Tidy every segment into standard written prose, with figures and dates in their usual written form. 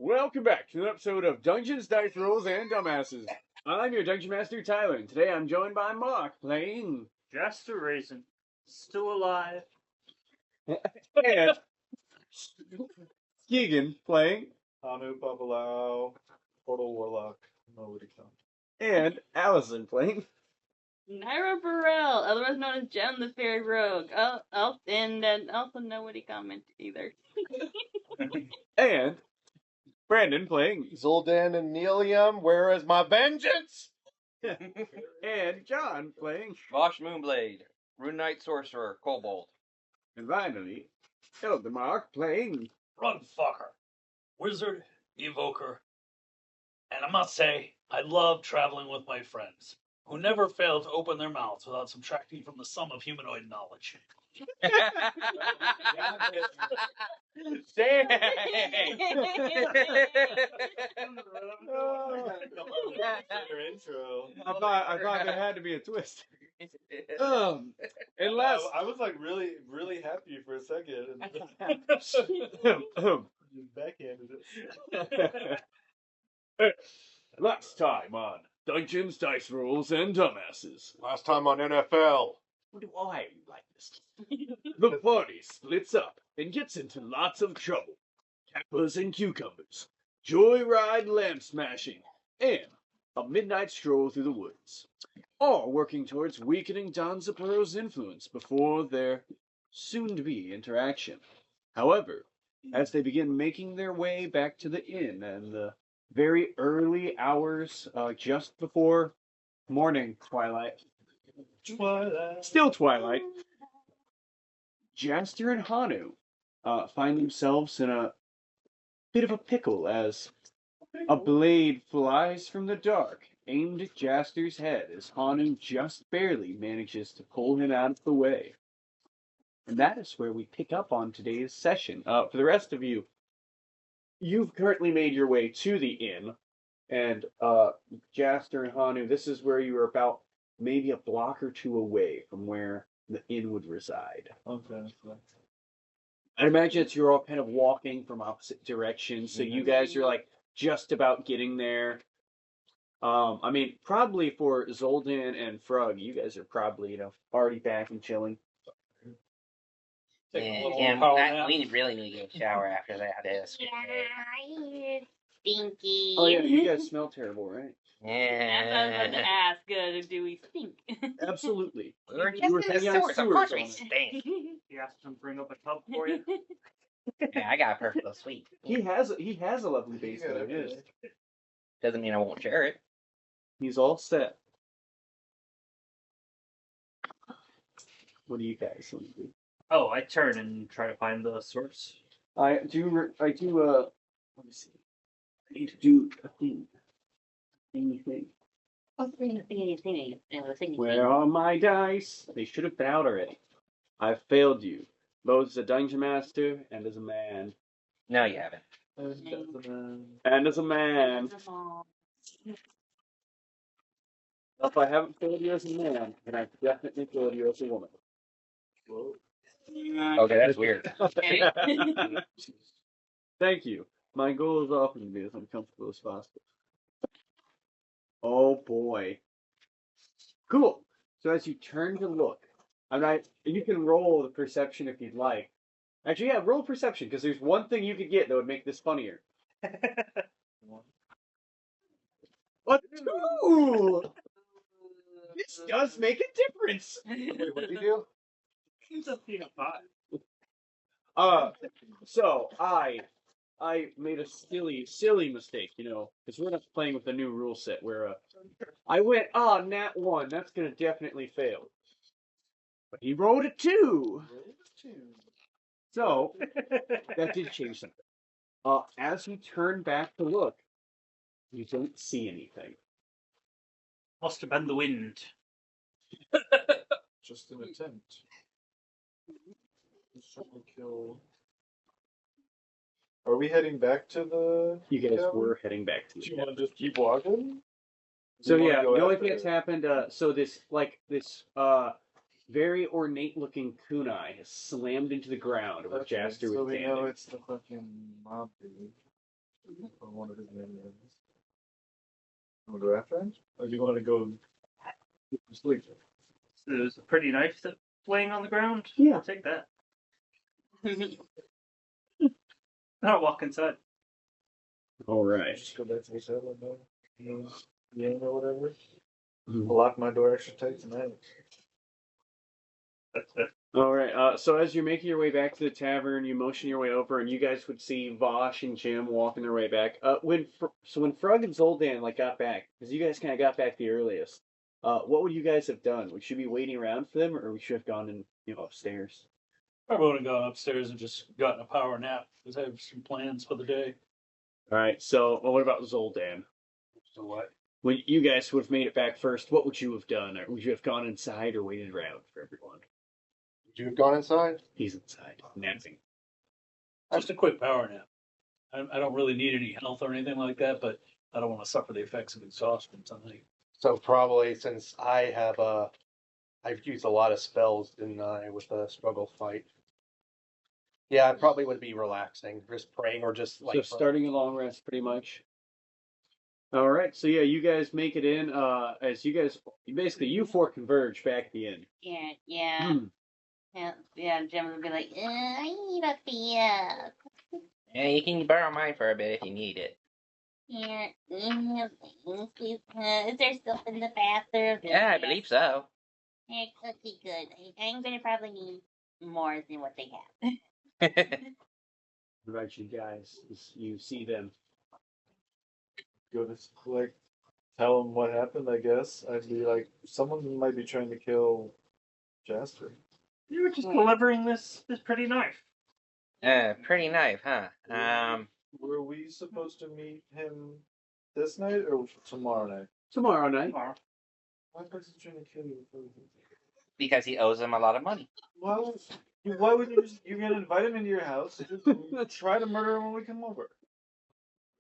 Welcome back to an episode of Dungeons, Dice Rolls, and Dumbasses. I'm your Dungeon Master, Tyler, and today I'm joined by Mark, playing... Jester Raisin, still alive. and... Keegan, playing... Hanu Babalao, Total Warlock, nobody come. And Allison, playing... Naira Burrell, otherwise known as Jem the Fairy Rogue. And also nobody comment either. And... Brandon, playing... Zoldan and Nelium, where is my vengeance? And John, playing... Vosh Moonblade, Rune Knight Sorcerer, Kobold. And finally, Eldermark, playing... Rugfucker, Wizard, Evoker. And I must say, I love traveling with my friends, who never fail to open their mouths without subtracting from the sum of humanoid knowledge. Dang! Intro. I thought there had to be a twist. Unless... I was like really happy for a second. You backhanded it. Last time on Dungeons, Dice Rolls, and Dumbasses. Last time on NFL. Why you like this? The party splits up and gets into lots of trouble. Kappas and cucumbers, joyride lamp smashing, and a midnight stroll through the woods. All working towards weakening Danzaborou's influence before their soon-to-be interaction. However, as they begin making their way back to the inn and the very early hours just before morning twilight, still twilight, Jaster and Hanu find themselves in a bit of a pickle as a blade flies from the dark, aimed at Jaster's head as Hanu just barely manages to pull him out of the way. And that is where we pick up on today's session. For the rest of you, you've currently made your way to the inn, and Jaster and Hanu, this is where you are about maybe a block or two away from where the inn would reside. Okay. I'd imagine it's you're all kind of walking from opposite directions, so you guys are like just about getting there. I mean, probably for Zoldan and Frug, you guys are probably, already back and chilling. We really need to get a shower after that. Yeah, stinky. Oh yeah, you guys smell terrible, right? That's what I was about to ask. Do we stink? Absolutely. You were hanging out of course we on it. stink. You asked him to bring up a tub for you? Yeah, I got a personal suite. He has a lovely basement of his. Doesn't mean I won't share it. He's all set. What do you guys want to do? Oh, I turn and try to find the source. I do, let me see. I need to do a thing. Thing. Oh, thingy. Where are my dice? They should have been out already. I've failed you, both as a dungeon master and as a man. No, you haven't. And as a man. If I haven't failed you as a man, then I've definitely failed you as a woman. Whoa. Okay, that's weird. Thank you. My goal is often to be as uncomfortable as possible. Oh boy. Cool. So as you turn to look, you can roll the perception if you'd like. Actually, yeah, roll perception, because there's one thing you could get that would make this funnier. A 2! This does make a difference! Wait, what did you do? It's a peanut pie. So I made a silly mistake, because we're not playing with a new rule set where I went, nat 1, that's gonna definitely fail. But he rolled a 2. So that did change something. As you turn back to look, you don't see anything. Must have been the wind. Just an attempt. Kill. Are we heading back to the... You guys cabin? were heading back to Do the you want to just keep walking? So Do you yeah, wanna the go only after thing that's it? happened, so this very ornate looking kunai has slammed into the ground where Okay, Jaster so was we know standing. it's the fucking mob dude. I wonder his name is. You want to go after him? Or do you want to go to sleep? So there's a pretty knife that's laying on the ground. Yeah. I'll take that. I'll walk inside. All right. Just go back to his hotel and yeah, or whatever. Mhm. Lock my door extra tight tonight. All right. So as you're making your way back to the tavern, you motion your way over, and you guys would see Vosh and Jim walking their way back. When Frog and Zoldan got back, because you guys kind of got back the earliest, what would you guys have done? Would you be waiting around for them, or we should have gone in, upstairs? Probably would have gone upstairs and just gotten a power nap because I have some plans for the day. All right. So, what about Zoldan? So what? When you guys would have made it back first, what would you have done? Or would you have gone inside or waited around for everyone? Would you have gone inside? He's inside, napping. Just a quick power nap. I don't really need any health or anything like that, but I don't want to suffer the effects of exhaustion tonight. So probably since I've used a lot of spells, didn't I, with the struggle fight? Yeah, I probably would be relaxing, just praying or just like. So starting a long rest, pretty much. All right. So yeah, you guys make it in. As you guys basically you four converge back at the inn. Yeah. Yeah, Jim would be like, I need a beer. Yeah, you can borrow mine for a bit if you need it. Yeah. Please, is there stuff in the bathroom? Yeah, I believe so. Yeah, okay, good. I'm gonna probably need more than what they have. Right, you guys. You see them. Go to like tell him what happened. I guess I'd be like, someone might be trying to kill Jasper. You were just delivering this pretty knife. Pretty knife, huh? Were we supposed to meet him this night or tomorrow night? Tomorrow night. Tomorrow. Why was he trying to kill you? Because he owes him a lot of money. Why would you just, you're gonna invite him into your house and just try to murder him when we come over?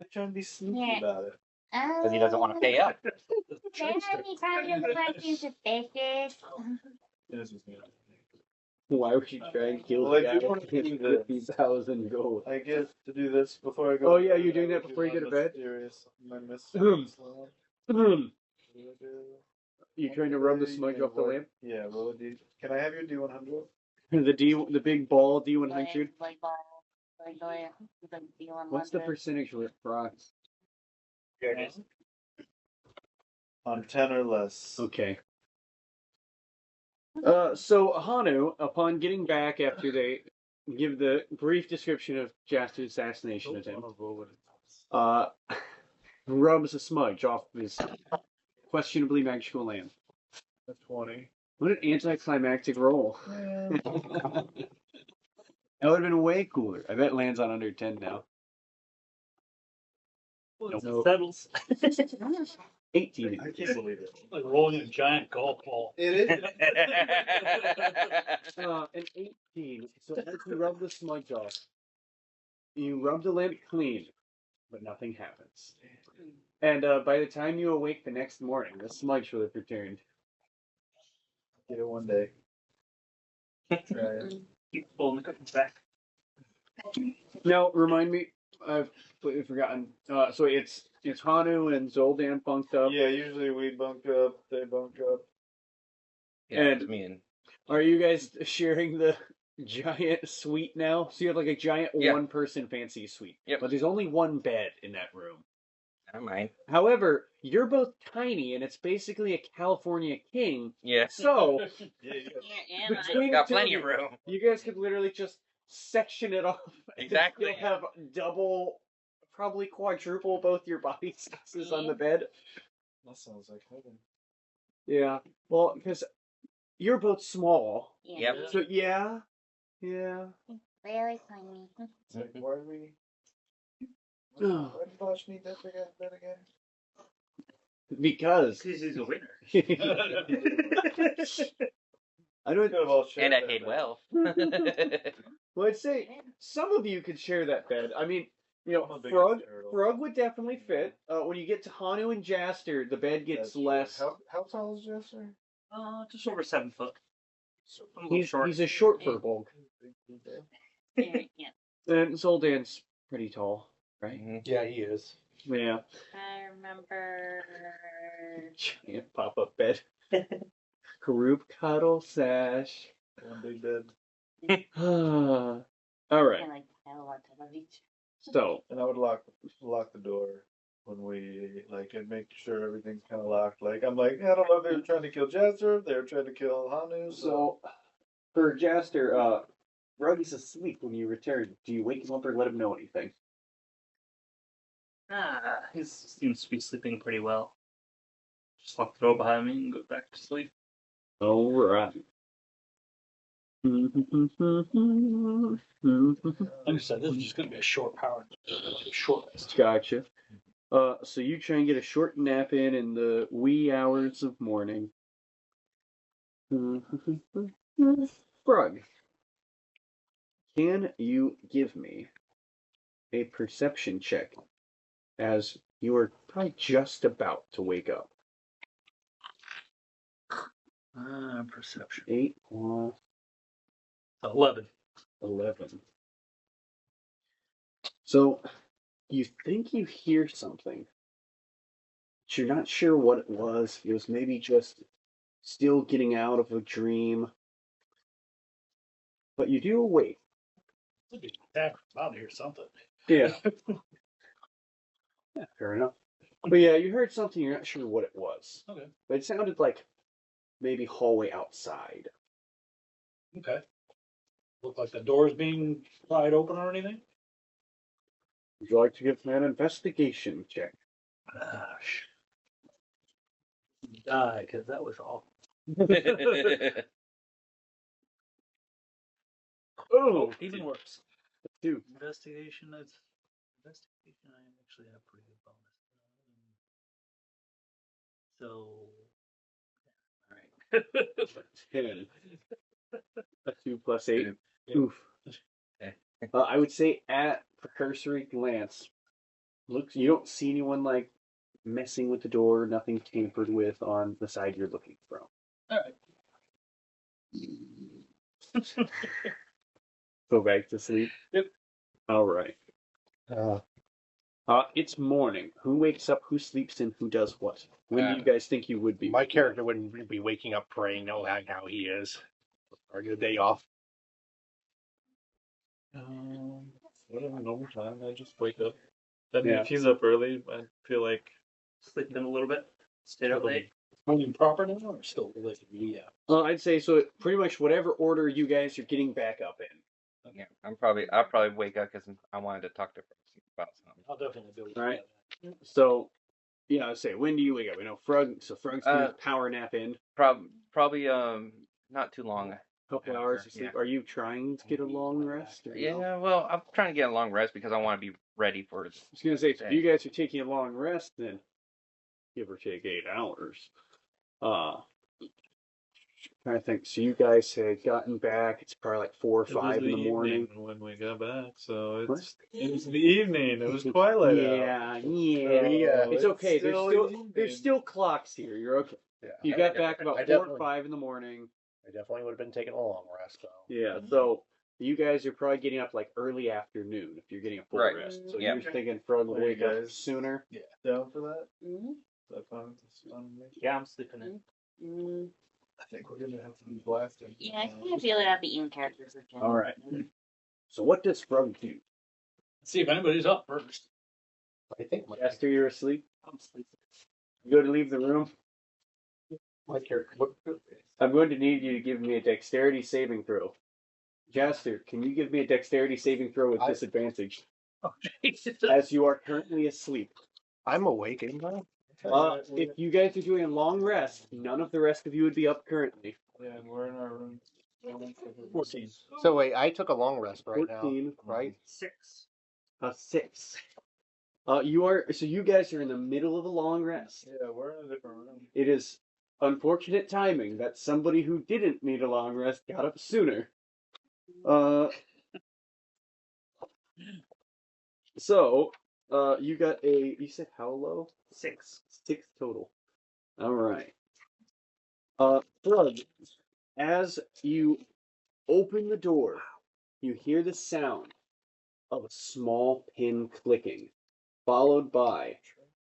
I'm trying to be sneaky about it. Because he doesn't want to pay up. Then he probably doesn't like you suspicious. Why would you try and kill Well, the I guy do want to do with this. 50,000 gold? I get to do this before I go. Oh, to yeah, bed. you're doing I that will before you do go to my bed? My mysterious lamp. You trying to rub the smudge off the lamp? Yeah, roll a D. Can I have your D100? The big ball D100. What's the percentage with rocks? Here it is. On 10 or less. Okay. So Hanu, upon getting back after they give the brief description of Jasper's assassination attempt, rubs a smudge off his questionably magical lamp. A 20. What an anticlimactic roll. Yeah. That would have been way cooler. I bet it lands on under 10 now. Nope. Settles. 18. I can't believe it. Like rolling a giant golf ball. It is. An 18. So as you rub the smudge off, you rub the lamp clean, but nothing happens. And by the time you awake the next morning, the smudge will have returned. Get it one day. Try it. Keep pulling the cookies back. Now, remind me, I've completely forgotten. So it's Hanu and Zoldan bunked up. Yeah, usually we bunk up, they bunk up. Yeah, And- it's me and Are you guys sharing the giant suite now? So you have like a giant Yeah. one-person fancy suite. Yep. But there's only one bed in that room. never mind. However, you're both tiny, and it's basically a California king. Yeah. So Yeah, between Got the two plenty of of you, room. you guys could literally just section it off. and Exactly. You'll have double, probably quadruple both your body sizes on the bed. That sounds like heaven. Yeah. Well, because you're both small. Yep. So yeah. Very tiny. It's like, why are we? Oh. Why did Bosch need that big ass bed again? Because Because he's a winner. I don't. Could have all shared And I that paid bed. well. Well, I'd say some of you could share that bed. I mean, I'm a big Frog turtle. would definitely fit. When you get to Hanu and Jaster, the bed gets That's true. less. How tall is Jester? Just over 7 foot. I'm a little He's short. a short furbolg, Yeah. and Zoldan's pretty tall. right? Mhm. Yeah, he is. Yeah. I remember. Giant pop-up bed. Group cuddle sash. One big bed. All I right. like a lot of each. So And I would lock the door when we like and make sure everything's kind of locked. Like I'm like, I don't know if they were trying to kill Jester, they were trying to kill Hanu. So, for Jaster, Ruggy's asleep when you return. Do you wake him up or let him know anything? He seems to be sleeping pretty well. Just lock the door behind me and go back to sleep. All right. Like I said, this is just going to be a short power, short rest. Gotcha. So you try and get a short nap in the wee hours of morning. Frog, can you give me a perception check as you are probably just about to wake up? Perception. 8 plus 11. 11. So you think you hear something, but you're not sure what it was. It was maybe just still getting out of a dream. But you do awake. Could be about to hear something. Yeah. Yeah, fair enough. But yeah, you heard something, you're not sure what it was. Okay. But it sounded like maybe hallway outside. Okay. Look like the door's being pried open or anything? Would you like to give me an investigation check? Gosh. Die, because that was awful. Oh, Even worse. 2. Investigation, I actually have pretty good bonus. So, all right. 10. A 2 plus 8. Yeah. Oof. Okay. I would say at a cursory glance, looks you don't see anyone like messing with the door, nothing tampered with on the side you're looking from. All right. Go back to sleep. Yep. All right. Uh, It's morning. Who wakes up? Who sleeps in? Who does what? When do you guys think you would be? my character wouldn't be waking up praying, knowing how he is. Starting the day off. Whatever normal time, I just wake up. I mean, Yeah. if he's up early, I feel like Sleeping a little bit. Stayed up late. Morning proper now, or still relatively? Yeah. I'd say so. Pretty much whatever order you guys are getting back up in. Yeah, I'll probably wake up because I wanted to talk to Frost about something. I'll definitely do it. All right. So, yeah, I'd say when do you wake up? We know Frog. So Frog's doing his power nap in. Probably not too long. A couple hours of sleep. Yeah. Are you trying to get a long rest? Or no? Yeah, well, I'm trying to get a long rest because I want to be ready for it. I was gonna say, if you guys are taking a long rest, then give or take 8 hours. I think so. You guys had gotten back. It's probably like 4 or 5 in the morning. when we got back. So it was the evening. It was twilight. Yeah. Oh, It's okay. evening. There's still clocks here. You're okay. Yeah. You got back about I 4 or definitely- 5 in the morning. I definitely would have been taking a long rest, though. Yeah. So you guys are probably getting up like early afternoon if you're getting a full Right. rest. So Yeah. you're thinking Frog will Are you wake up guys- sooner. Down for that? Mm-hmm. Is that fun? That's fun with me? Yeah, I'm sleeping in. Mm, I think we're gonna have to be blasted. yeah, I kind of feel like I'd be in character for Jen. All right. So what does Frog do? See if anybody's up first. I think my, After you're asleep, I'm sleeping. you go to leave the room. my character. What, I'm going to need you to give me a dexterity saving throw. Jaster, can you give me a dexterity saving throw with disadvantage? Oh, Jesus. As you are currently asleep. I'm awake, ain't I? If you guys are doing a long rest, none of the rest of you would be up currently. Yeah, and we're in our room. 14. So wait, I took a long rest right 14. now, right? 6. 6. You guys are in the middle of a long rest. Yeah, we're in a different room. It is unfortunate timing that somebody who didn't need a long rest got up sooner. You got you said how low? 6. 6 total. All right. Frog, as you open the door, you hear the sound of a small pin clicking, followed by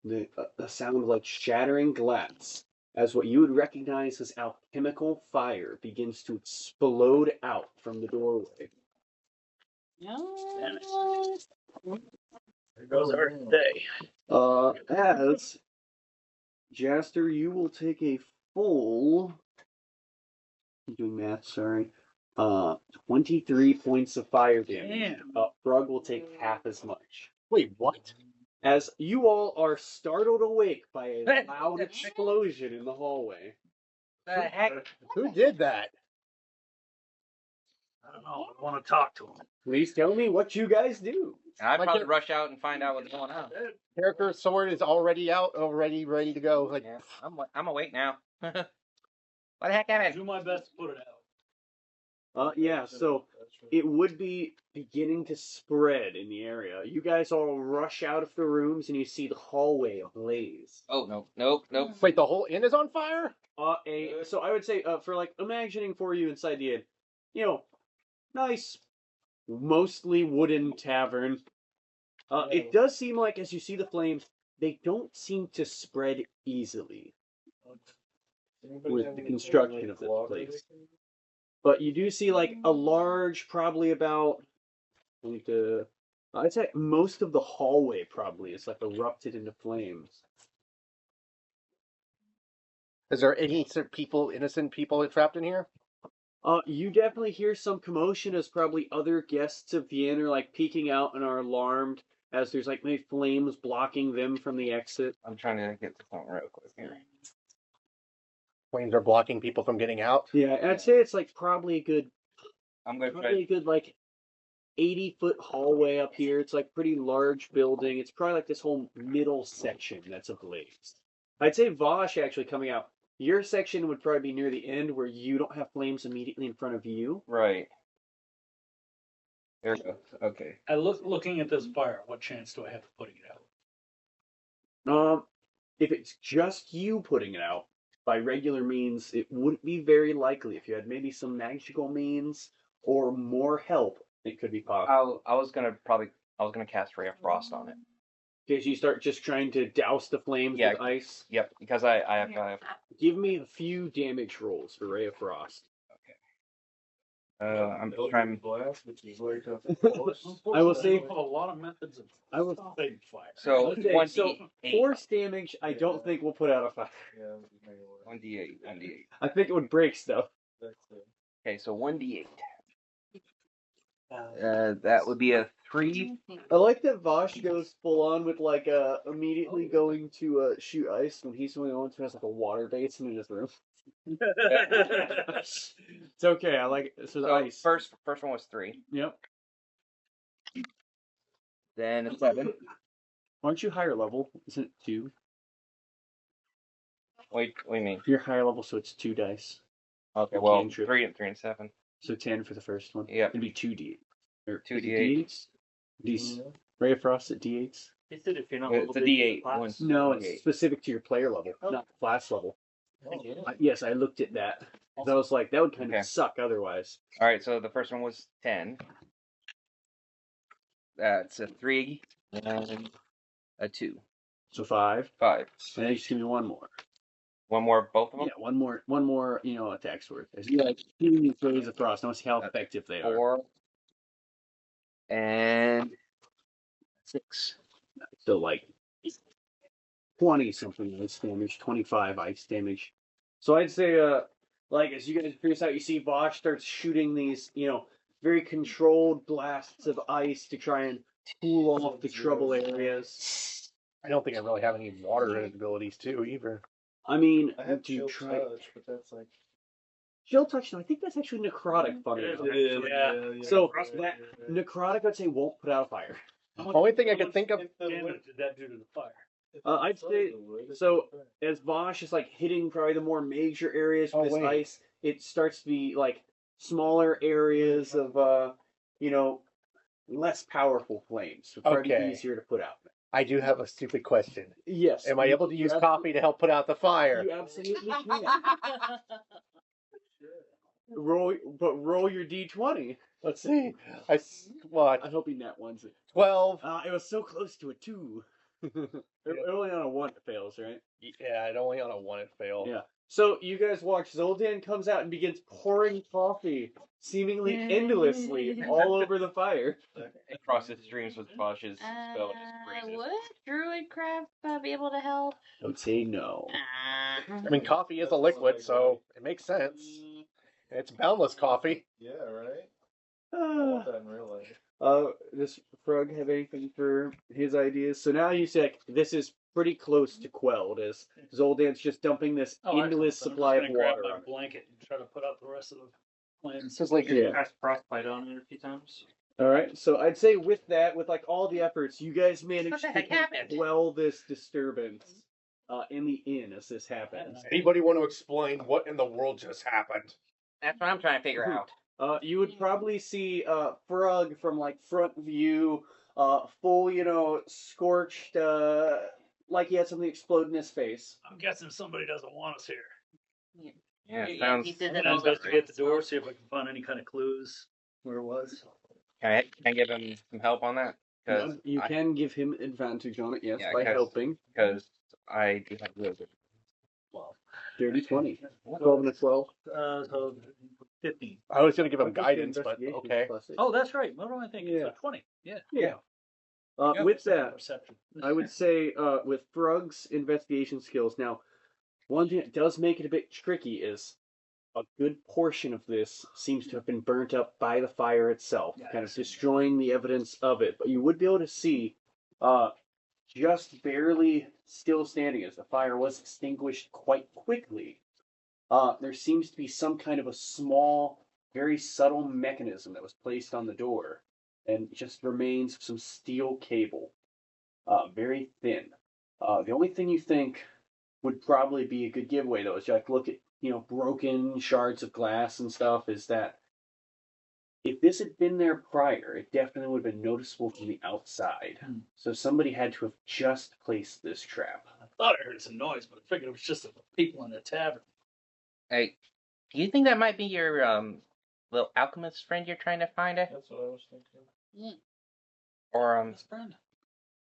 the sound of like shattering glass, as what you would recognize as alchemical fire begins to explode out from the doorway. No. There goes our day. As Jaster, you will take a full. I'm doing math, sorry. 23 points of fire damage. Brug will take half as much. Wait, what? As you all are startled awake by a loud explosion in the hallway. The heck? Who did that? I don't know. I want to talk to him. Please tell me what you guys do. I'd Like probably it- rush out and find out what's going on. Character sword is already out, already ready to go. Like, Yeah, I'm awake now. What the heck happened? Do my best to put it out. Yeah, so it would be beginning to spread in the area. You guys all rush out of the rooms and you see the hallway ablaze. Oh, no, nope, nope. wait, the whole inn is on fire? So I would say, for like imagining for you inside the inn, you know, nice, mostly wooden tavern. It does seem like as you see the flames, they don't seem to spread easily with the construction of this place. But you do see like a large, probably about, I'd say most of the hallway probably is like erupted into flames. Is there any people, innocent people trapped in here? You definitely hear some commotion as probably other guests of the inn are like peeking out and are alarmed as there's like maybe flames blocking them from the exit. I'm trying to get the phone real quick here. Flames are blocking people from getting out? Yeah, I'd say it's like probably I'm going to a try. good like 80-foot hallway up here. It's like pretty large building. It's probably like this whole middle section that's ablaze. I'd say Vosh actually coming out. Your section would probably be near the end where you don't have flames immediately in front of you. Right. There we go. Okay. Looking at this fire, what chance do I have of putting it out? If it's just you putting it out, by regular means, it wouldn't be very likely. If you had maybe some magical means or more help, it could be possible. I was gonna cast Ray of Frost on it. Because you start just trying to douse the flames with ice. Yep, because I have Give me a few damage rolls for Ray of Frost. I'm trying. blast, which is like a I will say- have a lot of methods of I will- stopping fire. So Okay, 28. so force damage, I don't think will put out a fire. yeah, 1d8. I think it would break stuff. Okay, so 1d8. That would be a 3. I like that Vosh goes full on with like immediately going to shoot ice when he's the only one who has like a water basin in his room. It's okay. I like it. So the So ice. first one was 3. Yep. Then a 7. Aren't you higher level? Isn't it 2? Wait, what do you mean? You're higher level, so it's 2 dice. Okay, well, Cantrip. 3 and 7. So 10 for the first one. Yep. It'd be 2d8. Or 2d8. D8s. Ray of Frost at d8s. He said if you're not It's a level D8 class. once. No, D8. it's specific to your player level, not class level. Yes, I looked at that. I was like, that would kind Okay. of suck otherwise. All right, so the first one was 10. That's a 3 and a 2. So 5. 5. And then just give me one more. One more, both of them. Yeah, one more, attack's worth. As you like shooting these rays of frost, I want to see how effective they are. 4 and 6. So like 20 something ice damage, 25 ice damage. So I'd say like as you guys pierce out, you see Vosh starts shooting these, very controlled blasts of ice to try and cool off the trouble areas. I don't think I really have any water abilities too either. I mean, I have do you chill try touch, but that's like chill touch? No, I think that's actually necrotic. Funny enough. So that necrotic, I'd say, won't put out a fire. Only thing I could think of. Damage did that do to the fire? I'd say so. As Vosh is like hitting probably the more major areas with this ice, it starts to be like smaller areas of less powerful flames. So probably Okay. easier to put out. I do have a stupid question. Yes. Am I able to use coffee to help put out the fire? You absolutely can. Roll your d20. Let's see. What? I hope he net ones it. 12. It was so close to a 2. Only on a 1 it fails, right? Yeah, it only on a 1 it failed. Yeah. So you guys watch Zoldan comes out and begins pouring coffee, seemingly endlessly, all over the fire. It crosses streams with Bosch's spell and just freezes. Would Druidcraft be able to help? I would say no. I mean, coffee is a liquid, so it makes sense. It's boundless coffee. Yeah, right? I want that in real life. Does Frog have anything for his ideas? So now you say like, this is pretty close to quelled, as Zoldan's just dumping this endless supply of I'm just gonna water. grab my on it. blanket and try to put out the rest of the flames. It's like Yeah. cast frostbite on it a few times. All right, so I'd say with that, with like all the efforts, you guys managed What the to heck happened? quell this disturbance in the inn as this happens. Anybody want to explain what in the world just happened? That's what I'm trying to figure out. You would probably see Frog from like front view, full, scorched, like he had something explode in his face. I'm guessing somebody doesn't want us here. Yeah, Yeah, sounds. he said I'm that gonna all the investigate the time. door, see if I can find any kind of clues where it was. Can I give him some help on that? Because You can give him advantage on it, yes, Yeah, by 'cause- helping. I do have wizard. Well, Dirty 20. 12 and a 12. so 15. I was going to give him I'll give you guidance, but investigation okay. plus it. Oh, that's right. What am I thinking? Yeah. So 20. Yeah. Yeah. Yeah, With that, perception. I would say with Frog's investigation skills, now, one thing that does make it a bit tricky is a good portion of this seems to have been burnt up by the fire itself, Yeah, kind of I see. destroying the evidence of it. But you would be able to see just barely still standing as the fire was extinguished quite quickly. There seems to be some kind of a small, very subtle mechanism that was placed on the door, and just remains of some steel cable, very thin. The only thing you think would probably be a good giveaway, though, is you like look at broken shards of glass and stuff. Is that if this had been there prior, it definitely would have been noticeable from the outside. So somebody had to have just placed this trap. I thought I heard some noise, but I figured it was just the people in the tavern. Hey, do you think that might be your little alchemist friend you're trying to find? That's what I was thinking. Or Best friend.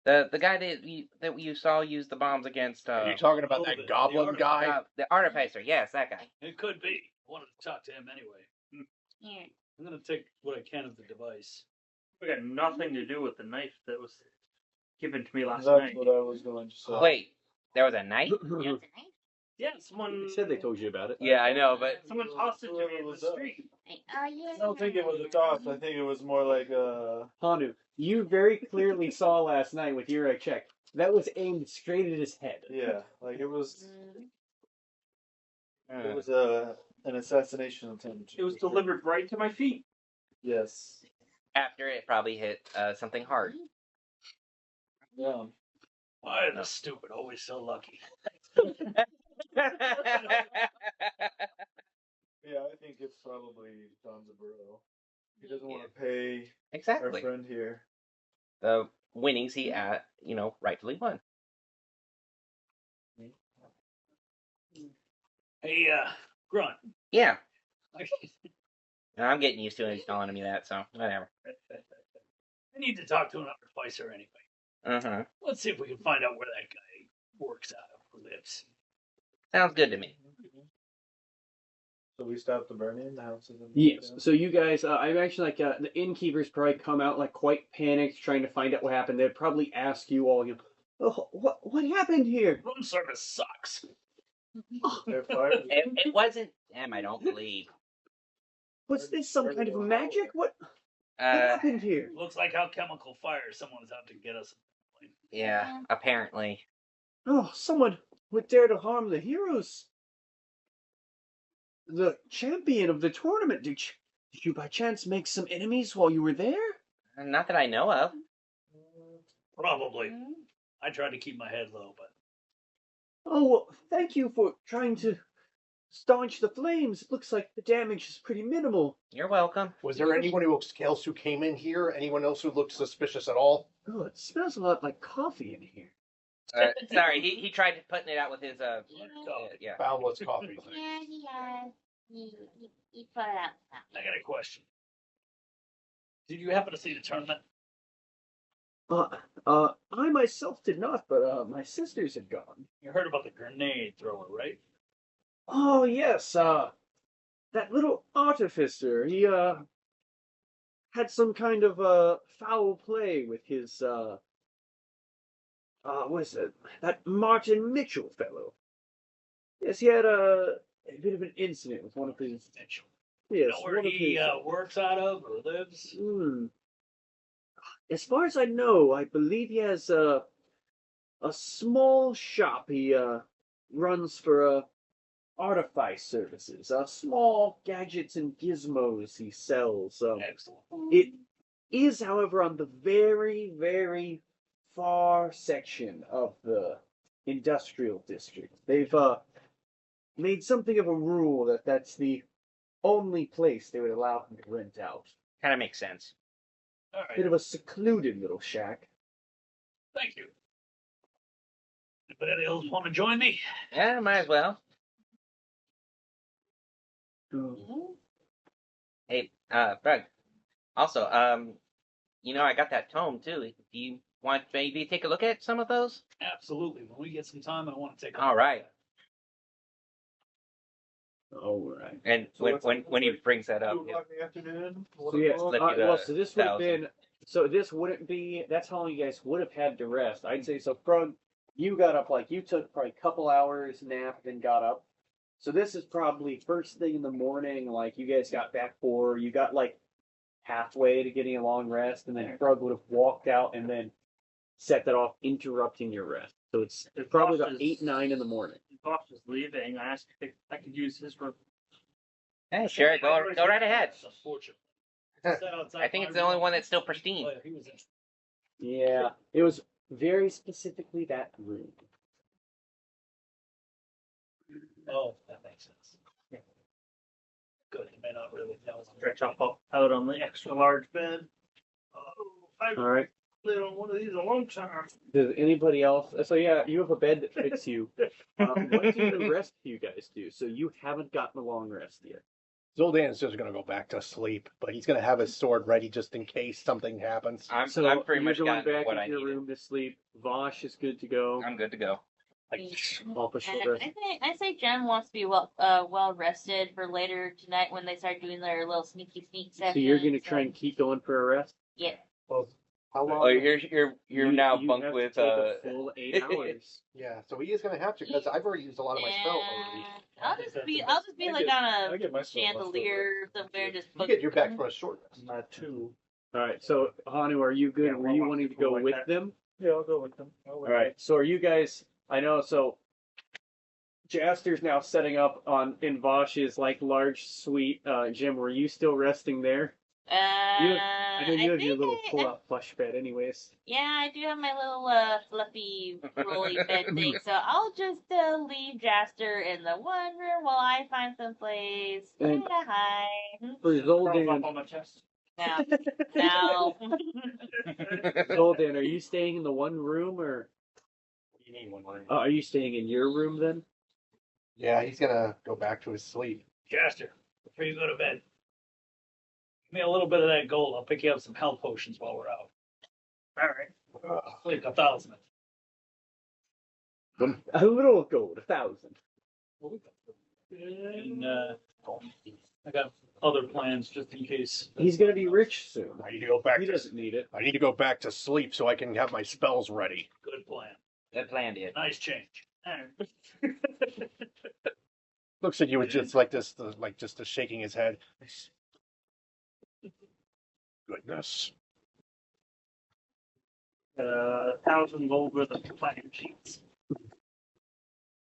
the guy that you saw use the bombs against Are you talking about that the goblin guy? the artificer? Yes, that guy. It could be. I wanted to talk to him anyway. Yeah. I'm gonna take what I can of the device. We got nothing to do with the knife that was given to me last That's night. what I was going to say. Wait, there was a knife? Yeah, someone. They said they told you about it. Yeah, I know, but Someone tossed it to me in the street. I don't think it was a toss. I think it was more like a. Hanu, you very clearly saw last night with your check. That was aimed straight at his head. Yeah, like it was. uh, It was an assassination attempt. It was delivered right to my feet. Yes. after it probably hit something hard. Yeah. Why are the stupid always so lucky? Yeah, I think it's probably Danzaborou. He doesn't want to pay our Exactly. friend here. The winnings he rightfully won. Hey, Grunt. Yeah. And I'm getting used to him calling me that, so whatever. I need to talk to an artificer anyway. Uh-huh. Let's see if we can find out where that guy works out of, or lives. Sounds good to me. So we stopped the burning, the house is in Yes. So you guys, I imagine like the innkeepers probably come out like quite panicked, trying to find out what happened. They'd probably ask you all, oh, what happened here? Room service sucks. They're fired. It wasn't them, I don't believe. What's this? Some kind of magic? What happened here? Looks like alchemical fire. Someone's out to get us. Yeah, apparently. Oh, someone would dare to harm the heroes. The champion of the tournament. Did you by chance make some enemies while you were there? Not that I know of. Probably. I tried to keep my head low, but Oh, well, thank you for trying to staunch the flames. It looks like the damage is pretty minimal. You're welcome. Was there anyone else who came in here? Anyone else who looked suspicious at all? Oh, it smells a lot like coffee in here. Sorry, he tried putting it out with his yeah. Boundless coffee. He put it out. I got a question. Did you happen to see the tournament? I myself did not, but my sisters had gone. You heard about the grenade thrower, right? Oh yes, that little artificer. He had some kind of foul play with his what is it? That Martin Mitchell fellow. Yes, he had a bit of an incident with one of his. Mitchell. Yes, You know where one of he his. works out of or lives? As far as I know, I believe he has a small shop. He runs for artifice services. Small gadgets and gizmos he sells. Excellent. It is, however, on the very, very far section of the industrial district. They've made something of a rule that that's the only place they would allow him to rent out. Kind of makes sense. All right. Bit of a secluded little shack. Thank you. Anybody else want to join me? Yeah, might as well. Hey, Bug. Also, I got that tome too. Do you want maybe take a look at some of those? Absolutely. When we get some time, I want to take a All look. right. All right. And So when he brings that up, 2 o'clock in the afternoon. So yeah, Slip you well, the so this would have 1,000. been. So this wouldn't be. That's how long you guys would have had to rest. I'd say so. Frog, you got up like you took probably a couple hours nap, then got up. So this is probably first thing in the morning. Like you guys got back for. You got like halfway to getting a long rest, and then Frog would have walked out and then set that off, interrupting your rest. So it's If probably Boss about is- 8-9 in the morning. The boss was leaving. I asked if I could use his room. hey, sure, go right ahead. Unfortunately. I think it's the only one that's still pristine. He was in. Yeah, it was very specifically that room. Oh, that makes sense. Good. He may not really know. Stretch out on the extra large bed. Oh, I've All right. lived on one of these a long time. Does anybody else? So yeah, you have a bed that fits you. What do the rest of you guys do? So you haven't gotten a long rest yet. Zoldan's just gonna go back to sleep, but he's gonna have his sword ready just in case something happens. I'm So pretty you're much going gotten back what into I your needed. room to sleep. Vosh is good to go. I'm good to go. All for short rest. I say Jen wants to be well rested for later tonight when they start doing their little sneaky sneak sessions. So you're gonna try and keep going for a rest. Yeah. Well, how long? Oh, you're You- now you bunked have to with take a full 8 hours. Yeah, so he is gonna have to because I've already used a lot of my spells already. I'll just be like on I a get my spell lost chandelier somewhere, just You get your back for a short rest. Not 2. All right. So Hanu, are you good? Yeah, Were we'll you walk wanting to through go like with that. them? Yeah, I'll go with them. All right. So are you guys? I know. So Jaster's now setting up in Vosh's like large suite. Jim, were you still resting there? I know you have your little pull-out plush bed, anyways. Yeah, I do have my little fluffy rolly bed thing, so I'll just leave Jaster in the one room while I find some place And- to hide. For Curls up Zoldan, on my chest. Now, Zoldan, are you staying in the one room, or You need one more. are you staying in your room then? Yeah, he's gonna go back to his sleep. Jaster, before you go to bed, give me a little bit of that gold. I'll pick you up some health potions while we're out. All right. Like 1,000. A little gold, 1,000. And I got other plans just in case. He's gonna be rich soon. I need to go back. He doesn't need it. I need to go back to sleep so I can have my spells ready. Good plan. Good plan, dude. Nice change. Looks at you with just like this, just shaking his head. Goodness. 1,000 gold worth of platinum sheets.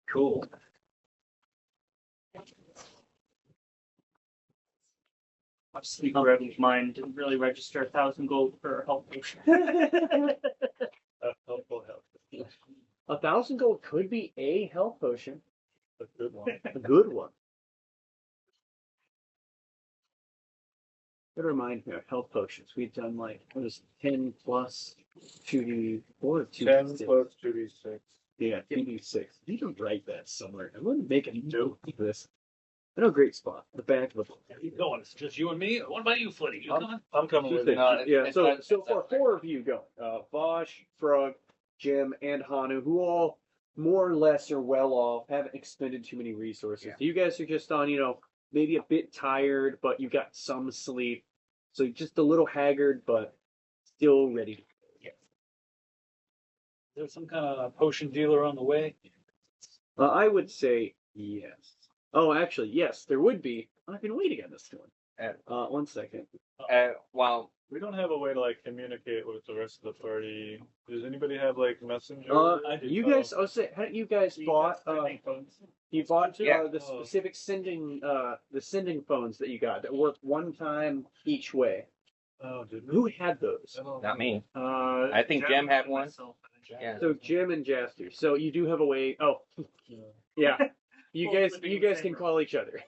Cool. My sleeper revenue mind didn't really register 1,000 gold for a health potion. Helpful help. 1,000 gold could be a health potion, A good one. a good one. That reminds me of health potions. We've done like what is it, 10 plus 2d4 or 10 2d6. plus 2d6. Yeah, 2d6. You can write that somewhere. I'm going to make a note of this. I know a great spot. The back of the book. Keep going. It's just you and me. What about you, Flitty? You coming? I'm coming with you. Yeah, so for 4 of you go. Vosh, Frog, Jim, and Hanu, who all more or less are well off, haven't expended too many resources. Yeah. You guys are just on, maybe a bit tired, but you got some sleep. So just a little haggard, but still ready to go. There's some kind of potion dealer on the way. I would say yes. Oh, actually, yes, there would be. I've been waiting on this one. 1 second. Well, We don't have a way to like communicate with the rest of the party. Does anybody have like messenger? I do. You guys, hadn't you guys bought? You bought Yeah. the specific the sending phones that you got that work one time each way. Oh, did we? Who had those? I don't not know. me. I think Jem had one. Yeah. So Jim and Jaster. So you do have a way. Oh, yeah. You guys can call each other.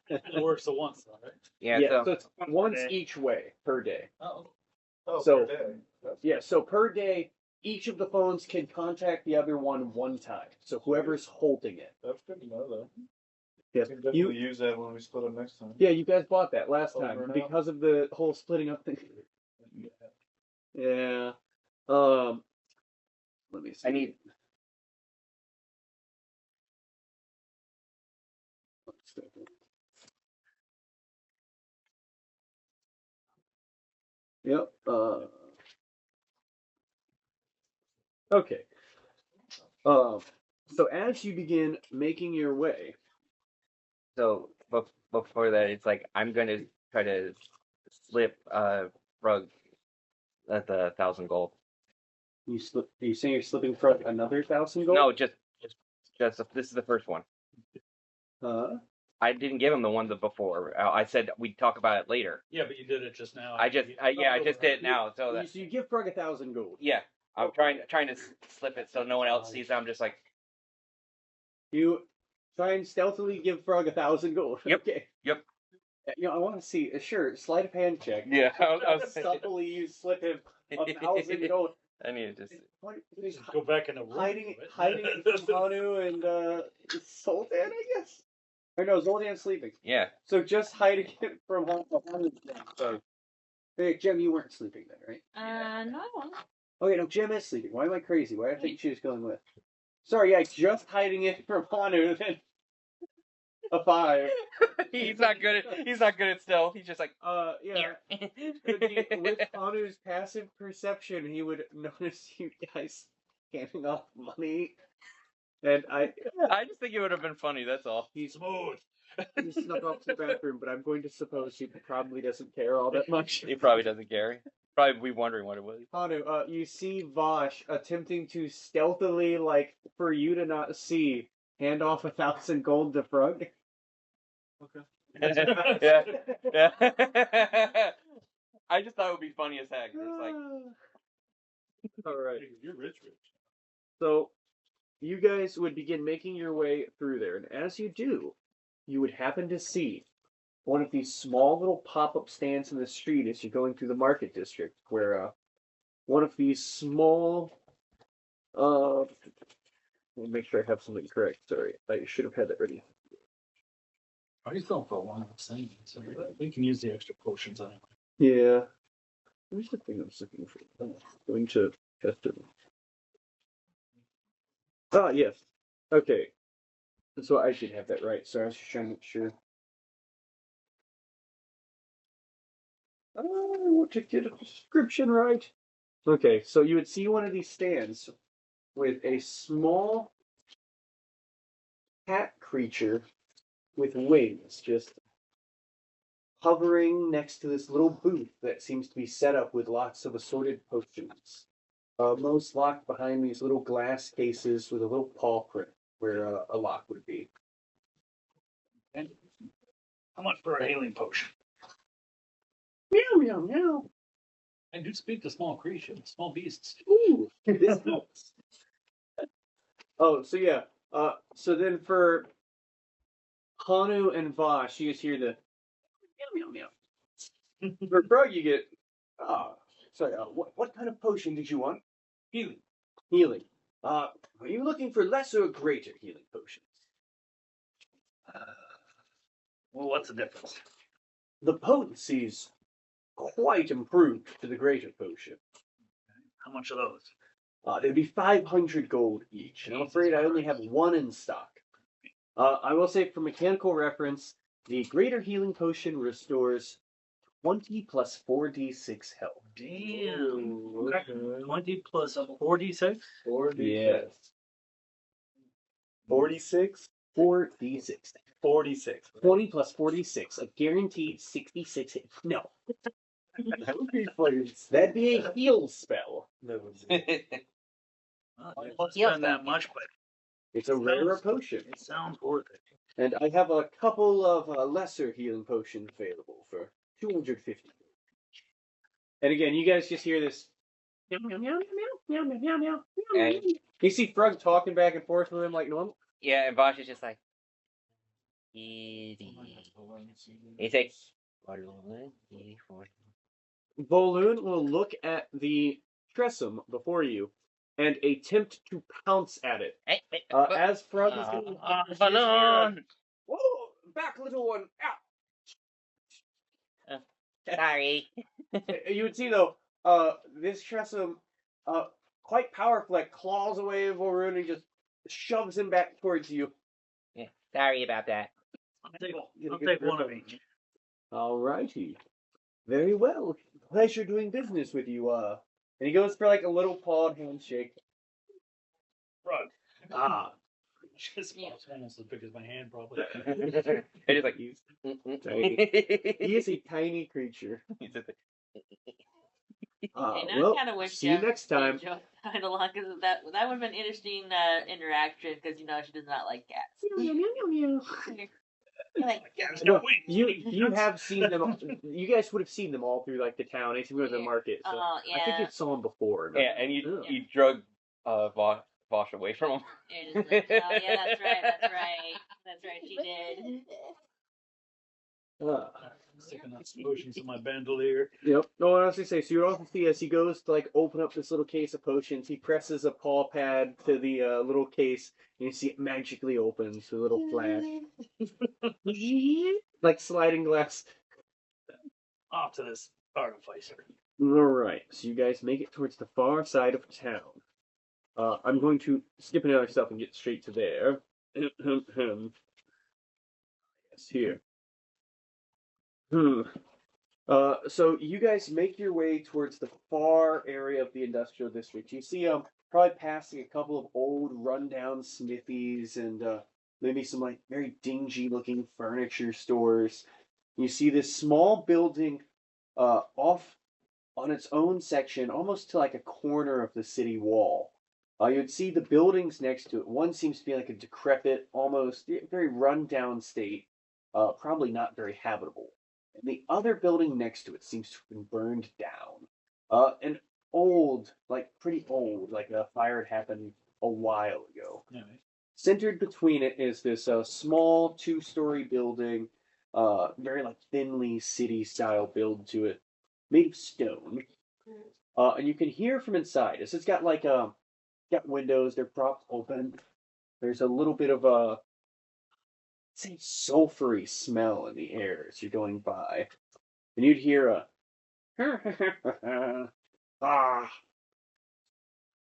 It works at once, though, right? Yeah. So it's once each way per day. Oh. Oh, So- per day. That's- Yeah. So per day, each of the phones can contact the other one time. So whoever's holding it. That's good to know, though. Yes. We can definitely use that when we split up next time. Yeah, you guys bought that last Over time and out. because of the whole splitting up thing. Yeah. Let me see. I need. One second. Yep. Okay. So as you begin making your way, So before that, it's like I'm gonna try to slip Rug at the 1,000 gold. are you saying you're slipping for another 1,000 gold? No, just this is the first one. I didn't give him the one before. I said we'd talk about it later. Yeah, but you did it just now. I just did it now. So that So you give Frog 1,000 gold. yeah, I'm trying to slip it so no one else sees it. I'm just like You try and stealthily give Frog 1,000 gold. Yep. Okay. Yep. I want to see. Sure, sleight of hand check. yeah. I was Subtly, you slip him 1,000 gold. I need to just What, he's Go back in the room. hiding it from Hanu and Zoltan, I guess. Or no, Zoltan's sleeping. yeah. So just hiding it from Hanu. So, hey, Jem, you weren't sleeping then, right? No, I won't. Okay, no, Jem is sleeping. Why am I crazy? Why did I think she was going with? Sorry, yeah, just hiding it from Hanu, then a 5. he's not good at stealth. He's just like Yeah. With Hanu's passive perception, he would notice you guys handing off money. And I just think it would have been funny. That's all. he's Smooth. he snuck off to the bathroom, but I'm going to suppose he probably doesn't care all that much. He probably doesn't care. Probably be wondering what it was. Hanu, you see Vosh attempting to stealthily, like, for you to not see, hand off 1,000 gold to Frog. yeah. Yeah. I just thought it would be funny as heck. It's like Alright. You're rich. So, you guys would begin making your way through there, and as you do, you would happen to see one of these small little pop-up stands in the street as you're going through the market district, where one of these small let me make sure I have something correct. Sorry, I should have had that ready. Are you going for a one thing? So we can use the extra potions anyway. Yeah. Where's the thing I was looking for? Going to test it. Ah, yes. Okay. So I should have that right. So I was just trying to make sure. I want to get a description right. Okay, so you would see one of these stands with a small cat creature with wings just hovering next to this little booth that seems to be set up with lots of assorted potions. Most locked behind these little glass cases with a little paw print where a lock would be. And how much for a healing potion? Meow, meow, meow. I do speak to small creatures, small beasts. Ooh, this helps. Oh, so yeah. So then for Hanu and Vosh, you just hear the meow, meow, meow. For Frog, you get, sorry, what kind of potion did you want? Healing. Healing. Are you looking for lesser or greater healing potions? Well, what's the difference? The potency's quite improved to the greater potion. How much are those? They'd be 500 gold each, and I'm afraid I only have one in stock. I will say, for mechanical reference, the greater healing potion restores 20 plus 4d6 health. Damn. Ooh, okay. 20 plus 46? 46. 46? 4d6. 46. 20 plus 46, a guaranteed 66 hit. No, That would be funny. that'd be a heal spell. That would be. Well, you must spend that much, but It's a rarer potion. it sounds worth it. And I have a couple of lesser healing potions available for 250. And again, you guys just hear this. Meow, meow, meow, meow, meow, meow, meow, meow. And You see Frog talking back and forth with him like normal. yeah, and Bosch is just like, easy. He's like, Voloon will look at the Tressum before you and attempt to pounce at it. hey, As Frog is doing, balloon. whoa, back, little one. Sorry. You would see though, this Tressum, quite powerful, like claws away at Voloon and just shoves him back towards you. Yeah, sorry about that. I'll take one of each. Alrighty. Very well. Pleasure doing business with you, And he goes for like a little pawed handshake. Frog. Ah. Just almost as big as my hand, probably. It is like, He's he is a tiny creature. he's just like, And I Well, kind of wish see you Jeff next time. joined along because that would have been an interesting interaction because she does not like cats. You're like, No, you have seen them. You guys would have seen them all through like the town. Anytime you go to the market. So oh I think yeah. you saw them before. yeah, and you drug Vosh away from him. You're just like, oh yeah, that's right. She did. Sticking out some potions in my bandolier. Yep. No, I was gonna say. So you also see as he goes to like open up this little case of potions, he presses a paw pad to the little case, and you see it magically opens with a little flash, like sliding glass. Off to this artificer. All right. So you guys make it towards the far side of town. I'm going to skip another step and get straight to there. Yes, here. So you guys make your way towards the far area of the industrial district. You see, probably passing a couple of old, rundown smithies and maybe some like very dingy-looking furniture stores. You see this small building, off on its own section, almost to like a corner of the city wall. You'd see the buildings next to it. One seems to be like a decrepit, almost very rundown state, probably not very habitable. And the other building next to it seems to have been burned down. And old, like pretty old, like a fire had happened a while ago. Yeah. Centered between it is this small two-story building, very like thinly city-style build to it, made of stone. And you can hear from inside. It's got like got windows. They're propped open. There's a little bit of a say sulfury smell in the air as you're going by, and you'd hear a ah.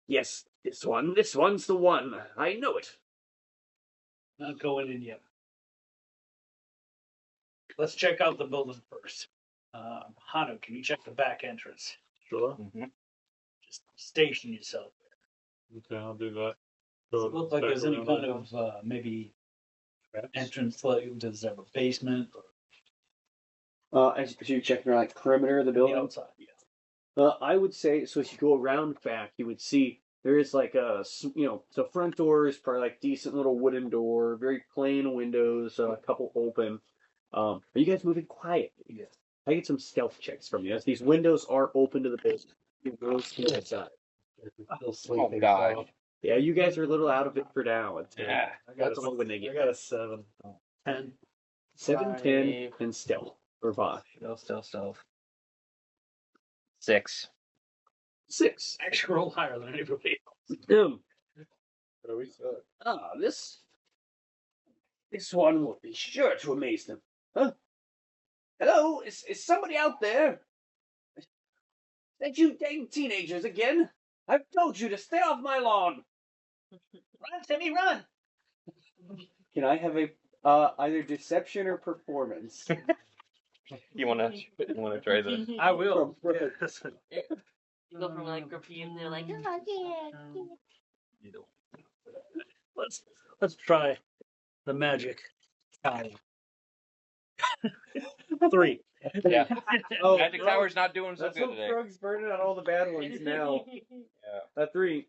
Yes, this one's the one. I know it. Not going in yet. Let's check out the building first. Hanu, can you check the back entrance? Sure. Just station yourself. Okay, I'll do that. Does it look like there's any kind of maybe entrance? Like, does it have a basement or As you're checking around like perimeter of the building. outside? Yeah. I would say so. As you go around back, you would see there is like so front door is probably like decent little wooden door, very plain windows, a couple open. Are you guys moving quiet? Yes. I get some stealth checks from you as these windows are open to the building. You go to the side. Still sleeping. God. so- Yeah, you guys are a little out of it for now. Yeah. That's all when they I get got a 7. 10. 7, 10, and stealth or Vosh. Stealth. 6. 6. Actually, roll higher than anybody else. Oh, we suck. This This one will be sure to amaze them. Huh? Hello? Is somebody out there? That you dang teenagers again? I've told you to stay off my lawn. Run, Timmy, run! Can I have a either deception or performance? You wanna try this? I will. From- Yeah. You go from like confused to like, oh, I can't. You don't. Let's try the magic tower. 3. Yeah. Oh, Magic Tower's not doing so Let's good hope today. Frog's burning on all the bad ones now. Yeah. 3.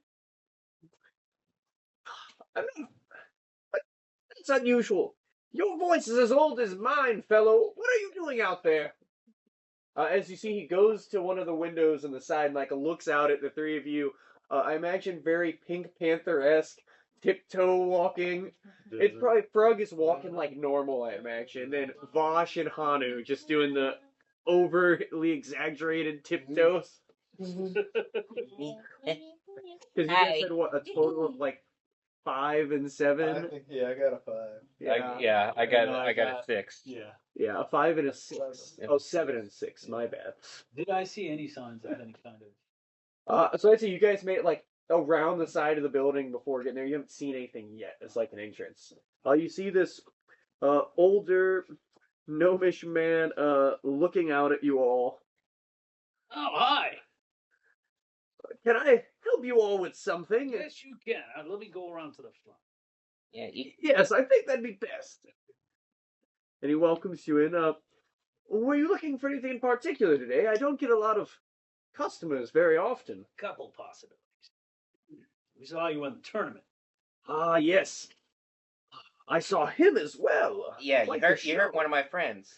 That's unusual. Your voice is as old as mine, fellow. What are you doing out there? As you see, he goes to one of the windows on the side and like looks out at the three of you. I imagine very Pink Panther-esque, tiptoe walking. It's probably Frog is walking like normal, I imagine. Then Vosh and Hanu just doing the overly exaggerated tiptoes. Because you guys had what, a total of like 5 and 7? I got a 5. I got a 6. Yeah, a 5 and a 6. Oh, 7 and 6. My bad. Did I see any signs of any kind of? So I'd say you guys made it like around the side of the building before getting there. You haven't seen anything yet. It's like an entrance. You see this older gnomish man looking out at you all. Oh, hi. Can I help you all with something? Yes, you can. Let me go around to the front. Yeah. Yes, I think that'd be best. And he welcomes you in. Were you looking for anything in particular today? I don't get a lot of customers very often. Couple possibilities. We saw you in the tournament. Ah, yes. I saw him as well. Yeah, Quite you the hurt show. one of my friends.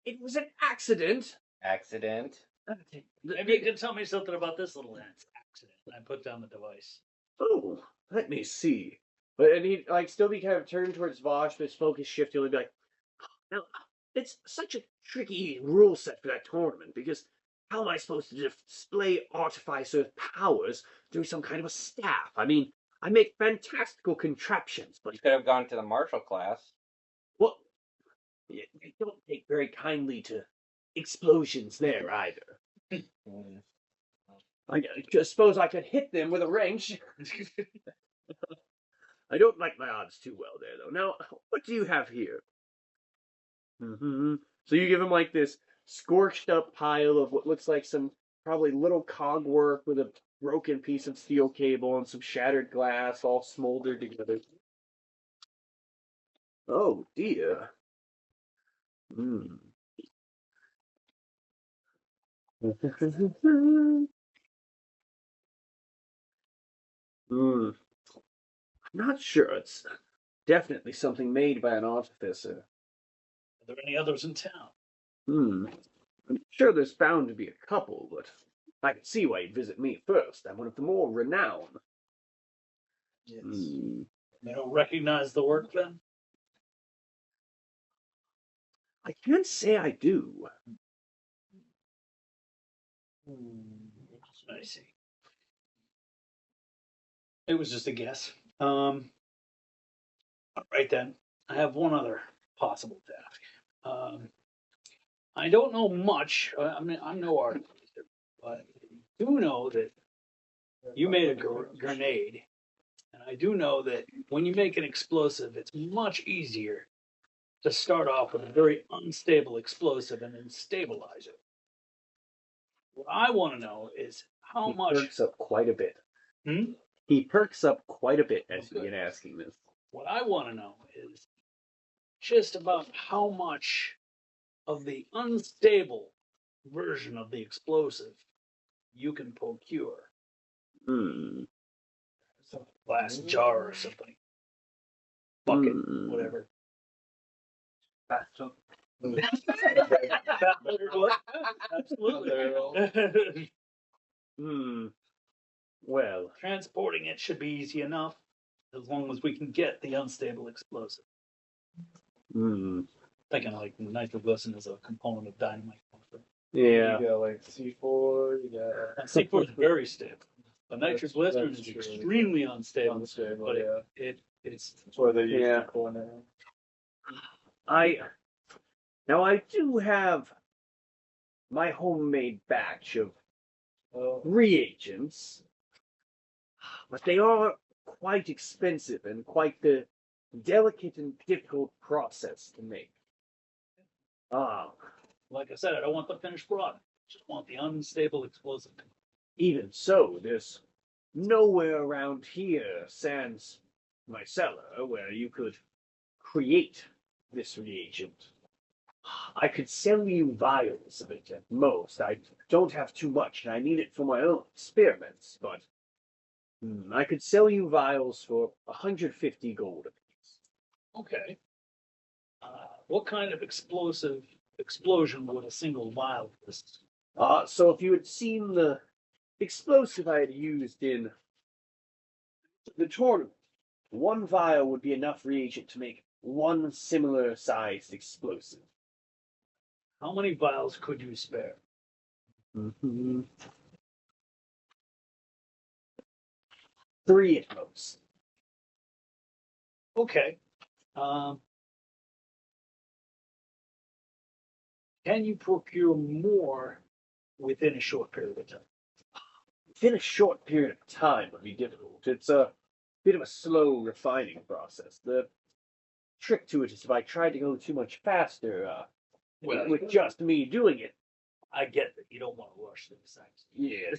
It was an accident. Accident. Maybe you can tell me something about this little accident. I put down the device. Oh, let me see. And he'd like still be kind of turned towards Vosh, but his focus shifted. He'd be like, now, it's such a tricky rule set for that tournament because how am I supposed to display artificer powers through some kind of a staff? I mean, I make fantastical contraptions, but You could have gone to the martial class. well, I don't take very kindly to explosions there either. I just suppose I could hit them with a wrench. I don't like my odds too well there, though. Now, what do you have here? So you give him like this scorched up pile of what looks like some probably little cog work with a broken piece of steel cable and some shattered glass all smoldered together. Oh dear. I'm not sure. It's definitely something made by an artificer. Are there any others in town? I'm sure there's bound to be a couple, but I can see why you'd visit me first. I'm one of the more renowned. Yes. They don't recognize the work then? I can't say I do. I see. It was just a guess. All right then. I have one other possible task. I don't know much. I mean, I'm no artist, but I do know that you made a grenade, and I do know that when you make an explosive, it's much easier to start off with a very unstable explosive and then stabilize it. What I want to know is how He much. perks up quite a bit. Hmm? He perks up quite a bit as you Okay. begin asking this. What I want to know is just about how much of the unstable version of the explosive you can procure. Some glass jar or something. Bucket, whatever. Absolutely. Well, Transporting it should be easy enough as long as we can get the unstable explosive. Thinking like nitroglycerin is a component of dynamite. yeah. You got like C4, you got. C4 is very stable. A nitrous That's blister is true. extremely unstable, Unstable, but yeah. it's That's why they use Yeah. the corner. Now I do have my homemade batch of reagents, but they are quite expensive and quite the delicate and difficult process to make. like I said, I don't want the finished product. Just want the unstable explosive. Even so, there's nowhere around here, sans my cellar, where you could create this reagent. I could sell you vials of it at most. I don't have too much, and I need it for my own experiments, but I could sell you vials for 150 gold apiece. Okay. What kind of explosion would a single vial resist? So if you had seen the explosive I had used in the tournament, one vial would be enough reagent to make one similar sized explosive. How many vials could you spare? Mm-hmm. 3 at most. Okay. Can you procure more within a short period of time? Within a short period of time would be difficult. It's a bit of a slow refining process. The trick to it is if I tried to go too much faster, Well, with just me doing it, I get that you don't want to rush things. yeah.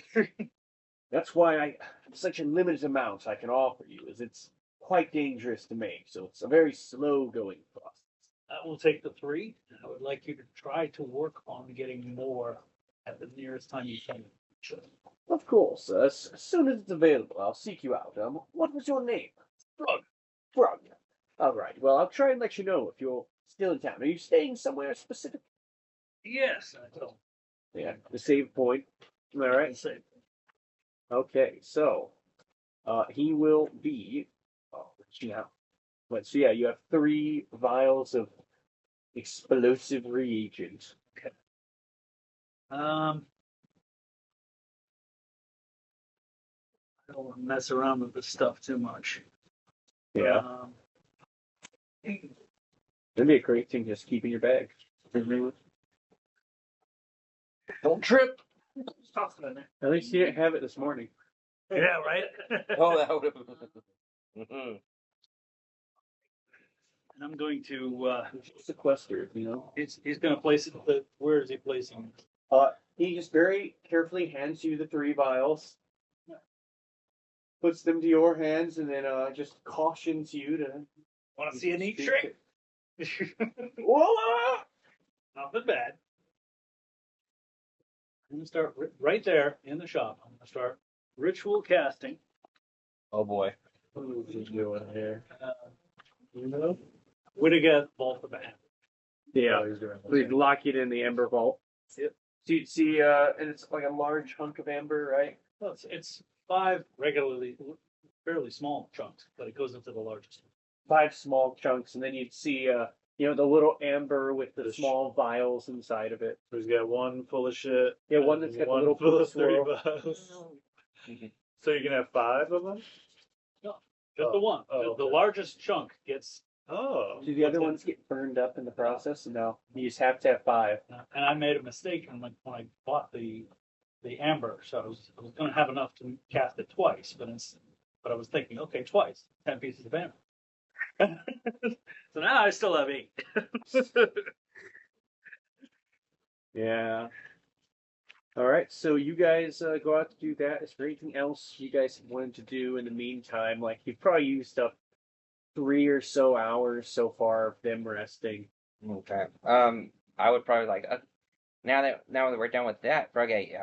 That's why I have such a limited amount I can offer you, is it's quite dangerous to make, so it's a very slow going process. I will take the 3. I would like you to try to work on getting more at the nearest time you can. Sure. Of course, as soon as it's available, I'll seek you out. What was your name? Frog. Frog. All right. Well, I'll try and let you know if you're still in town. Are you staying somewhere specific? Yes, I will. Yeah, the save point. Am I right? Say. Okay, so he will be. Oh, yeah. But so yeah, you have 3 vials of explosive reagent. I don't want to mess around with this stuff too much. Yeah, that'd be a great thing. Just keep in your bag. Don't trip. Toss it in there. At least you didn't have it this morning. Yeah, right. Oh, that would have. Mhm. And I'm going to. Sequestered, you know. He's going to place it. Where is he placing it? He just very carefully hands you the 3 vials, puts them to your hands, and then just cautions you to. Want to see a neat trick? Whoa! Nothing bad. I'm going to start right there in the shop. I'm going to start ritual casting. Oh boy. What is he doing here? You know? Whittigat Vault of Amber. Yeah. Oh, he's doing Please lock it in the amber vault. Yep. See, and it's like a large hunk of amber, right? Well, it's 5 regularly, fairly small chunks, but it goes into the largest. 5 small chunks, and then you'd see, the little amber with the small vials inside of it. So he's got one full of shit. Yeah, one and that's got the one little full of 3 swirl. vials. So you can have 5 of them? Just the one. Oh, The okay. largest chunk gets. Oh. Do the other ones get burned up in the process? No, you just have to have 5. And I made a mistake when I bought the amber, so I was going to have enough to cast it twice, but I was thinking, okay, twice, 10 pieces of amber. So now I still have 8. Yeah. All right, so you guys go out to do that. Is there anything else you guys wanted to do in the meantime? Like, you've probably used up 3 or so hours so far of them resting. Okay. I would probably like now that we're done with that, Froggy,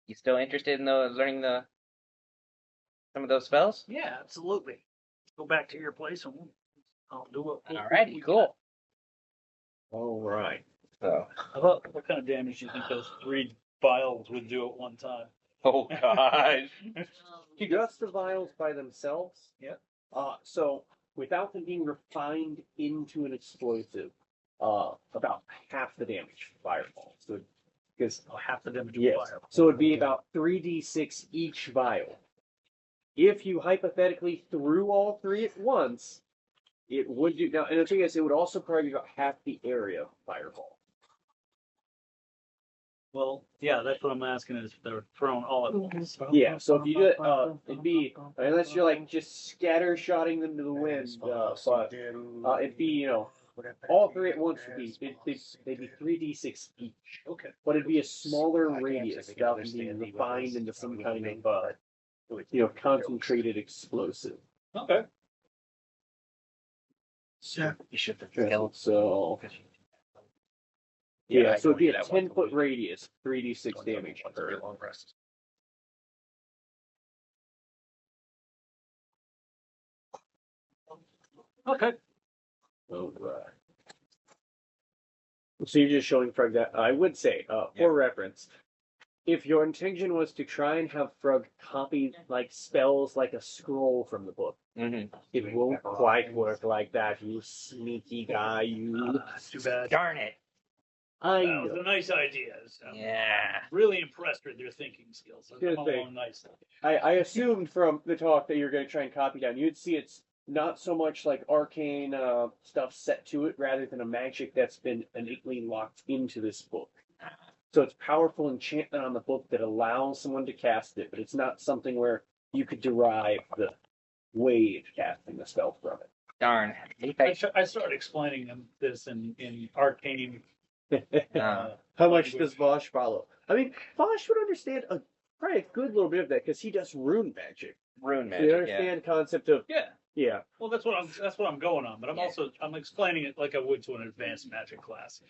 you still interested in learning some of those spells? Yeah, absolutely. Go back to your place and I'll do what. Alrighty, cool. All right. So, What kind of damage do you think those 3 vials would do at one time? oh gosh. Just the vials by themselves? Yep. So, without them being refined into an explosive, about half the damage fireball. So, Because Half the damage yes, of fire. so it'd be about 3d6 each vial. If you hypothetically threw all three at once, it would do. Now, and the thing is, it would also probably be about half the area of fireball. Well, yeah, that's what I'm asking is if they're thrown all at once. Yeah, so if you do it, it'd be, unless you're like just scatter shotting them to the wind, but it'd be, you know, all three at once would be, they'd be 3d6 each. Okay. But it'd be a smaller radius without them being refined into some kind of, you know, concentrated explosive. Okay. So You should have Yeah, killed. so, yeah, so it'd be a 10-foot radius, 3d6 damage per. Long rest. Okay. Alright. So you're just showing Frog that. I would say, for reference, if your intention was to try and have Frog copy like spells like a scroll from the book, Mm-hmm. it won't quite work like that, you sneaky guy, you. Too bad. Darn it. I That was know. a nice idea. I'm Yeah. really impressed with your thinking skills. They're Good coming thing. along nicely. I assumed from the talk that you're going to try and copy down. You'd see it's not so much like arcane stuff set to it, rather than a magic that's been innately locked into this book. So it's powerful enchantment on the book that allows someone to cast it, but it's not something where you could derive the way of casting the spell from Darn. I started explaining this in arcane. it. How much does Vosh follow? I mean, Vosh would understand probably a good little bit of that because he does rune magic. Rune So magic. you understand the concept of Yeah. Well, that's what I'm going on. But I'm explaining it like I would to an advanced magic class.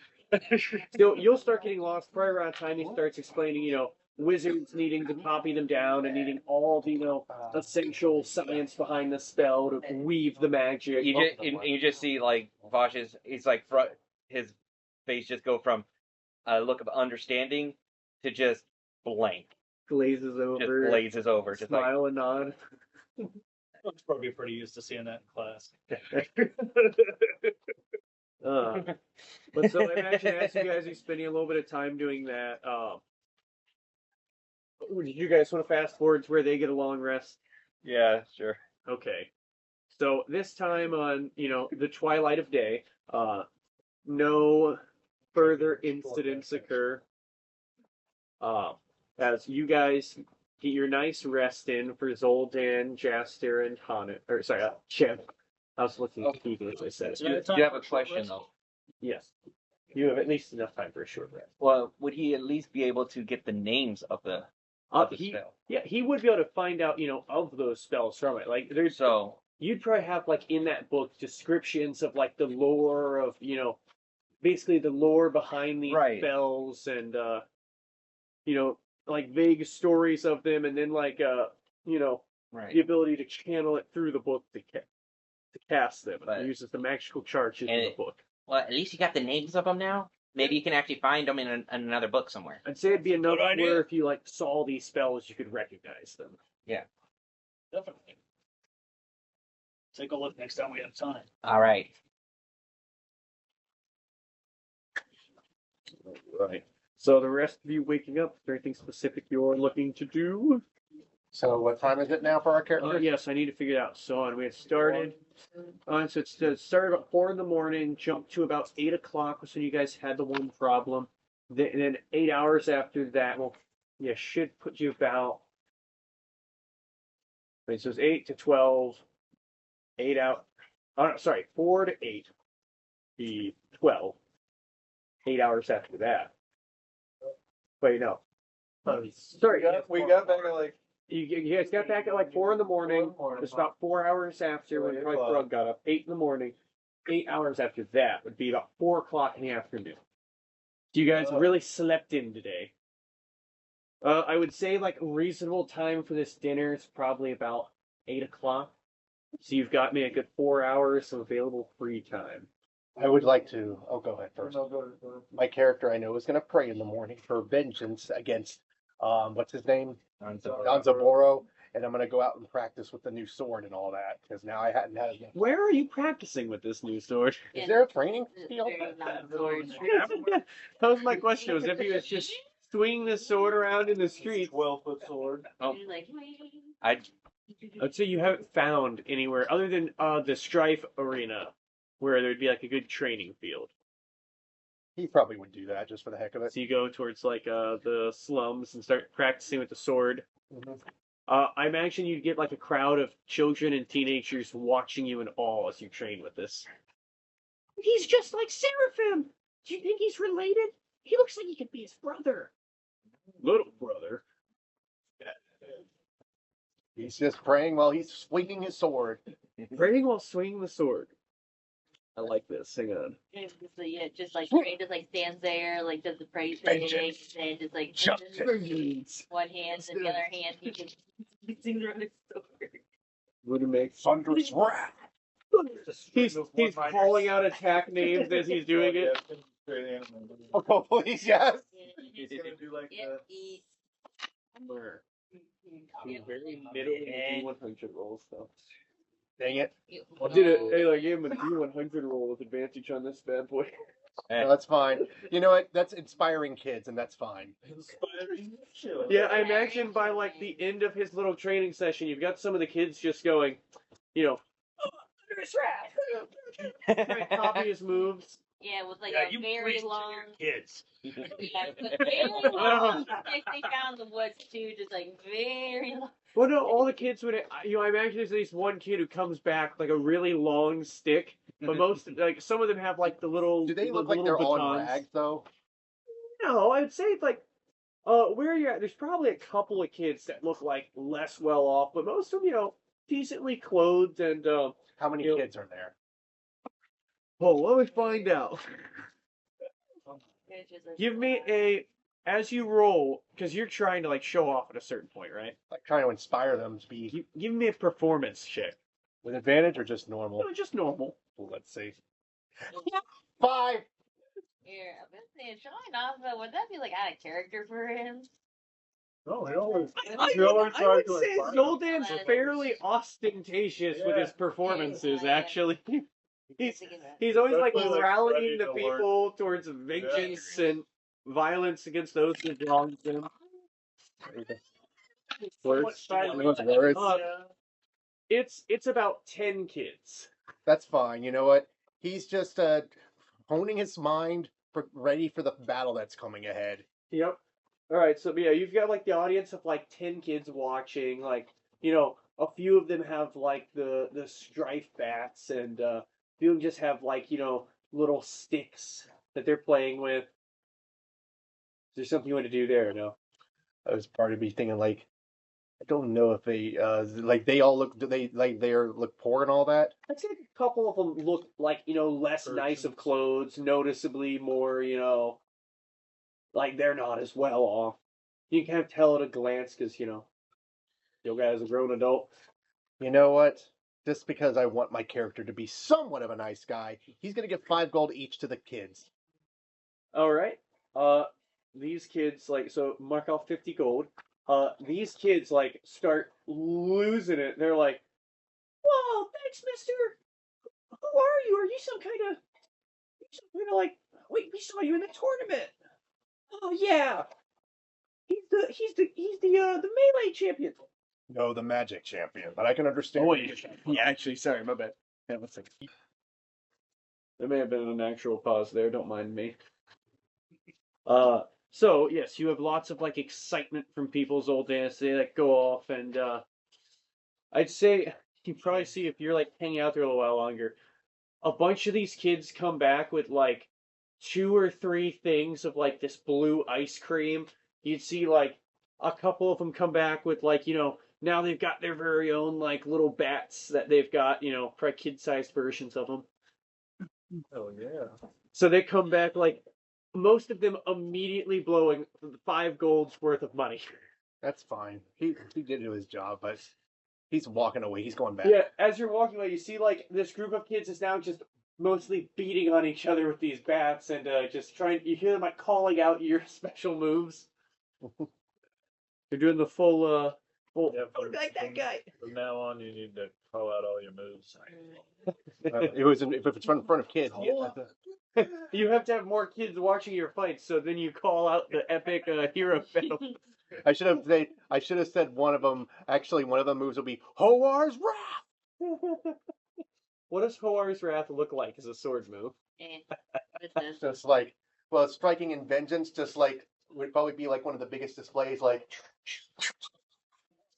So you'll start getting lost probably around the time he starts explaining, you know, wizards needing to copy them down and needing all the, you know, essential science behind the spell to weave the magic. You just see like Vosh's. He's like his face just go from a look of understanding to just blank. Glazes over. Just glazes over. Just like Smile and nod. I'm probably pretty used to seeing that in class. But so I imagine as you guys are spending a little bit of time doing that, did you guys want to fast forward to where they get a long rest? yeah, sure. Okay. So this time on, you know, the twilight of day, no further incidents occur. As you guys get your nice rest in for Zoldan, Jaster, and Chip. I was looking at the as I said. You have a question though. Yes. You have at least enough time for a short rest. Well, would he at least be able to get the names of the spell? Yeah, he would be able to find out, you know, of those spells from it. Like you'd probably have like in that book descriptions of like the lore of, you know, basically the lore behind these spells and you know, like vague stories of them, and then like you know, the ability to channel it through the book to cast them. It uses the magical charges in the book. Well, at least you got the names of them now. Maybe you can actually find them in another book somewhere. I'd say it'd be enough where if you like saw these spells, you could recognize them. Yeah, definitely. Take a look next time we have time. All right. Right. So the rest of you waking up, is there anything specific you're looking to do? So what time is it now for our character? Yes, I need to figure it out. So we had started. So it started about 4 in the morning, jumped to about 8 o'clock was when you guys had the one problem. Then 8 hours after that, should put you about. Wait, so it's 8 to 12, 8 out. Oh, no, sorry, 4 to 8, be 12. 8 hours after that. Wait, no. Sorry, we got back at like. You guys got back at like 4 in the morning. It's about 4 hours after when Frog got up. 8 in the morning. 8 hours after that would be about 4 o'clock in the afternoon. So you guys really slept in today. I would say like a reasonable time for this dinner is probably about 8 o'clock. So you've got me a good 4 hours of available free time. I would like to. Oh, go ahead first. No, go ahead. My character I know is going to pray in the morning for vengeance against what's his name? Danzaborou. And I'm going to go out and practice with the new sword and all that because now I hadn't had enough. Where are you practicing with this new sword? Is there a training field? That was my question. Was if he was just swing the sword around in the street. 12-foot sword. Oh, He's like, I'd say you haven't found anywhere other than the Strife Arena where there'd be like a good training field. He probably would do that just for the heck of it. So you go towards like the slums and start practicing with the sword. Mhm. I imagine you'd get like a crowd of children and teenagers watching you in awe as you train with this. He's just like Seraphim. Do you think he's related? He looks like he could be his brother. Little brother. He's just praying while he's swinging his sword. Praying while swinging the sword. I like this. Hang on. yeah, just like Trey just like stands there, like does the praise thing, and just like one hand and the other hand he just sings around his sword. Would it make Thunderous wrath. He's calling out attack names as he's doing it. Oh, please, yes. He's gonna do like Yep, Very middle D100 rolls though. Dang it. I did it. Hey, I gave him a D100 roll with advantage on this bad boy. No, that's fine. You know what? That's inspiring kids, and that's fine. inspiring. Yeah, I imagine by like the end of his little training session, you've got some of the kids just going, you know, trying to copy his moves. Yeah, with like Yeah, a you very preach to long. your kids. Yeah, with very long stick they found in the woods too, just like very long. Well, no, all the kids would, I imagine there's at least one kid who comes back with, like a really long stick, but most, like some of them have like the little. Do they the look like little they're on batons. rags, though? No, I'd say it's like, where you're at, there's probably a couple of kids that look like less well off, but most of them, decently clothed and, How many You know- kids are there? oh, let me find out. It's just like, Give me as you roll, because you're trying to like show off at a certain point, right? Like trying to inspire them to be Give me a performance check. with advantage or just normal? No, just normal. Well, let's see. 5. yeah, I've been saying showing off, but would that be like out of character for him? No, he always. I he always would tries to say inspire Zoldan's them. fairly ostentatious with his performances, Yeah. actually. He's Thinking that. He's always like Definitely, like, rallying ready the to people towards vengeance and violence against those who wronged them. Words. It's about 10 kids. That's fine. You know what? He's just honing his mind, ready for the battle that's coming ahead. Yep. All right, so yeah, you've got like the audience of like 10 kids watching. Like, a few of them have like the strife bats, and a few of them just have like little sticks that they're playing with. Is there something you want to do there? Or no. I was part of me thinking like, I don't know if they like they all look. Do they like they look poor and all that? I'd say a couple of them look like less nice of clothes, noticeably more like they're not as well off. You can kind of tell at a glance because your guy's a grown adult. You know what? Just because I want my character to be somewhat of a nice guy, he's gonna give 5 gold each to the kids. All right. These kids so mark off 50 gold. These kids start losing it. They're like, "Whoa, thanks, Mister. Who are you? Are you some kind of like? Wait, we saw you in the tournament. Oh yeah, he's the melee champion. No, the magic champion, but I can understand. Oh yeah. Actually, sorry, my bad. Yeah, let's see. There may have been an actual pause there. Don't mind me. So yes, you have lots of excitement from people's old dance. They go off, and I'd say you probably see if you're hanging out there a little while longer. A bunch of these kids come back with 2 or 3 things of this blue ice cream. You'd see a couple of them come back with now they've got their very own little bats that they've got probably kid-sized versions of them. Oh yeah. So they come back most of them immediately blowing 5 gold's worth of money. That's fine. He did do his job, but he's walking away. He's going back. Yeah, as you're walking away, you see this group of kids is now just mostly beating on each other with these bats and just trying. You hear them calling out your special moves. They're doing the full. Yeah, like that guy. From now on, you need to call out all your moves. If it's in front of kids, you have to You have to have more kids watching your fights, so then you call out the epic hero battle. I should have said one of them. Actually, one of the moves will be Hoar's Wrath. What does Hoar's Wrath look like as a sword move? What is this? Just like, well, striking in vengeance, just like would probably be like one of the biggest displays. Like,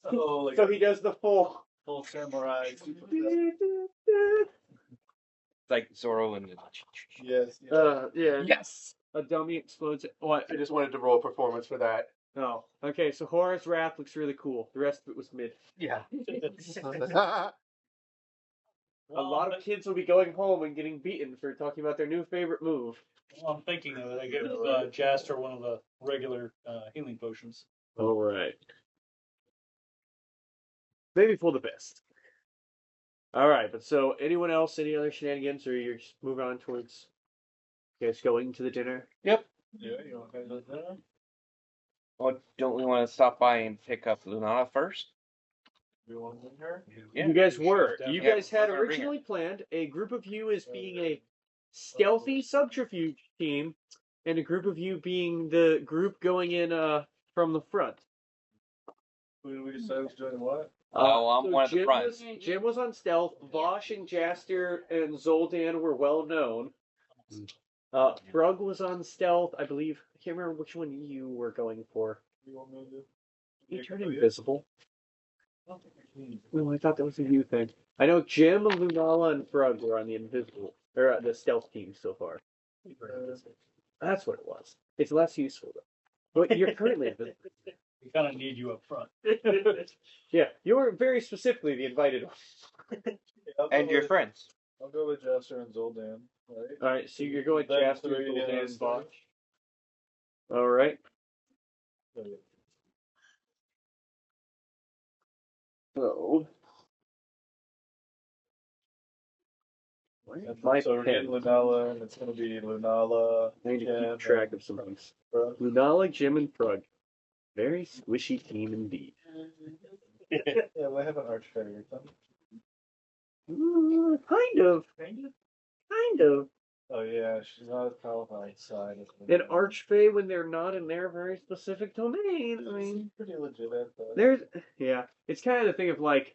Oh, like So he does the full. full samurai. It's like Zoro and Yes. Yeah. yes. A dummy explodes. What? I just wanted to roll a performance for that. Oh, okay. So Horus Wrath looks really cool. The rest of it was mid. Yeah. A lot of kids will be going home and getting beaten for talking about their new favorite move. Well, I'm thinking of it. I give Jaster one of the regular healing potions. All right. Maybe for the best. All right, but so anyone else, any other shenanigans, or you're just moving on towards you guys going to the dinner? Yep. Yeah, you want to go to dinner? Well, don't we want to stop by and pick up Lunala first? We want to bring her? Yeah. You guys were. You Yeah, guys had we're gonna bring originally planned a group of you as being a stealthy subterfuge team, and a group of you being the group going in from the front. Who did we decide was doing what? Oh, I'm one of the Jim front. Jim was on stealth. Vosh and Jaster and Zoldan were well known. Brug was on stealth, I believe. I can't remember which one you were going for. You want me to do? You turned invisible. I don't think I can. No, I thought that was a you thing. I know Jim, Lunala, and Brug were on the invisible or the stealth team so far. That's what it was. It's less useful though. But you're currently invisible. We kind of need you up front. Yeah, you were very specifically the invited one. And your friends. I'll go with Jasper and Zoldan, right? All right, so you're going Then Jaster, three, Zoldan, yeah, and Vosh. All right. Okay. So. And My so we're getting pen. Lunala, and it's going to be Lunala. I need to Ken, keep track and of some things. Brug. Lunala, Jim, and Prug. Very squishy team indeed. Yeah, we have an archfairy or something. Kind of. Kind of. Oh yeah, she's not as powerful outside. An archfey when they're not in their very specific domain. I mean, pretty legit at that. there's yeah. It's kind of the thing of like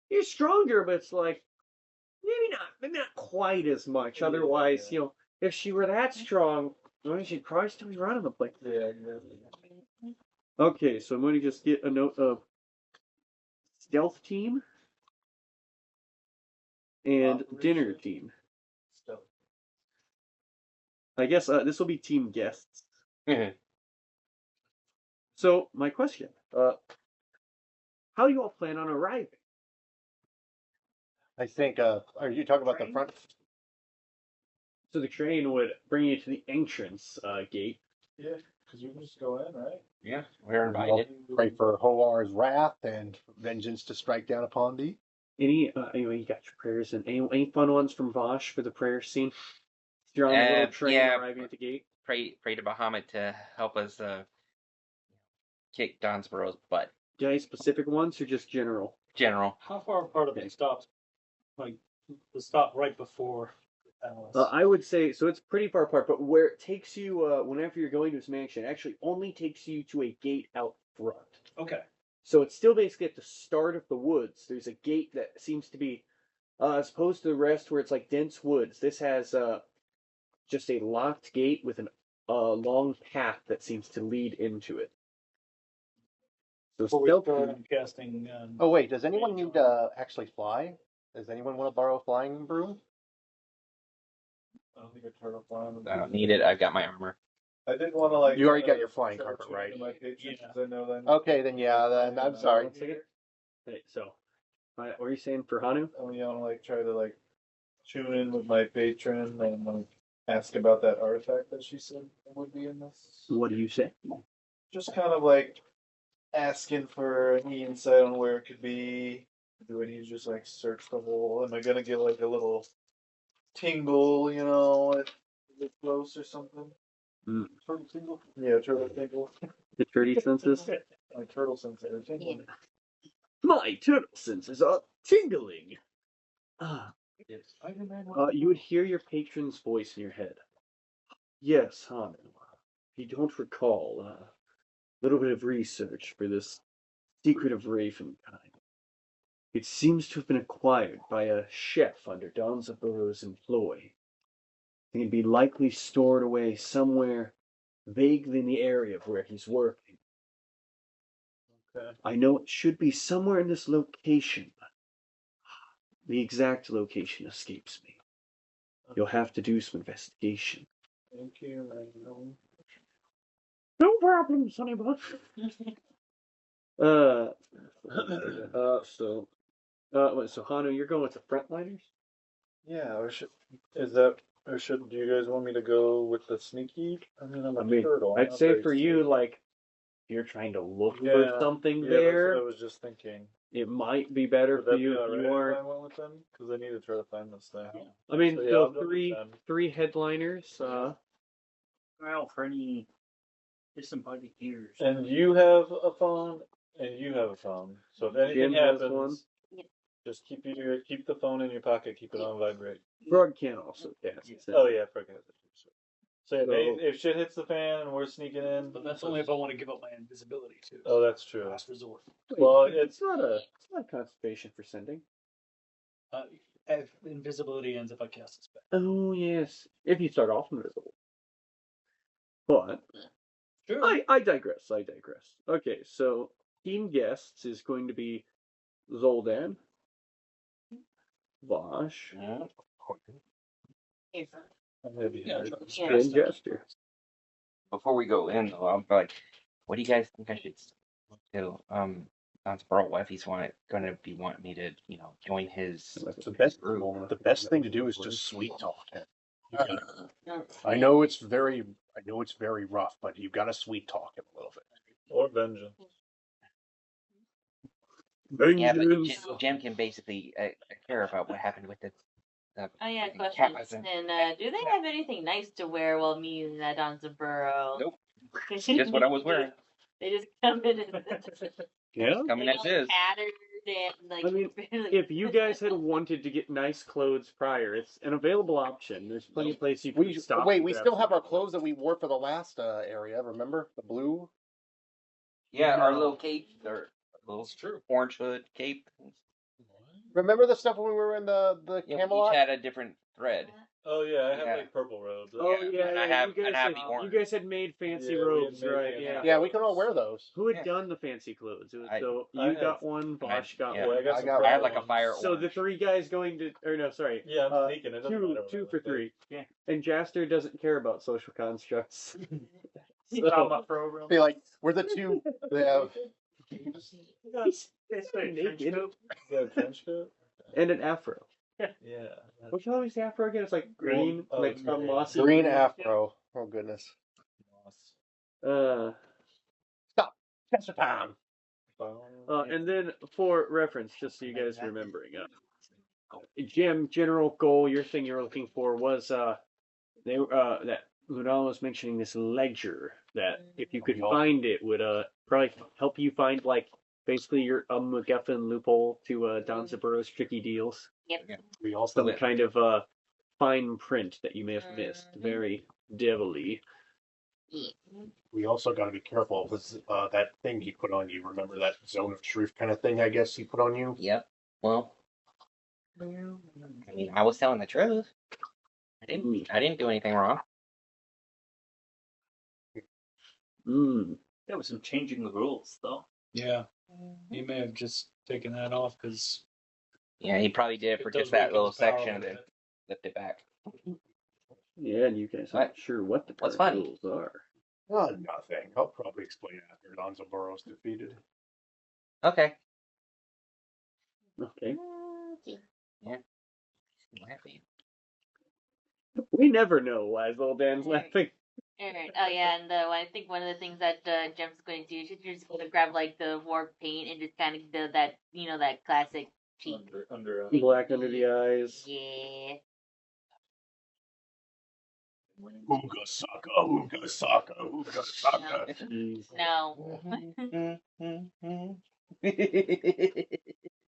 you're stronger, but it's like maybe not quite as much. Yeah, Otherwise, yeah. if she were that strong, well, she'd probably still be running the place. Yeah, exactly. Okay, so I'm going to just get a note of stealth team and dinner team. Stealth. I guess this will be team guests. So, my question, how do you all plan on arriving? I think. Are you talking about the front? So the train would bring you to the entrance gate. Yeah, because we can just go in, right? Yeah, we're invited. Pray for Hoar's Wrath and vengeance to strike down upon thee. Anyway, you got your prayers and any fun ones from Vosh for the prayer scene? You're on the little train arriving at the gate. Pray to Bahamut to help us kick Danzaborou's butt. Do you have any specific ones or just general? General. How far apart are they stopped? Like the stop right before the palace. I would say so. It's pretty far apart, but where it takes you, whenever you're going to his mansion, it actually only takes you to a gate out front. Okay. So it's still basically at the start of the woods. There's a gate that seems to be, as opposed to the rest where it's like dense woods. This has just a locked gate with a long path that seems to lead into it. So Before we stealth start, team- I'm casting. Oh wait, does anyone need to actually fly? Does anyone want to borrow a flying broom? I don't think a turtle flying. I don't need it. I've got my armor. I did want to like. You already got your flying start carpet, tuning right? My patrons, Yeah. 'cause I know then. Okay, then yeah, then I'm sorry. One second. Okay, so, what were you saying for Hanu? I want to like try to like tune in with my patron and like ask about that artifact that she said would be in this. What do you say? Just kind of like asking for any insight on where it could be. Do I need to just like search the whole? Am I gonna get like a little tingle, if it's close or something? Mm. Turtle tingle? Yeah, turtle tingle. The turdy senses? My turtle senses are tingling. My turtle senses are tingling. You would hear your patron's voice in your head. Yes, Hanu. If you don't recall, a little bit of research for this secret of Ravenkind. It seems to have been acquired by a chef under Danzaborou's employ. And it'd be likely stored away somewhere vaguely in the area of where he's working. Okay. I know it should be somewhere in this location, but the exact location escapes me. You'll have to do some investigation. Thank you. I know. No problem, Sonny Buck. So Hanu, you're going with the frontliners? Yeah, or should do you guys want me to go with the sneaky? I mean, I'm a turtle. I'd say for you, like, if you're trying to look for something there, that's what I was just thinking. it might be better for you if you are. If I went with them, because I need to try to find this thing. I mean, So, so I'll go with them. three headliners. Well, for any disembodied ears. And you have a phone, and you have a phone. So if anything Jim has happens, one. just keep the phone in your pocket. Keep it on vibrate. Frog can also cast it. Oh yeah, forget it. So So- if shit hits the fan and we're sneaking in, But that's only if I want to give up my invisibility too. oh, that's true. Last resort. Well, it's not concentration for sending. If invisibility ends if I cast a spell. Oh yes, if you start off invisible. But Sure. I digress. Okay, so team guests is going to be Zoldan, Vosh, and Jester. Before we go in, though, I'm like, what do you guys think I should do? Danzaborou, if he's going to be wanting me to, join his The best thing to do is just sweet talk him. I know it's very rough, but you've got to sweet talk him a little bit. Or vengeance. Yeah, but Jim can basically care about what happened with the. Oh yeah, cat question. wasn't- And do they have anything nice to wear while meeting that Danzaborou? Nope. Just what I was wearing. They just come in and Yeah. Coming as is. tattered and like. I mean, if you guys had wanted to get nice clothes prior, it's an available option. There's plenty of places you can stop. We still have our clothes that we wore for the last area. Remember the blue? Yeah, our little cape, our little true. orange hood cape. Remember the stuff when we were in the Yeah, Camelot? each had a different thread. Oh yeah, I have Yeah. like purple robes. Oh yeah, and I yeah, have- you guys and I have had, the orange. you guys had made fancy Yeah, we had robes, made right? fancy Yeah. robes. Yeah, we can all wear those. Who had Yeah. done the fancy clothes? It was, I- so I you had- got one, Bosch got yeah. Well, one. I got some I I had purple like a ones. fire So the orange. three guys going to, or no, sorry, Yeah, I'm sneaking. It doesn't matter what two I for look three. Yeah. And Jaster doesn't care about social constructs. Talking about pro real. Be like, we're the two. They have. It's very naked. trench coat. like. Yeah, trench coat. And an afro. Yeah. What color is the afro again? It's like green, Oh, like it's a green. mossy Green afro. Oh goodness. Chester time. And then for reference, just so you guys are remembering, Jim, general goal, your thing you're looking for was that Lunala was mentioning this ledger that if you could find it would probably help you find like basically your MacGuffin loophole to Danzaborou's tricky deals. Yep. We also Some kind of fine print that you may have missed. Very devilly. we also got to be careful with that thing he put on you. Remember that zone of truth kind of thing? I guess he put on you. Yep. Well, I mean, I was telling the truth. I didn't do anything wrong. There was some changing the rules though. Yeah. He may have just taken that off because Yeah, he probably did for It does just that weaken little his power a section and little then flipped it back. Yeah, and you guys aren't What? sure what the What's current funny? rules are. Oh, nothing. I'll probably explain after Danzaborou's defeated. Okay. Okay. Laughing. We never know why Zoldan's laughing. Alright. Oh yeah, and I think one of the things that Jem's going to do is she's just going to grab like the war paint and just kind of do that, that classic cheek. Under Black under the eyes. Yeah. Ooga saka, ooga saka, ooga saka. Jeez. No.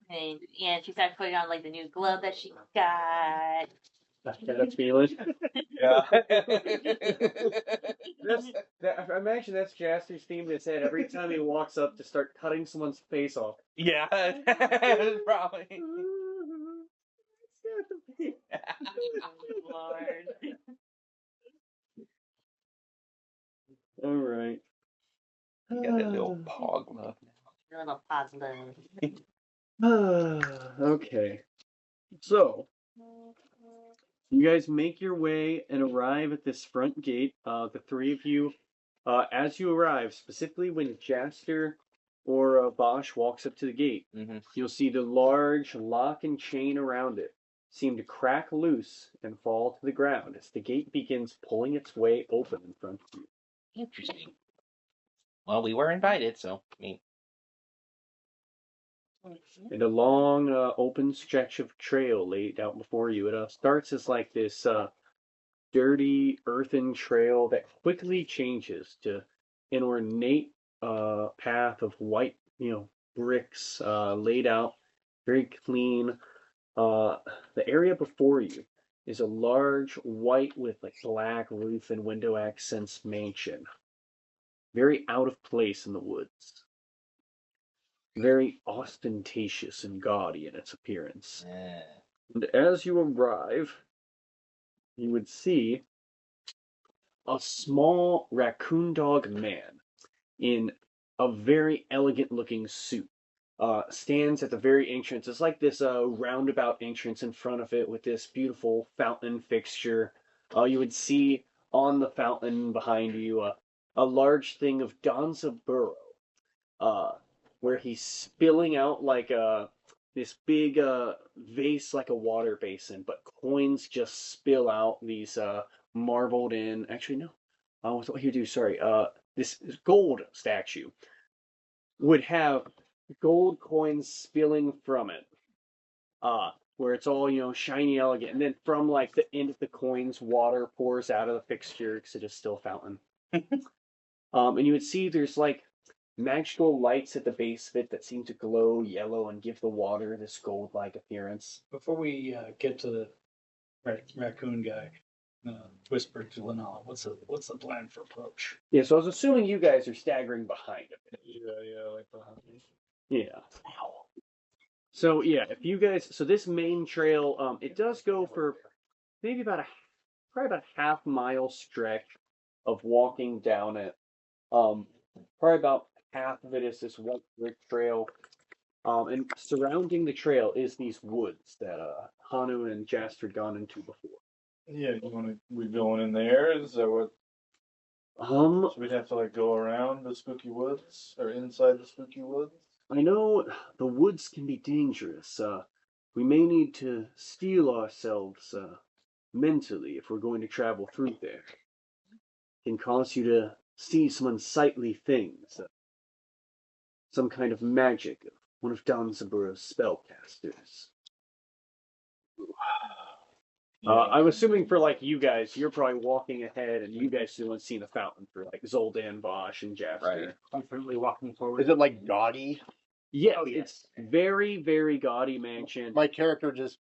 And she starts putting on like the new glove that she got. I got a feeling. Yeah. I imagine that's Jaster's theme in his head every time he walks up to start cutting someone's face off. Yeah, probably. Lord. All right. You got a little pog love Little positive. Okay. So, you guys make your way and arrive at this front gate. The three of you, as you arrive, specifically when Jaster or Bosch walks up to the gate, you'll see the large lock and chain around it seem to crack loose and fall to the ground as the gate begins pulling its way open in front of you. Interesting. Well, we were invited, so I mean. And a long, open stretch of trail laid out before you. It starts as like this dirty, earthen trail that quickly changes to an ornate path of white, bricks laid out very clean. The area before you is a large white with like black roof and window accents mansion. Very out of place in the woods. Very ostentatious and gaudy in its appearance. And as you arrive, you would see a small raccoon dog man in a very elegant looking suit. Stands at the very entrance. It's like this roundabout entrance in front of it with this beautiful fountain fixture. You would see on the fountain behind you a large thing of Danzaborou, where he's spilling out like this big vase, like a water basin, but coins just spill out these marbled in. Actually, no. What he do? Sorry. This gold statue would have gold coins spilling from it, where it's all shiny, elegant, and then from like the end of the coins, water pours out of the fixture because it is still a fountain. And you would see there's like magical lights at the base of it that seem to glow yellow and give the water this gold-like appearance. Before we get to the raccoon guy, whisper to Lenala, what's the plan for approach? Yeah, so I was assuming you guys are staggering behind him. Yeah, like behind me. Yeah. So yeah, so this main trail, it does go for maybe probably about a half-mile stretch of walking down it. Probably about half of it is this white brick trail. And surrounding the trail is these woods that Hanu and Jaster had gone into before. Yeah, we going in there? Is that what? So we'd have to like go around the spooky woods or inside the spooky woods? I know the woods can be dangerous. We may need to steel ourselves mentally if we're going to travel through there. It can cause you to see some unsightly things. Some kind of magic of one of Danzaborou's spellcasters. I'm assuming for like you guys, you're probably walking ahead, and you guys still haven't seen the fountain for like Zoldan, Bosch, and Jaster. Right. Confidently walking forward. Is it like gaudy? Yes, Oh, yes. It's very, very gaudy mansion. My character just.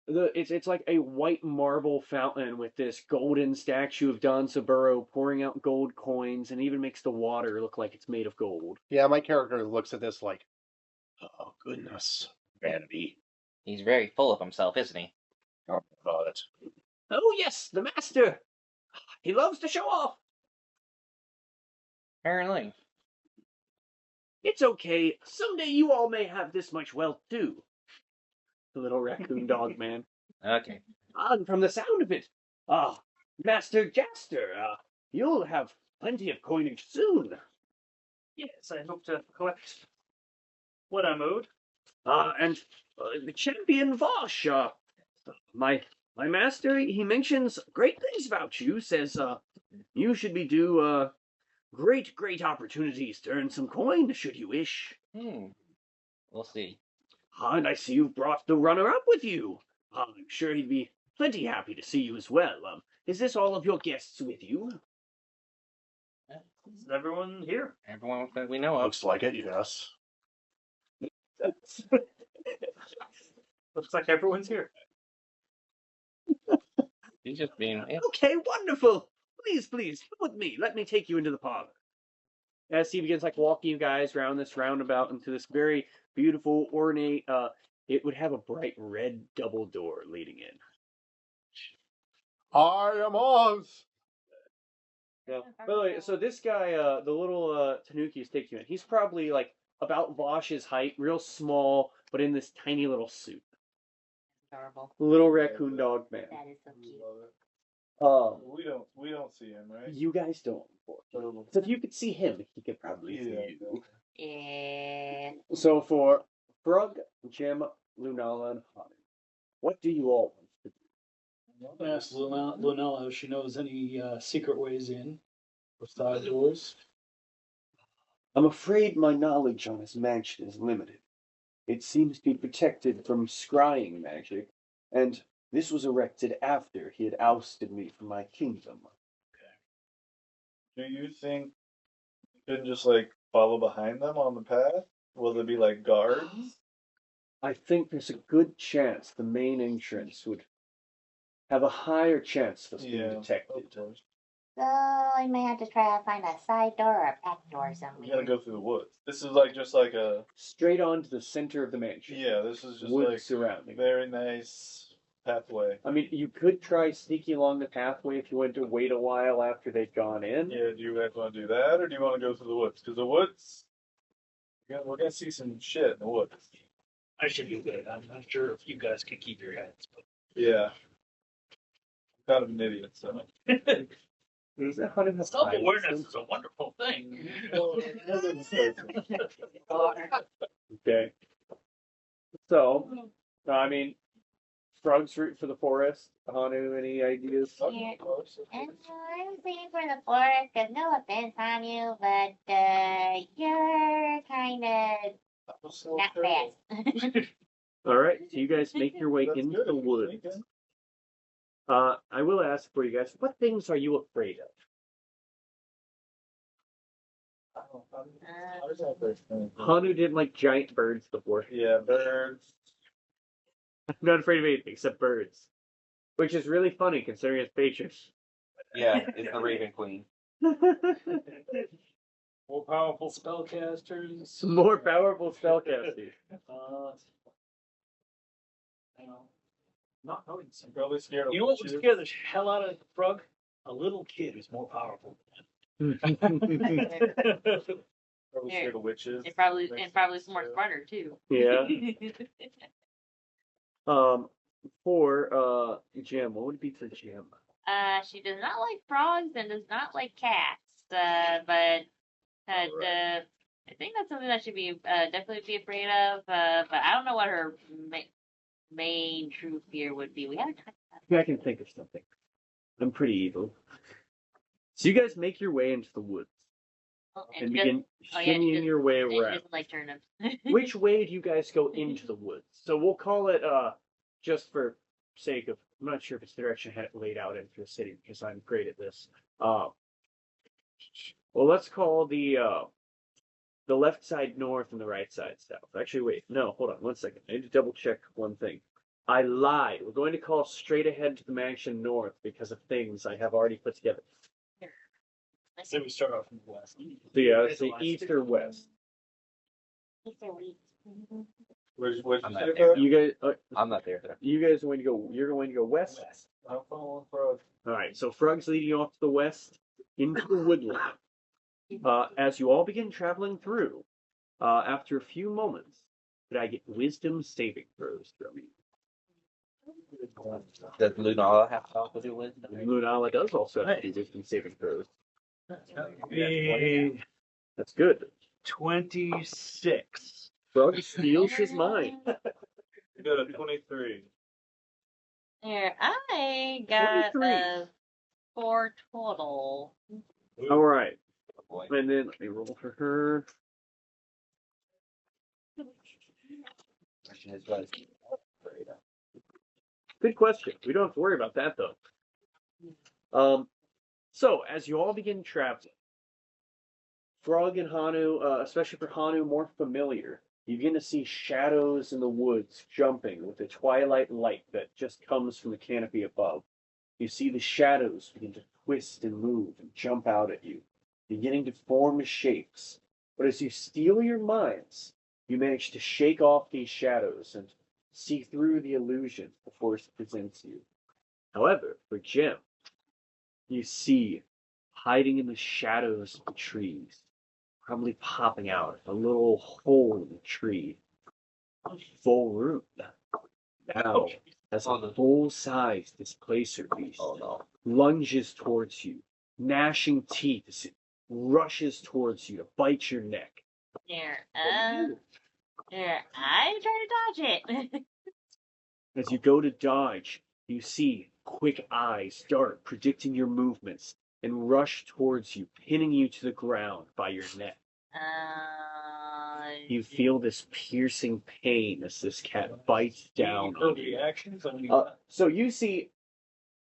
It's like a white marble fountain with this golden statue of Danzaborou pouring out gold coins, and even makes the water look like it's made of gold. Yeah, my character looks at this like, oh goodness, vanity. He's very full of himself, isn't he? Oh, about it. Oh yes, the master. He loves to show off. Apparently. It's okay. Someday you all may have this much wealth too. The little raccoon dog man. Okay. And from the sound of it, Master Jaster, you'll have plenty of coinage soon. Yes, I hope to collect what I'm owed. And the champion Vosh, my master, he mentions great things about you. Says you should be due great opportunities to earn some coin, should you wish. We'll see. And I see you've brought the runner-up with you. I'm sure he'd be plenty happy to see you as well. Is this all of your guests with you? Is everyone here? Everyone that we know of. Looks like it, yes. Looks like everyone's here. He's just being. Okay, wonderful. Please, come with me. Let me take you into the parlor. As he begins like walking you guys around this roundabout into this very beautiful, ornate. It would have a bright red double door leading in. I am Oz. Yeah. By the way, so this guy, the little Tanuki is taking you in. He's probably like about Vosh's height, real small, but in this tiny little suit. Adorable. Little raccoon dog man. That is so cute. We don't see him, right? You guys don't. So if you could see him, he could probably see you. Yeah. So for Frog, Gemma, Lunala, and Hanu, what do you all want to do? I'm gonna ask Lunella if she knows any secret ways in or side doors. I'm afraid my knowledge on his mansion is limited. It seems to be protected from scrying magic, and this was erected after he had ousted me from my kingdom. Do you think you can just like follow behind them on the path? Will there be like guards? I think there's a good chance the main entrance would have a higher chance of us being detected. So I may have to try to find a side door or a back door somewhere. We gotta go through the woods. This is like just like a straight on to the center of the mansion. Yeah, this is just woods like surrounding. Very nice pathway. I mean, you could try sneaking along the pathway if you wanted to wait a while after they'd gone in. Yeah, do you guys want to do that, or do you want to go through the woods? Because the woods, we're gonna see some shit in the woods. I should be good. I'm not sure if you guys can keep your heads, but Yeah, I'm kind of an idiot, so. Self-awareness is a wonderful thing. Okay. So, I mean, Frog's route for the forest. Hanu, any ideas? Yeah. And I'm saying for the forest, because no offense on you, but you're kind of not fast. All right, so you guys make your way into the woods. I will ask for you guys, what things are you afraid of? Hanu didn't like giant birds before. Yeah, birds. I'm not afraid of anything except birds. Which is really funny considering it's Patience. Yeah, it's the Raven Queen. More powerful spellcasters. More powerful spellcasters. Not knowing some. Probably scared of You know what would witches. scare the hell out of Frog? A little kid who's more powerful than him. Probably scared of witches. And probably some more smarter too. Yeah. For Jim, what would it be for Jim? She does not like frogs and does not like cats. But I think that's something that should be definitely be afraid of. But I don't know what her main true fear would be. We haven't talked about I can think of something. I'm pretty evil. So you guys make your way into the woods and begin shimmying your way She around. doesn't like turnips. Which way do you guys go into the woods? So we'll call it, just for sake of, I'm not sure if it's the direction I had it laid out into the city because I'm great at this. Well, let's call the left side north and the right side south. Actually, wait, no, hold on one second. I need to double check one thing. I lied. We're going to call straight ahead to the mansion north because of things I have already put together. I say we start off from the west. So yeah, it's the east or west. Where'd I'm you not say there. that? You guys, I'm not there. you guys are going to go. You're going to go west. I'm following Frog. All right. So Frog's leading you off to the west into the woodland. As you all begin traveling through, after a few moments, could I get wisdom saving throws from you? Does Lunala have to also do wisdom? Lunala does also have to do wisdom saving throws. Be That's good. 26. Frog steals his mind. You got a 23. Here, I got 23. 4 total. All right. Oh, boy. And then let me roll for her. Question is, what is he afraid of? Good question. We don't have to worry about that though. So as you all begin traveling, Frog and Hanu, especially for Hanu, more familiar you begin to see shadows in the woods jumping with the twilight light that just comes from the canopy above. You see the shadows begin to twist and move and jump out at you, beginning to form shapes. But as you steel your minds, you manage to shake off these shadows and see through the illusion the force presents you. However, for Jim, you see, hiding in the shadows of the trees, probably popping out a little hole in the tree, a full room. Now, as a full-size displacer beast lunges towards you, gnashing teeth as it rushes towards you to bite your neck. Here, I'm trying to dodge it. As you go to dodge, you see quick eyes dart, predicting your movements, and rush towards you, pinning you to the ground by your neck. You feel this piercing pain as this cat bites down on you. So you see,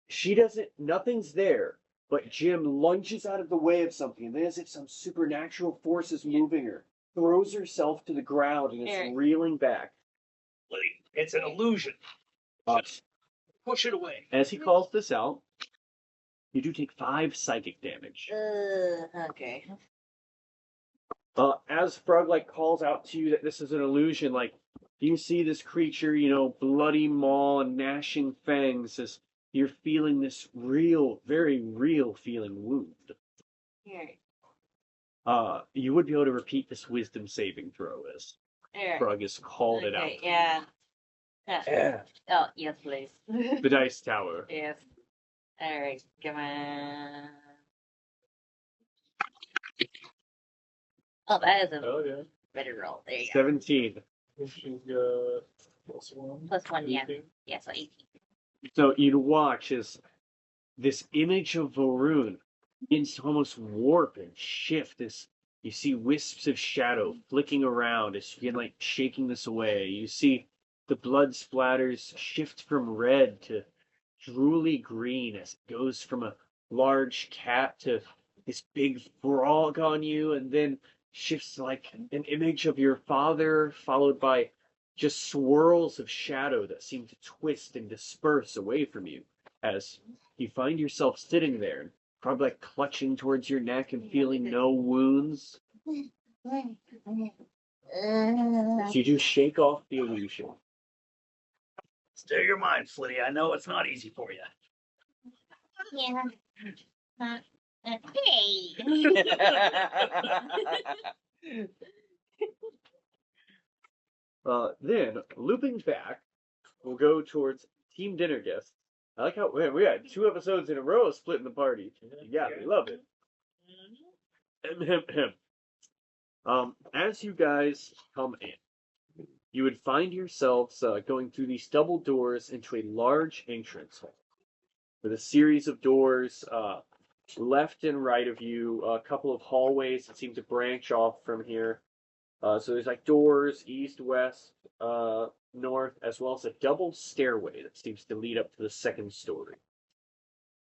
she doesn't, nothing's there, but Jim lunges out of the way of something, and then as if some supernatural force is moving her, throws herself to the ground and is reeling back. It's an illusion. Just push it away. As he calls this out, you do take 5 psychic damage. Okay. As Frog calls out to you that this is an illusion, you see this creature, bloody maw and gnashing fangs as you're feeling this real, very real feeling wound. Here. You would be able to repeat this wisdom saving throw as Frog has called it out. Yeah. Oh, yes, please. The dice tower. Yes. Alright, come on. Oh, that is a better roll. There you go. 17. She's got +1. +1, yeah. Yeah, so 18. So you'd watch as this image of Varun begins to almost warp and shift as you see wisps of shadow flicking around as you begin shaking this away. You see the blood splatters shift from red to drooly green as it goes from a large cat to this big frog on you, and then shifts an image of your father, followed by just swirls of shadow that seem to twist and disperse away from you as you find yourself sitting there, probably clutching towards your neck and feeling no wounds. So you do shake off the illusion. Steer your mind, Flitty. I know it's not easy for you. Yeah. Hey. Then, looping back, we'll go towards Team Dinner Guests. I like how we had 2 episodes in a row of splitting the party. Yeah, we love it. As you guys come in, you would find yourselves going through these double doors into a large entrance hall with a series of doors left and right of you, a couple of hallways that seem to branch off from here. So there's doors east, west, north, as well as a double stairway that seems to lead up to the 2nd story.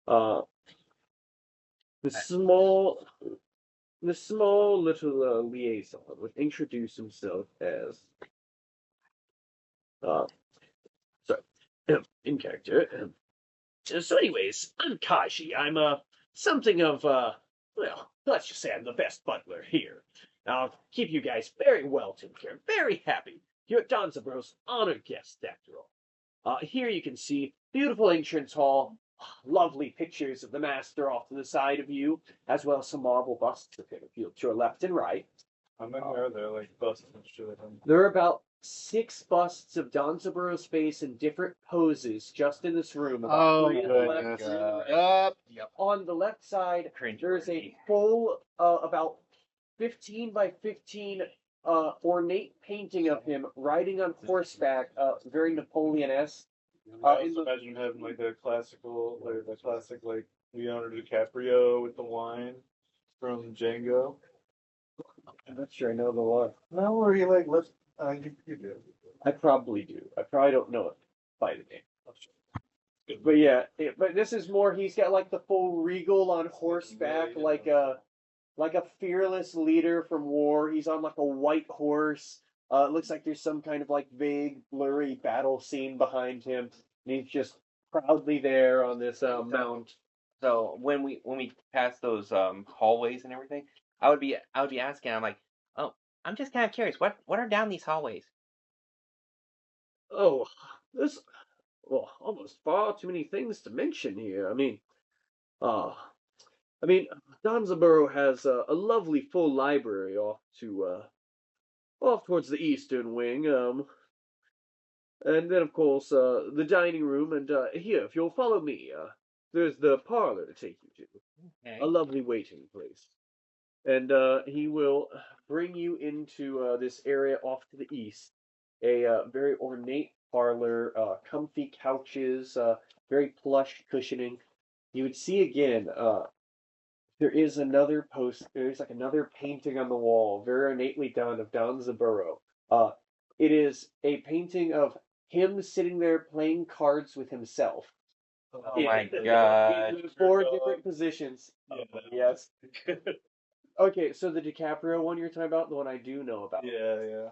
The small little liaison would introduce himself as in character. So anyways, I'm Kaji. I'm something of well, let's just say I'm the best butler here. I'll keep you guys very well taken care of. Very happy. You're at Danzaborou's honored guest, after all. Here you can see beautiful entrance hall, lovely pictures of the master off to the side of you, as well as some marble busts of him to your left and right. How many are there, busts and shit? There are about 6 busts of Danzaborou's face in different poses just in this room. About 3 on the left, 3 on the right. Yep. On the left side, Cringe there's a worthy. full, about 15 by 15 ornate painting of him riding on horseback, very Napoleon-esque. I also imagine having the classic Leonardo DiCaprio with the wine from Django. I'm not sure I know the one. No, where he lifts. You do. I probably do. I probably don't know it by the name. But yeah, but this is more. He's got the full regal on horseback, like a fearless leader from war. He's on a white horse. It looks like there's some kind of like vague, blurry battle scene behind him, and he's just proudly there on this mount. So when we pass those hallways and everything, I would be asking. I'm like, oh, I'm just kind of curious. What are down these hallways? Oh, there's almost far too many things to mention here. Uh, Danzaborou has a lovely full library off towards the eastern wing. And then of course the dining room, and here, if you'll follow me, there's the parlor to take you to. Okay. A lovely waiting place. And he will bring you into this area off to the east. A very ornate parlor, comfy couches, very plush cushioning. You would see again, there's like another painting on the wall, very ornately done, of Danzaborou. It is a painting of him sitting there playing cards with himself. Oh my god. In 4 different positions. Yes. Okay, so the DiCaprio one you're talking about, the one I do know about. Yeah.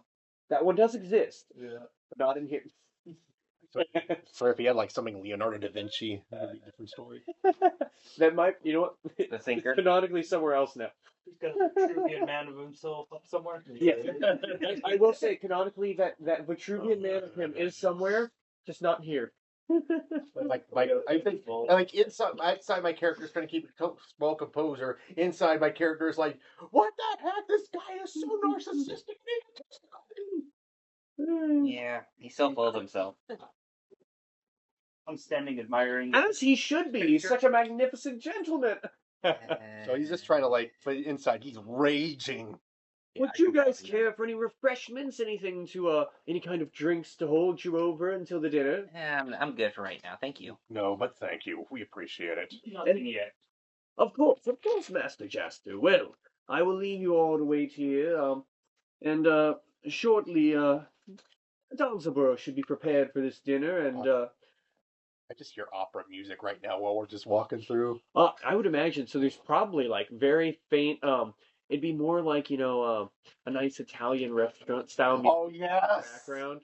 That one does exist, Yeah. but not in here. So if he had like something Leonardo da Vinci, that'd be a different story. That might, you know what? The thinker. It's canonically somewhere else now. He's got a Vitruvian man of himself up somewhere. Yeah. I will say canonically that Vitruvian man of him is somewhere, just not here. I think like outside my character's trying to keep a small composure. Inside my character is like, what the heck? This guy is so narcissistic. Yeah, he's so full of himself. I'm standing admiring. As he should be. He's such a magnificent gentleman. So he's just trying to but inside he's raging. Would you guys care for any refreshments, anything to any kind of drinks to hold you over until the dinner? I'm good for right now. Thank you. No, but thank you. We appreciate it. Nothing yet. Of course, Master Jaster. Well, I will leave you all to wait here. And shortly, Danzaborou should be prepared for this dinner, and I just hear opera music right now while we're just walking through. I would imagine. So there's probably like very faint. It'd be more like a nice Italian restaurant style music. Oh yes. Background.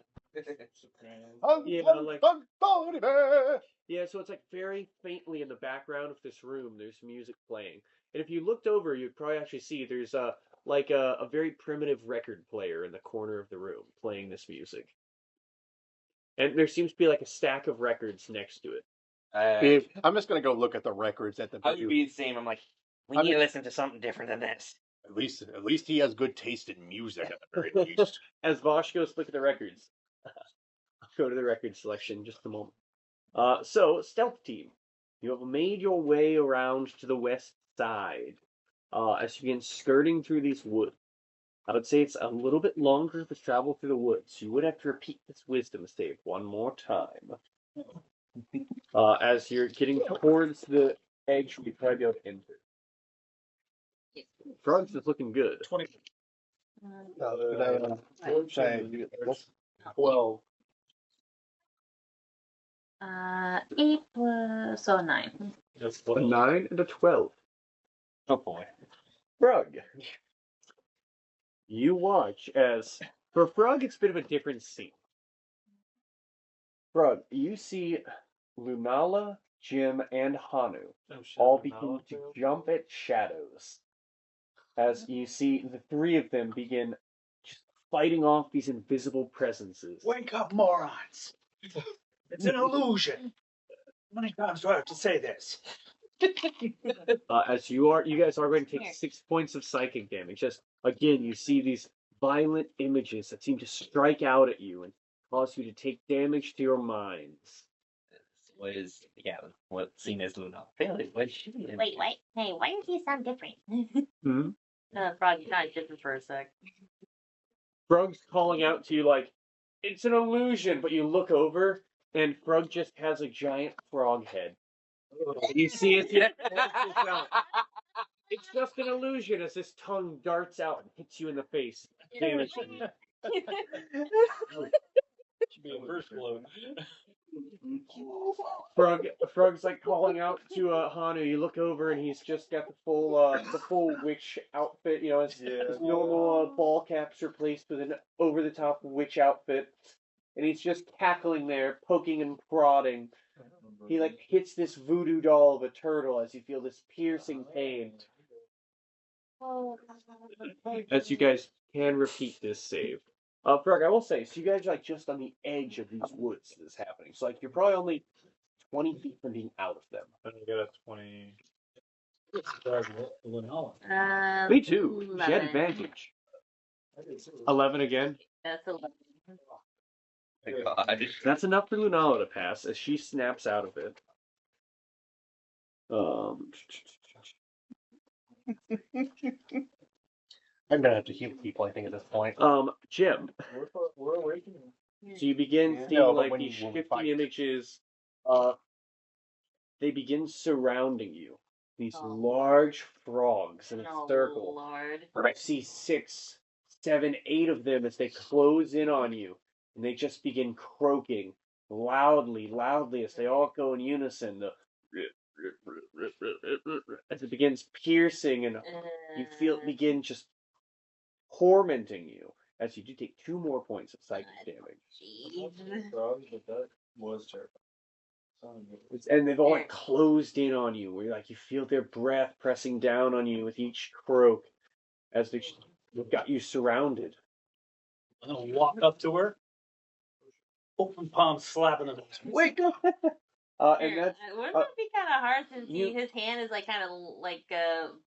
Yeah, so it's like very faintly in the background of this room. There's music playing, and if you looked over, you'd probably actually see there's a very primitive record player in the corner of the room playing this music. And there seems to be like a stack of records next to it. I'm just gonna go look at the records at the. I would be the same. I'm like, we need to listen to something different than this. At least he has good taste in music at the very least. As Vosh goes look at the records, I'll go to the record selection in just a moment. So stealth team, you have made your way around to the west side. As you begin skirting through these woods, I would say it's a little bit longer to travel through the woods. You would have to repeat this wisdom save one more time. As you're getting towards the edge, we'd probably be able to enter. Frogs is looking good. 20. 12. 8 plus 9. A 9 and a 12. Oh boy. Frog. You watch as, for Frog, it's a bit of a different scene. Frog, you see Lunala, Jim, and Hanu all begin to jump at shadows. As you see the 3 of them begin just fighting off these invisible presences. Wake up, morons! It's an illusion. How many times do I have to say this? As you guys are going to take 6 points of psychic damage. Just again, you see these violent images that seem to strike out at you and cause you to take damage to your minds. What scene is Luna? Fairly, what she is. Wait, hey, why does he sound different? Hmm? Frog, you kind of different for a sec. Frog's calling out to you like, it's an illusion, but you look over and Frog just has a giant frog head. And you see it. It's just an illusion as his tongue darts out and hits you in the face. Should be a first blow. Frog's like calling out to Hanu. You look over and he's just got the full witch outfit. You know, his normal ball caps replaced with an over the top witch outfit, and he's just cackling there, poking and prodding. He like hits this voodoo doll of a turtle as you feel this piercing pain. As you guys can repeat this save. Frog, I will say, so you guys are like just on the edge of these woods this is happening. So like you're probably only 20 feet from being out of them. And you got a 20. Me too. She 11. had advantage. 11 again. That's 11. God. That's enough for Lunala to pass as she snaps out of it. I'm gonna have to heal people, I think, at this point. Jim. We're awakening. So you begin seeing No, but like when these you shifting fight. images. They begin surrounding you. These Oh. large frogs in a Oh, circle. Lord. You see 6, 7, 8 of them as they close in on you, and they just begin croaking loudly as they all go in unison. As it begins piercing, and you feel it begin just tormenting you as you do take 2 more points of psychic damage. Jeez. But that was terrible. And they've all like closed in on you, where like you feel their breath pressing down on you with each croak as they've got you surrounded. I'm gonna walk up to her, open palm slapping her. Wake up! And that's Wouldn't it be kind of hard since his hand is like kind of like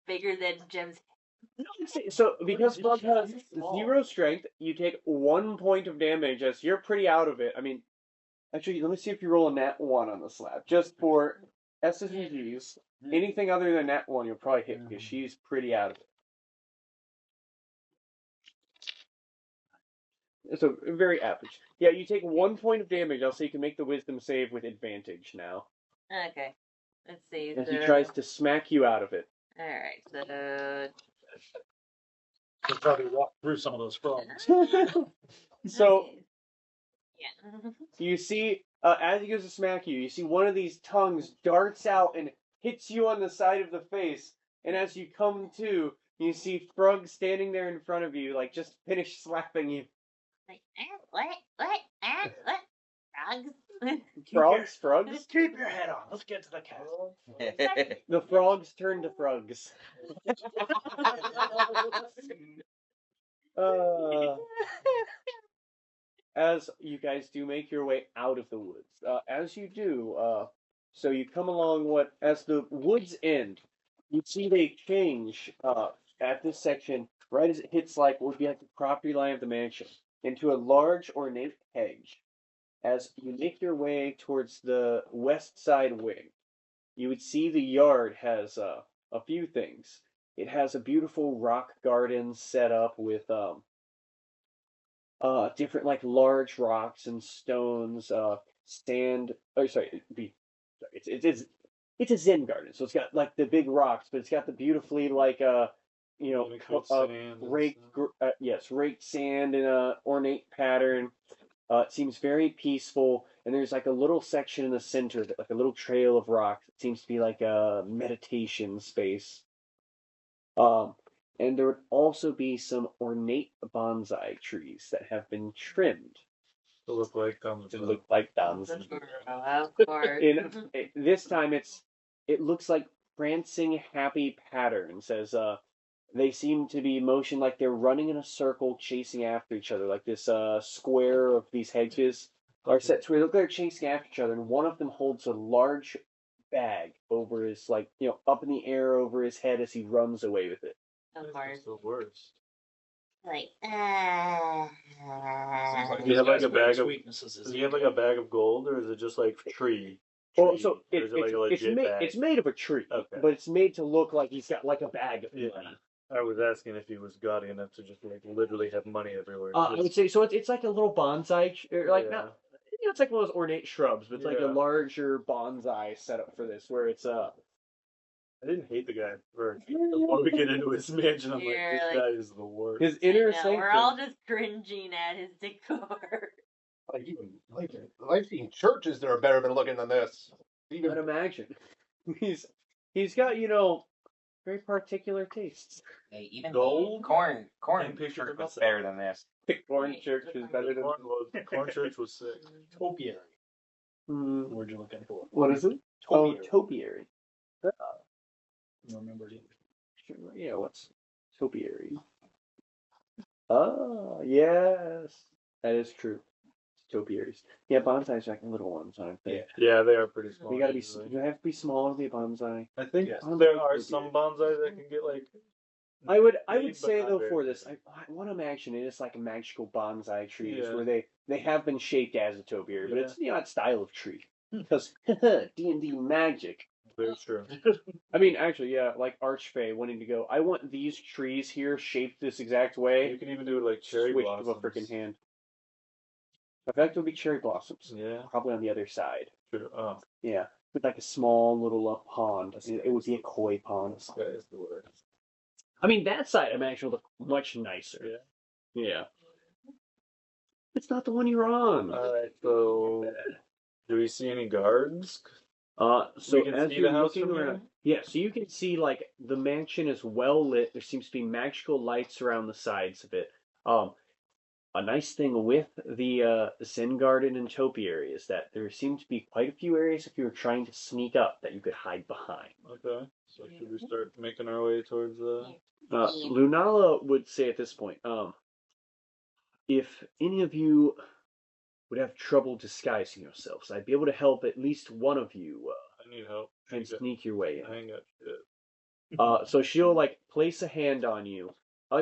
bigger than Jim's? so because Bug has 0 strength, you take 1 point of damage as you're pretty out of it. I mean, actually, let me see if you roll a nat 1 on the slab. Just for S's and G's. Anything other than nat 1, you'll probably hit because she's pretty out of it. So, very average. Yeah, you take 1 point of damage. I'll say you can make the wisdom save with advantage now. Okay. Let's see. As he tries to smack you out of it. Alright, so... We'll probably walk through some of those frogs. So... Yeah. You see, as he goes to smack you, you see one of these tongues darts out and hits you on the side of the face. And as you come to, you see Frog standing there in front of you, like just finished slapping you. Like, what? Frogs? Frogs? Keep your head on. Let's get to the castle. The frogs turn to frogs. As you guys do make your way out of the woods, as you do, so you come along as the woods end, you see they change at this section, right as it hits like what would be like the property line of the mansion, into a large ornate hedge. As you make your way towards the west side wing, you would see the yard has a few things. It has a beautiful rock garden set up with different like large rocks and stones, sand. Oh, sorry, it's a Zen garden, so it's got like the big rocks, but it's got the beautifully like raked sand in a ornate pattern. It seems very peaceful, and there's like a little section in the center, that, like a little trail of rocks. It seems to be like a meditation space. And there would also be some ornate bonsai trees that have been trimmed. To look like Danzaborou. Of course. This time it looks like prancing happy patterns as they seem to be motion like they're running in a circle chasing after each other, like this square of these hedges are set to where they look like they're chasing after each other, and one of them holds a large bag over his up in the air over his head as he runs away with it. Of course. the worst. Like, Do you have like a bag of? Does he have like a bag of gold, or is it just like tree? Well, so Or is it like a legit bag? it's made of a tree, Okay. but it's made to look like he's got like a bag of Yeah. money. I was asking if he was gaudy enough to just like literally have money everywhere. I would say so. It's like a little bonsai, like Yeah. not. It's like one of those ornate shrubs, but it's like a Yeah. larger bonsai setup for this, where it's I didn't hate the guy at first. The more we get into his mansion, I'm like, You're this like- guy is the worst. his inner I know, sanctum. we're all just cringing at his decor. I've seen churches that are better than looking than this. I'd imagine. He's got, very particular tastes. Hey, even Gold? corn And picture church of was myself. better than this. Corn church is better than Corn church was sick. Topiary. Mm, Word you're looking for. what is it? Oh, topiary. You remember it? Yeah, what's topiary? Ah, yes. That is true. Topiaries. Yeah, bonsai's like little ones, aren't they? Yeah, they are pretty small. You gotta be. usually. You have to be small to be a bonsai. I think Yes. there are some bonsai that can get like. I would Big, say but though not for very this, I want to imagine it is like a magical bonsai trees Yeah. where they have been shaped as a topiary, but Yeah. it's the odd style of tree because D&D magic. Very true. I mean, actually, yeah, like Archfey wanting to go. I want these trees here shaped this exact way. You can even do it like cherry Switch blossoms. to a freaking hand. In fact, it would be cherry blossoms. Yeah. Probably on the other side. True. Oh, Yeah, with like a small little pond. It would be a koi pond. that is the word. I mean, that side I'm actually look much nicer. Yeah. Yeah. It's not the one you're on. Alright, so do we see any guards? So we can as see you're the house looking from around, yeah, so you can see like the mansion is well lit. There seems to be magical lights around the sides of it. A nice thing with the Zen Garden and Topiary is that there seem to be quite a few areas if you were trying to sneak up that you could hide behind. Okay, so should we start making our way towards Lunala would say at this point, if any of you would have trouble disguising yourselves, I'd be able to help at least one of you I need help. and sneak your way in. I ain't got shit. So she'll like place a hand on you.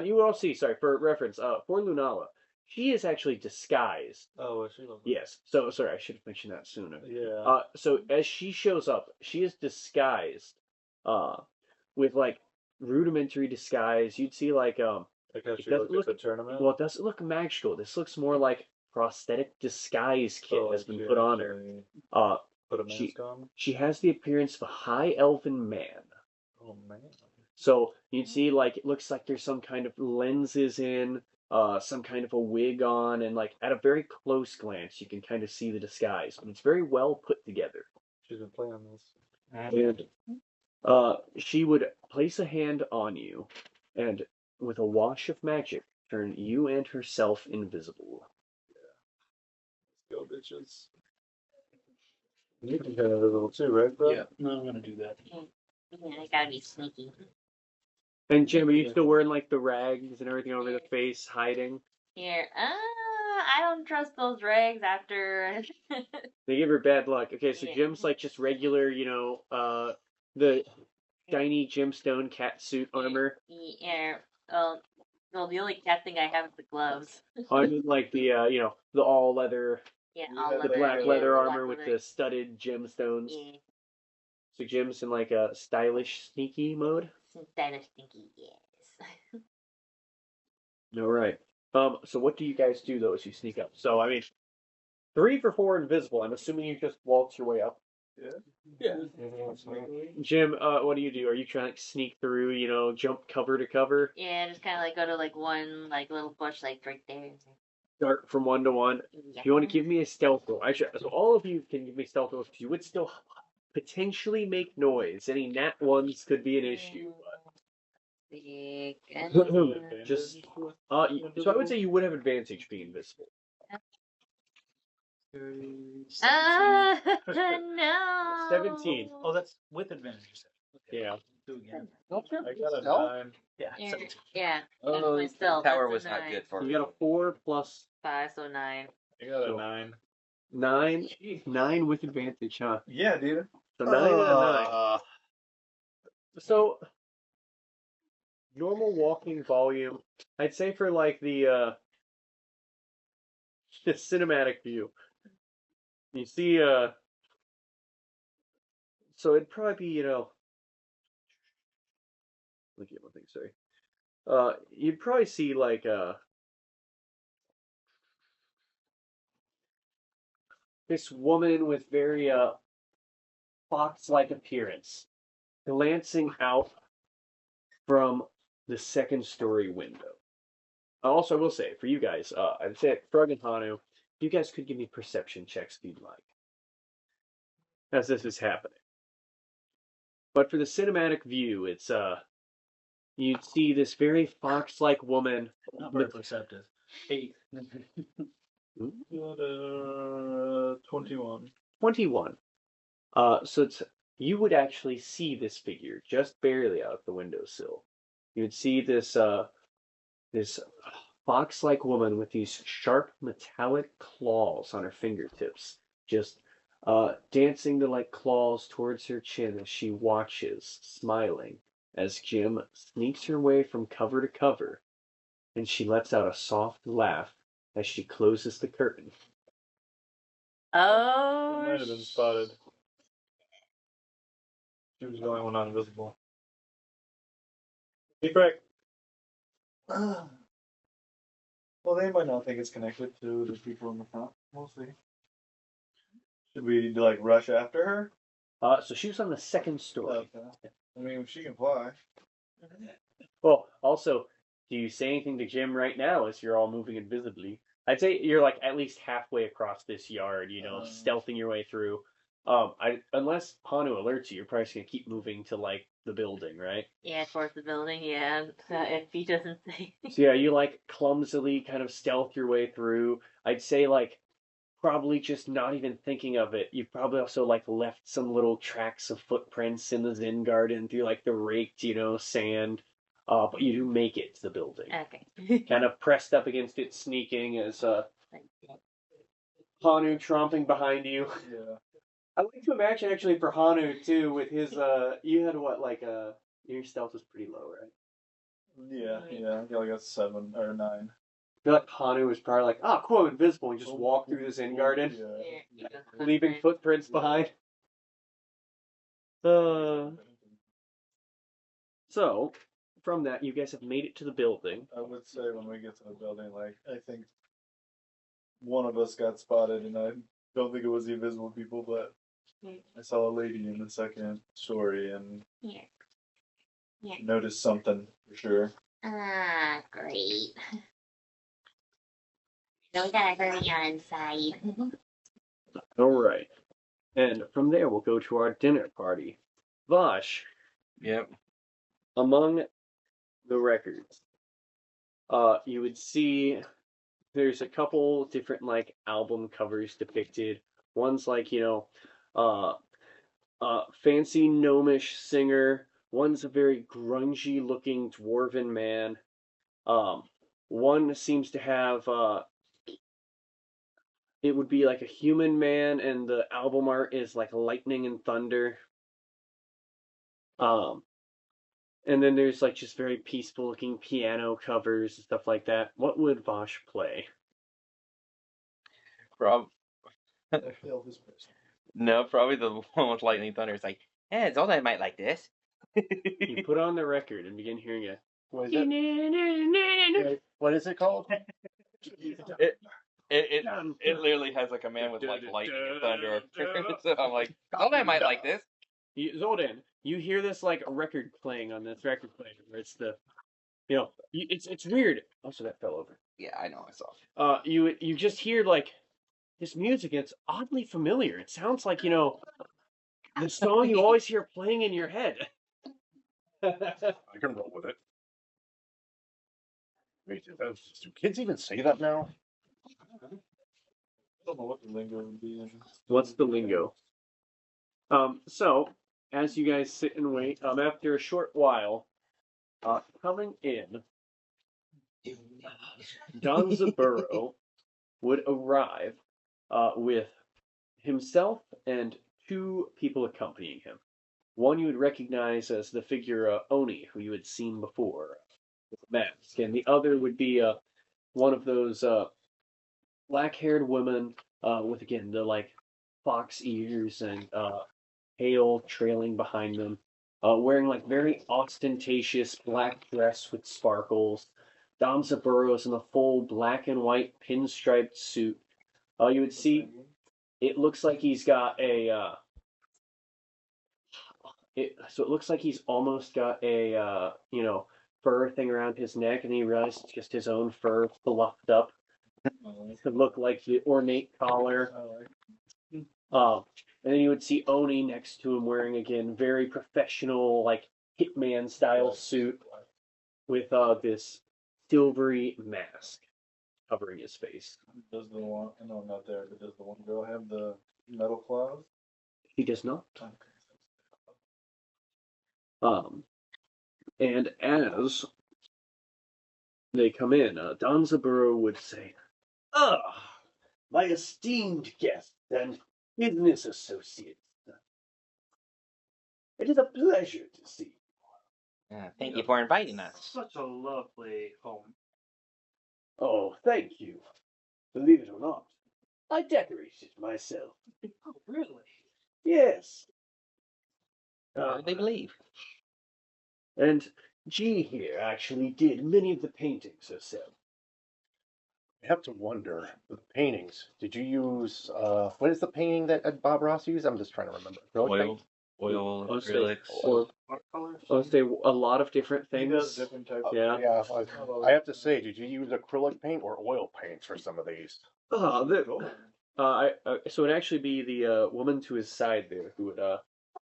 You will all see. Sorry for reference. For Lunala, she is actually disguised. Oh, well, she looks. Yes. So sorry, I should have mentioned that sooner. Yeah. So as she shows up, she is disguised. With like rudimentary disguise. You'd see like Like how it she doesn't looked look at the tournament. well. It doesn't look magical. This looks more like prosthetic disguise kit Oh, has been she put on her. actually Put a she- mask on. She has the appearance of a high elven man. Oh man. So you'd see like it looks like there's some kind of lenses in, some kind of a wig on, and like at a very close glance you can kind of see the disguise, but it's very well put together. She's been playing this. And she would place a hand on you, and with a wash of magic, turn you and herself invisible. Let's go, bitches. You can kind of invisible too, right, bro? Yeah, no, I'm gonna do that. Yeah, I gotta be sneaky. And Jim, are you still wearing like the rags and everything over the face, hiding? Here, I don't trust those rags after. They give her bad luck. Okay, so Yeah. Jim's like just regular, the shiny gemstone cat suit armor. Yeah. Well, the only cat thing I have is the gloves. I mean, like the the all leather, Yeah, You all have the leather. black Yeah, leather black armor with leather. the studded gemstones. Yeah, So Jim's in like a stylish, sneaky mode. some stylish stinky. Yes. All right. So what do you guys do though as you sneak up? So I mean, 3 for 4 invisible. I'm assuming you just waltz your way up. Yeah. Jim, what do you do? Are you trying to like, sneak through, jump cover to cover, Yeah, just kind of like go to like one like little bush like right there. dart from one to one? Yeah. If you want to give me a stealth roll, so all of you can give me stealth rolls because you would still potentially make noise. Any nat ones could be an issue. Big. Just so I would say you would have advantage being invisible. No. 17. Oh, that's with advantage. You said. Yeah. Do again. I got a Stealth? 9. Yeah. Yeah. 17. Yeah. Oh, my stealth, tower that's was a not 9. good for You me. got a 4 plus 5, so 9. I got a So- 9. 9. 9 with advantage, huh? Yeah, dude. So 9 and a 9. So normal walking volume, I'd say for like the cinematic view. You see so it'd probably be, looking at one thing, sorry. You'd probably see like this woman with very fox-like appearance glancing out from the second story window. Also, I will say, for you guys, I'd say Frog and Hanu, you guys could give me perception checks if you'd like, as this is happening. But for the cinematic view, it's you'd see this very fox-like woman. Not very perceptive. 8. Got 21. 21. So you would actually see this figure just barely out of the windowsill. You would see this this fox-like woman with these sharp metallic claws on her fingertips, just dancing the like claws towards her chin as she watches, smiling, as Jim sneaks her way from cover to cover, and she lets out a soft laugh as she closes the curtain. Oh. Might have been spotted. She was the only one not invisible. Deep break. Well, they might not think it's connected to the people in the front. We'll see. Should we like rush after her? So she was on the second story. Okay. I mean, she can fly. Well, also, do you say anything to Jim right now as you're all moving invisibly? I'd say you're like at least halfway across this yard, stealthing your way through. Unless Hanu alerts you, you're probably just gonna keep moving to like the building, right? Yeah, towards the building. Yeah, if he doesn't say. So yeah, you like clumsily kind of stealth your way through. I'd say like probably just not even thinking of it. You've probably also like left some little tracks of footprints in the Zen garden through like the raked, sand. But you do make it to the building. Okay. Kind of pressed up against it, sneaking as Hanu tromping behind you. Yeah. I like to imagine actually for Hanu too, with his you had what your stealth was pretty low, right? Yeah. I got like a 7 or 9. I feel like Hanu was probably like, cool, I'm invisible, and just walk through this Zen garden, Yeah. leaving footprints behind. So, from that, you guys have made it to the building. I would say when we get to the building, like, I think one of us got spotted, and I don't think it was the invisible people, but I saw a lady in the second story and noticed something for sure. Ah, great. So we gotta hurry on inside. Alright. And from there, we'll go to our dinner party. Vosh. Yep. Among the records, you would see there's a couple different like album covers depicted. One's like fancy gnomish singer. One's a very grungy looking dwarven man. One seems to have it would be like a human man, and the album art is like lightning and thunder. And then there's like just very peaceful looking piano covers and stuff like that. What would Vosh play? I failed this person. No, probably the one with lightning thunder. It's like, Zoltan might like this. You put on the record and begin hearing it. What is it? What is it called? It literally has like a man with like lightning and thunder. So I'm like, Zoltan might like this. Zoltan, you hear this like a record playing on this record player where it's the, it's weird. Also, that fell over. Yeah, I know. I saw. You just hear like this music. And it's oddly familiar. It sounds like the song you always hear playing in your head. I can roll with it. Wait, do kids even say that now? I don't know what the lingo would be. What's the lingo? So as you guys sit and wait, after a short while, coming in, Danzaborou would arrive with himself and 2 people accompanying him. One you would recognize as the figure Oni, who you had seen before with a mask, and the other would be one of those black-haired women with again the like fox ears and hail trailing behind them, wearing like very ostentatious black dress with sparkles. Danzaborou's in a full black and white pinstriped suit. You would see it looks like he's got a it looks like he's almost got a fur thing around his neck, and he realizes it's just his own fur fluffed up. to look like the ornate collar. And then you would see Oni next to him wearing, again, very professional, like hitman style suit with this silvery mask covering his face. Does the one? No, not there. But does the one girl have the metal claws? He does not. Okay. And as they come in, Danzaborou would say, "Ah, my esteemed guests and business associates. It is a pleasure to see you." Thank you for inviting us. Such a lovely home. Oh, thank you. Believe it or not, I decorated myself. Oh, really? Yes. They believe. And G here actually did many of the paintings herself. I have to wonder, the paintings, did you use, what is the painting that Bob Ross used? I'm just trying to remember. Oil, I'll say- acrylics, or watercolors. I'll say a lot of different He does things. different types. Yeah. Yeah, I have to say, did you use acrylic paint or oil paints for some of these? So it'd actually be the woman to his side there who would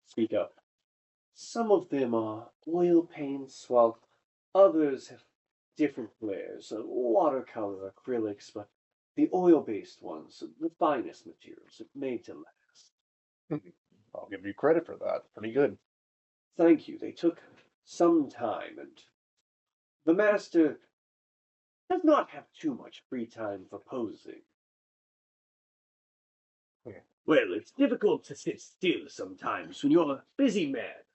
speak up. Some of them are oil paints, while others have different flares, watercolor, acrylics, but the oil-based ones, the finest materials, made to last. I'll give you credit for that. Pretty good. Thank you. They took some time, and the master does not have too much free time for posing. Well, it's difficult to sit still sometimes when you're a busy man.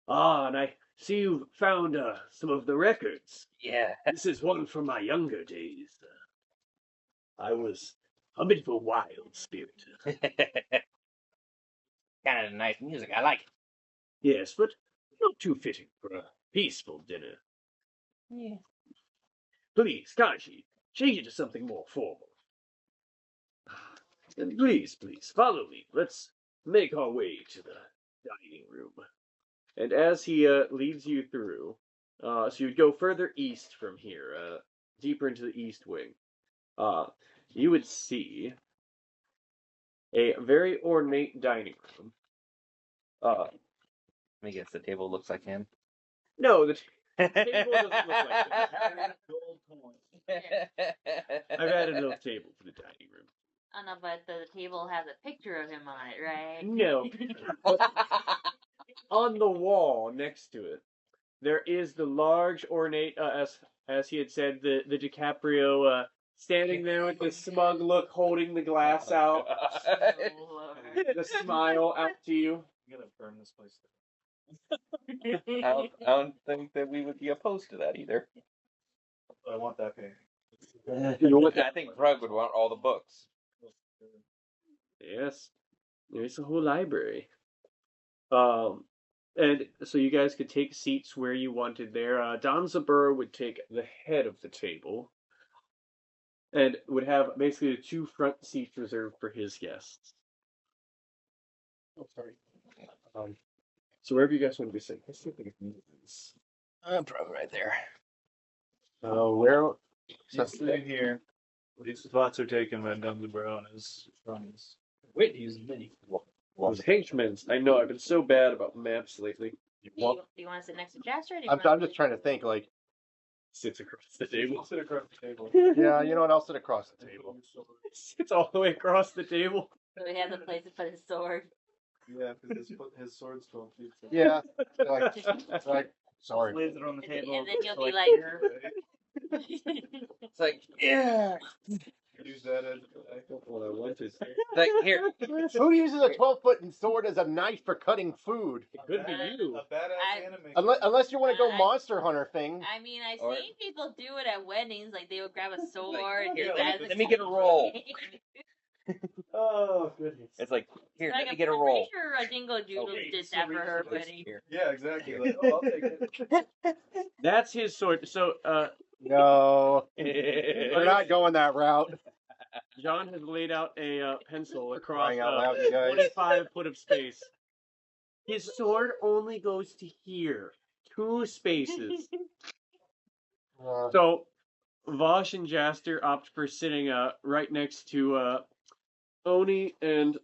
Ah, and I see you've found some of the records. Yeah. This is one from my younger days. I was a bit of a wild spirit. Kind of nice music. I like it. Yes, but not too fitting for a peaceful dinner. Yeah. Please, Kaji, change it to something more formal. And please, follow me. Let's make our way to the dining room. And as he leads you through, so you'd go further east from here, deeper into the east wing, you would see a very ornate dining room. I guess the table looks like him. No, the table doesn't look like that. Gold coin. I've added a little table for the dining room. Oh no, but the table has a picture of him on it, right? No. On the wall next to it, there is the large ornate, as he had said, the DiCaprio standing there with the smug look, holding the glass out, Oh, Lord. the smile out to you. I'm gonna burn this place I don't think that we would be opposed to that either. down. I want that painting. You want I think Rug would want all the books. Yes, there's a whole library. And so you guys could take seats where you wanted there. Danzaborou would take the head of the table and would have basically the two front seats reserved for his guests. Oh, sorry. So wherever you guys want to be sitting, let's see if I can move this. Probably right there. Where? He's sitting here. These spots are taken by Danzaborou and his friends. Wait to use mini. Those henchmen. I know, I've been so bad about maps lately. Do you want to sit next to Jester? Or do you I'm wanna just trying to think, like, Sits across the table. Sit across the table. yeah, you know what? I'll sit across the table. Sits all the way across the table. So he has a place to put his sword. Yeah, because his sword's 12 feet. So. Yeah. Like, sorry. Lays it on the And, table. and then you'll so be like, It's like, yeah. Use that as What I wanted. Like, here. Who uses a 12-foot sword as a knife for cutting food? It could be you. a badass I- anime. Unless you want to go I- Monster Hunter thing. I mean, I've Or- seen people do it at weddings. Like, they would grab a sword. Here, and let as me get a roll. Oh, goodness. It's like, here, Like, let me get a I'm roll. pretty sure Jingle Joodles Okay, did so that for reach her for this wedding. here. Yeah, exactly. Like, oh, I'll take it. That's his sword. So, No, we're not going that route. John has laid out a pencil across Crying out loud, you guys. 25 foot of space. His sword only goes to here. 2 spaces. So, Vosh and Jaster opt for sitting right next to Oni and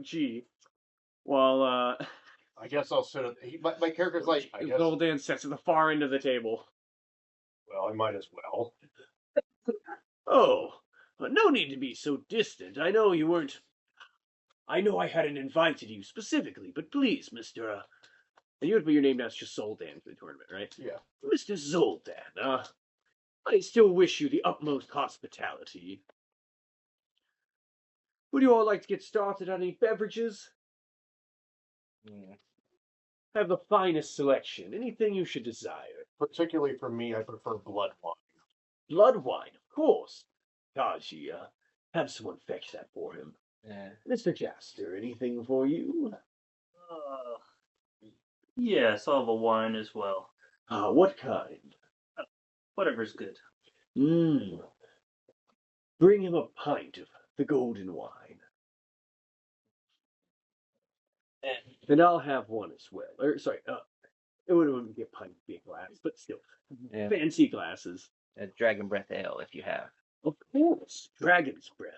G, while I guess I'll sit at. My character's like, I guess. Zoldan sits at the far end of the table. Well, I might as well. Oh, no need to be so distant. I know you weren't. I know I hadn't invited you specifically, but please, Mr. And you would put your name down as just Zoldan for the tournament, right? Yeah. Mr. Zoldan, I still wish you the utmost hospitality. Would you all like to get started on any beverages? Yeah. Have the finest selection. Anything you should desire. Particularly for me, I prefer blood wine. Blood wine, of course. Kaji, have someone fetch that for him. Yeah. Mr. Jaster, anything for you? Yes, I'll have a wine as well. What kind? Whatever's good. Bring him a pint of the golden wine. And I'll have one as well. Or, sorry, it wouldn't be a pint, be a glass, but still. Yeah. Fancy glasses. A dragon breath ale, if you have. Of course, dragon's breath.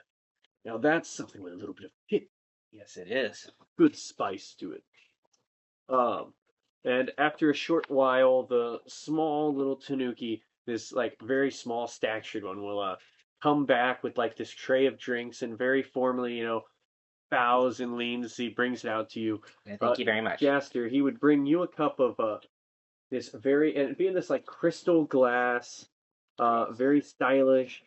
Now that's something with a little bit of kick. Yes, it is. Good spice to it. And after a short while, the small little Tanuki, this like very small statured one, will come back with like this tray of drinks and very formally, bows and leans. He brings it out to you. Yeah, thank you very much. Jaster, he would bring you a cup of this very, and it'd be in this like crystal glass, very stylish,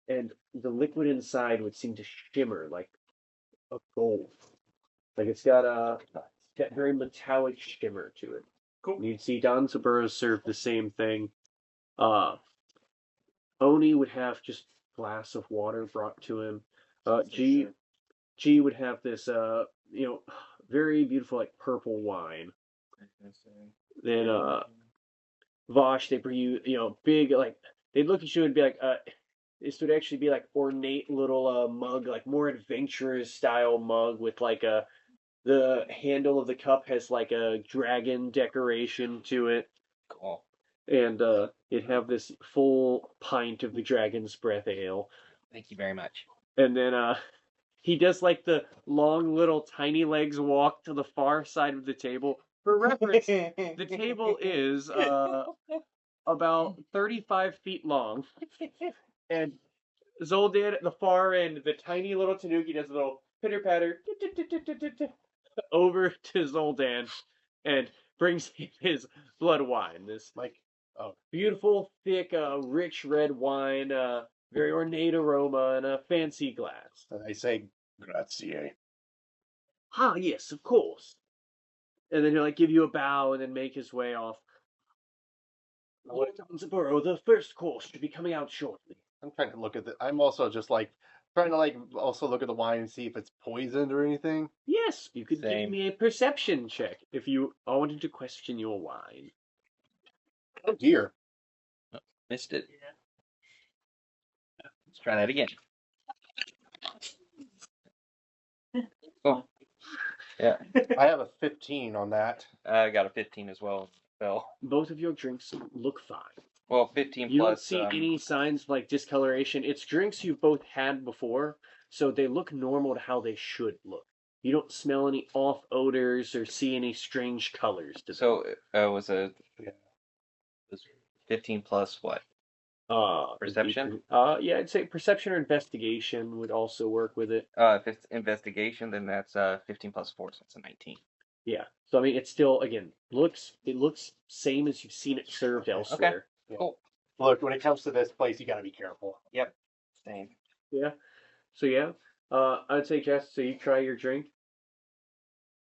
and the liquid inside would seem to shimmer like a gold. Like it's got very metallic shimmer to it. Cool. You'd see Danzaborou serve the same thing. Oni would have just a glass of water brought to him. G would have this very beautiful like purple wine. Then Vosh, they bring you big like they'd look at you and be like this would actually be like ornate little mug, like more adventurous style mug with like the handle of the cup has like a dragon decoration to it. Cool. And it'd have this full pint of the dragon's breath ale. Thank you very much. And then he does like the long little tiny legs walk to the far side of the table. For reference, the table is about 35 feet long. And Zoldan at the far end, the tiny little Tanuki does a little pitter patter over to Zoldan and brings his blood wine. This beautiful, thick, rich red wine, very ornate aroma in a fancy glass. I say grazie. Ah, yes, of course. And then he'll like give you a bow and then make his way off. Danzaborou, the first course should be coming out shortly. I'm trying to look at I'm also just trying to also look at the wine and see if it's poisoned or anything. Yes, you could give me a perception check if you wanted to question your wine. Oh dear. Oh, missed it. Yeah. Let's try that again. Oh. Yeah. I have a 15 on that. I got a 15 as well. Both of your drinks look fine. Well, 15 you plus. You don't see any signs of like discoloration. It's drinks you've both had before, so they look normal to how they should look. You don't smell any off odors or see any strange colors to them. So it was 15 plus what? Perception? Yeah, I'd say perception or investigation would also work with it. If it's investigation, then that's 15 plus 4, so that's a 19. Yeah. So I mean, it's still it looks same as you've seen it served elsewhere. Okay. Yeah. Cool. Look, when it comes to this place, you got to be careful. Yep. Same. Yeah. So yeah, I'd say Jess. So you try your drink.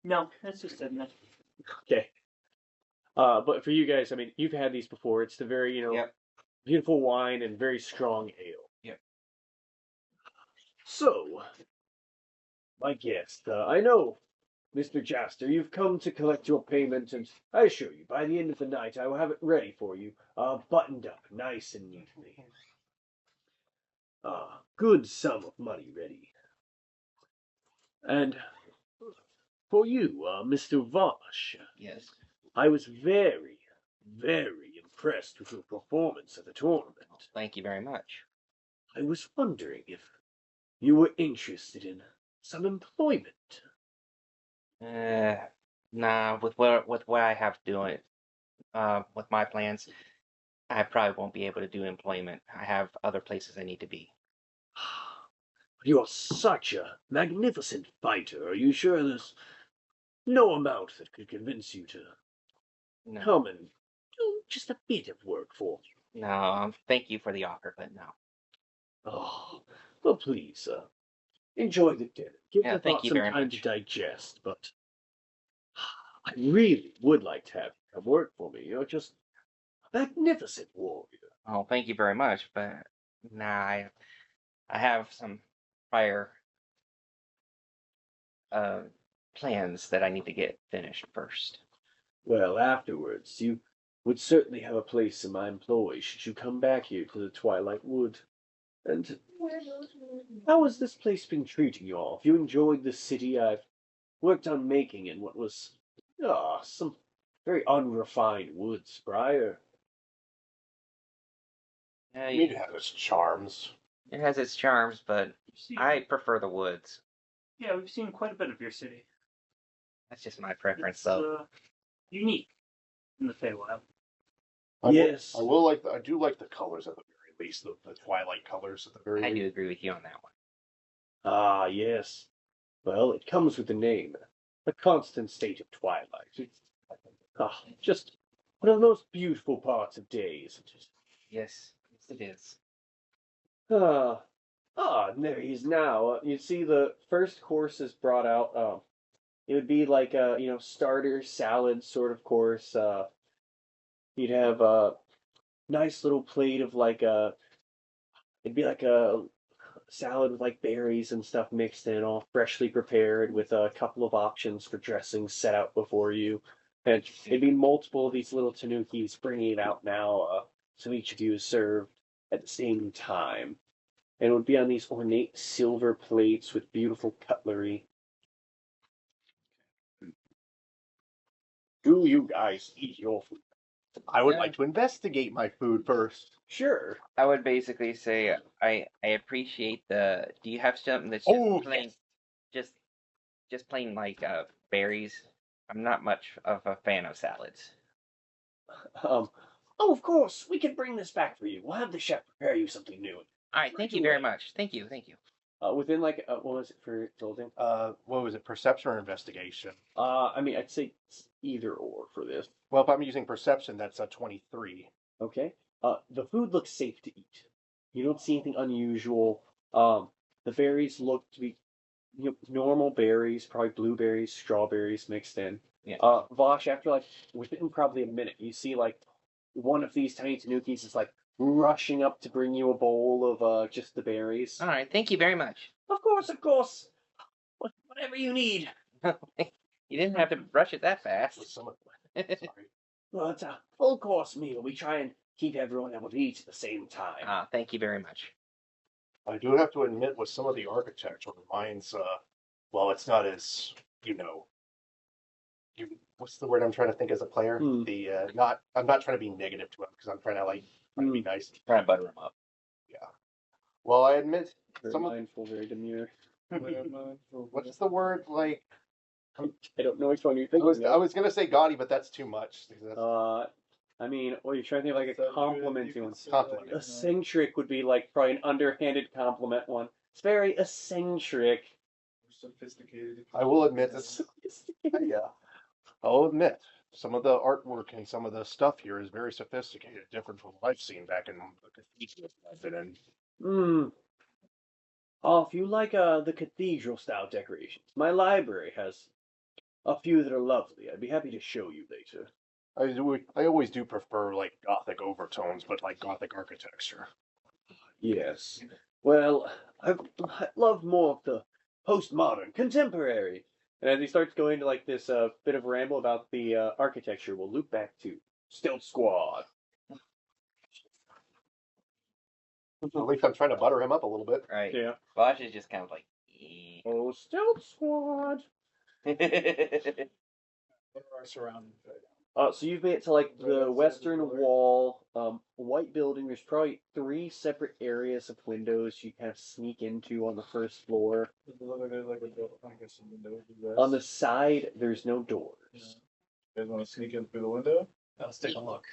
No, that's just a no. Okay. But for you guys, I mean, you've had these before. It's the very beautiful wine and very strong ale. Yep. So, my guest, I know, Mr. Jaster, you've come to collect your payment, and I assure you, by the end of the night, I will have it ready for you, buttoned up, nice and neatly. Good sum of money ready. And for you, Mr. Vosh. Yes. I was very, very impressed with your performance at the tournament. Thank you very much. I was wondering if you were interested in some employment. Nah, with what I have doing, with my plans, I probably won't be able to do employment. I have other places I need to be. You are such a magnificent fighter. Are you sure there's no amount that could convince you to No, come and do just a bit of work for you? no. Thank you for the offer, but no. Oh, well, please, enjoy the dinner. Give Yeah, the thank thought you some very time much. to digest, but I really would like to have you come work for me. You're just a magnificent warrior. Oh, thank you very much, but nah, I have some prior uh plans that I need to get finished first. Well, afterwards, you would certainly have a place in my employ should you come back here to the Twilight Wood. And how has this place been treating you all? Have you enjoyed the city? I've worked on making in what was some very unrefined woods prior. Yeah, It has its charms. it has its charms, but I prefer the woods. Yeah, we've seen quite a bit of your city. That's just my preference, It's though. unique in the Feywild. Yes. I do like the colors at the very least, the twilight colors at the very I least. do agree with you on that one. Ah, yes. Well, it comes with the name. The constant state of twilight. It's just one of the most beautiful parts of day, isn't it? Yes, it is. And there he is now. You see the first course is brought out. It would be like a, starter salad sort of course. You'd have a nice little plate of it'd be like a salad with like berries and stuff mixed in, all freshly prepared with a couple of options for dressings set out before you. And it'd be multiple of these little tanukis bringing it out now, so each of you is served at the same time. And it would be on these ornate silver plates with beautiful cutlery. Do you guys eat your food? I would Yeah. like to investigate my food first. Sure. I would basically say I appreciate the. Do you have something that's Oh, plain, just plain like berries? I'm not much of a fan of salads. Oh, of course, we can bring this back for you. We'll have the chef prepare you something new. All right, thank you very much. Thank you. Within what was it for Tilden? What was it, perception or investigation? I'd say it's either or for this. Well, if I'm using perception, that's a 23. Okay. The food looks safe to eat. You don't see anything unusual. The berries look to be, normal berries, probably blueberries, strawberries mixed in. Yeah. Vosh, after within probably a minute, you see one of these tiny tanukis is rushing up to bring you a bowl of just the berries. All right, thank you very much. Of course. Whatever you need. You didn't have to rush it that fast. Sorry. Well, it's a full course meal. We try and keep everyone able to eat at the same time. Thank you very much. I do have to admit, with some of the architecture, mine's, well, it's not as, what's the word I'm trying to think as a player? Hmm. I'm not trying to be negative to him because I'm trying to be nice. Try to butter him up. Yeah. Well, I admit, Very mindful, very demure. what's the word, I don't know which one you're I thinking was going to say gaudy, but that's too much. you're trying to think of a complimenting one. Compliment. Eccentric would be probably an underhanded compliment one. It's very eccentric. Sophisticated. I will admit this. Yeah. I'll admit, some of the artwork and some of the stuff here is very sophisticated, different from what I've seen back in the cathedral I've been in. If you like the cathedral style decorations, my library has a few that are lovely. I'd be happy to show you later. I always do prefer gothic overtones, but gothic architecture. Yes. Well, I love more of the postmodern, contemporary. And as he starts going to this bit of ramble about the architecture, we'll loop back to Stealth Squad. At least I'm trying to butter him up a little bit. Right. Yeah. Bosch is just kind of Oh, Stealth Squad. What are our surroundings right So you've made it to like the western wall, white building. There's probably 3 separate areas of windows you kind of sneak into on the first floor. Does it look like there's like a door? I guess some windows. On the side, there's no doors. You guys want to sneak in through the window? Let's take a look.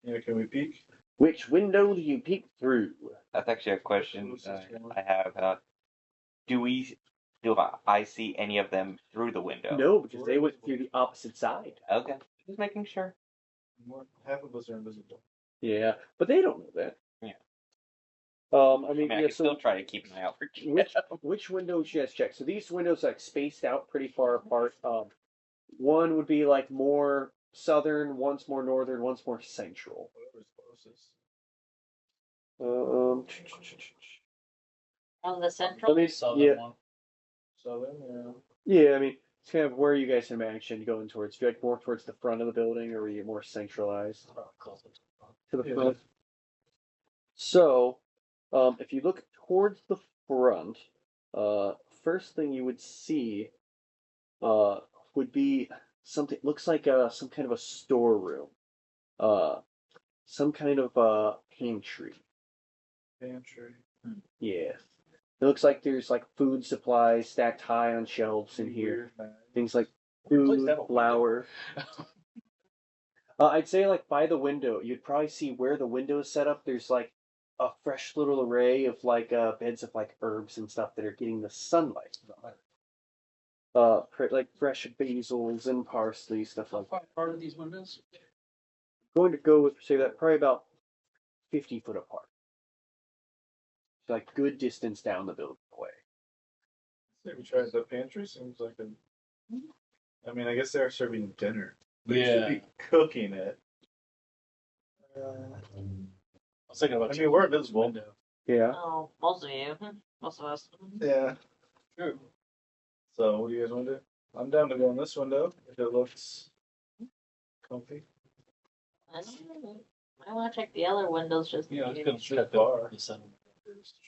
Yeah, can we peek? Which window do you peek through? That's actually a question I have. Do I see any of them through the window? No, because they went through the opposite side. Okay, just making sure. Half of us are invisible. Yeah, but they don't know that. Yeah. I mean, I yeah, can still try to keep an eye out for which windows you guys check? So these windows are like spaced out pretty far apart. One would be like more southern, one's more northern, one's more central. Whatever's closest. On the central. Let me, Southern yeah, one. Southern, yeah. I mean, it's kind of where you guys imagine going towards. Do you like more towards the front of the building, or are you more centralized to the front? So, if you look towards the front, first thing you would see, would be something looks like some kind of a storeroom, some kind of pantry. Pantry. Yeah. It looks like there's like food supplies stacked high on shelves in here. Things like food, flour. I'd say like by the window, you'd probably see where the window is set up. There's like a fresh little array of like beds of like herbs and stuff that are getting the sunlight. Like fresh basils and parsley, stuff How like far that. apart are these windows? Going to go with say that probably about 50 foot apart. So like good distance down the building away. Say we tried the pantry. Seems like a. I mean, I guess they're serving dinner. They Yeah. should be cooking it. I was thinking about. I mean, we're invisible. Window. Yeah. Oh, most of you. Most of us. Yeah. True. So, what do you guys want to do? I'm down to go in this window if it looks comfy. I don't know. I want to check the other windows just Yeah, in it's case. gonna check Bar. the center.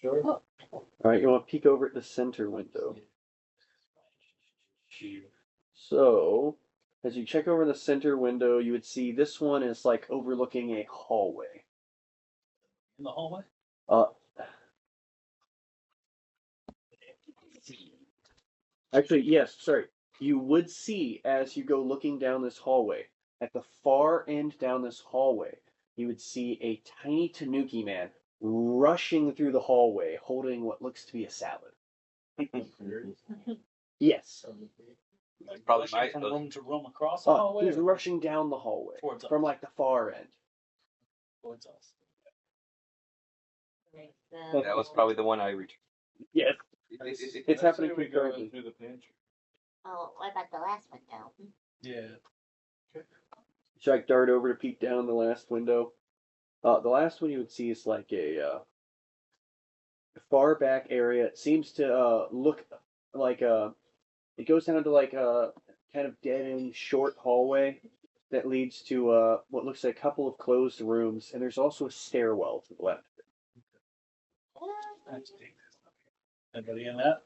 Sure. All right, you want to peek over at the center window. So, as you check over the center window, you would see this one is like overlooking a hallway. In the hallway? Uh, Actually, yes, sorry. You would see as you go looking down this hallway, at the far end down this hallway, you would see a tiny Tanuki man rushing through the hallway holding what looks to be a salad. Yes. Probably Rushing my from room to room across the hallway. He's or rushing down the hallway Towards us. from like the far end. Towards us. That was probably the one I reached. Yes. It's happening we go concurrently. through the pantry. Oh, what about the last window? Yeah. Should I dart over to peek down the last window? The last one you would see is like a far back area. It seems to look like it goes down to like a kind of dead end short hallway that leads to what looks like a couple of closed rooms, and there's also a stairwell to the left. Anybody in that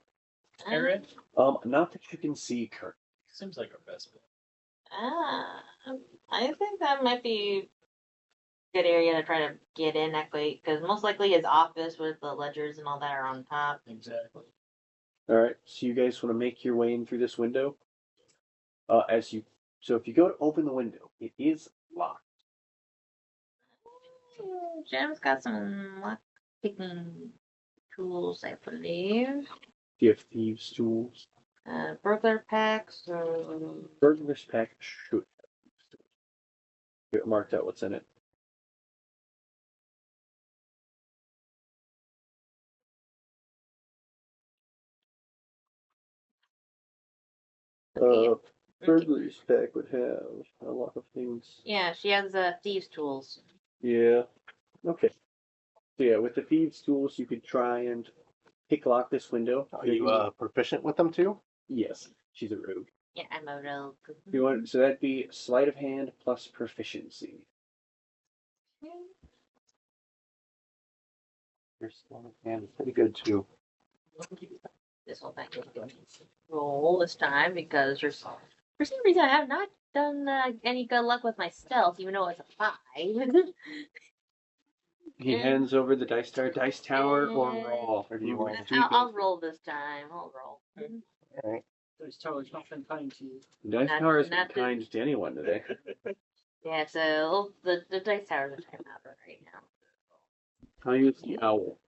area? Not that you can see, Kurt. Seems like our best bet. I think that might be a good area to try to get in actually, because most likely his office with the ledgers and all that are on top. Exactly. All right, so you guys want to make your way in through this window? So if you go to open the window, it is locked. Jim's got some lock picking tools, I believe. Do you have thieves' tools? Burglar packs. Burglar's pack should have thieves' tools. Get marked out what's in it. Burglar's pack would have a lot of things. Yeah, she has thieves' tools. Yeah. Okay. So yeah, with the thieves' tools, you could try and pick lock this window. Are you proficient with them too? Yes, she's a rogue. Yeah, I'm a rogue. You want so that'd be sleight of hand plus proficiency. Your sleight of hand is pretty good too. This whole thing. Roll this time because for some reason I have not done any good luck with my stealth, even though it's a 5. He hands over the dice tower. Dice tower or roll? Or do you want to I'll roll this time. I'll roll. All right. Those towers not been kind to you. Dice Not- tower has been not the- kind to anyone today. Yeah, so the dice towers are time out right now. How use the owl?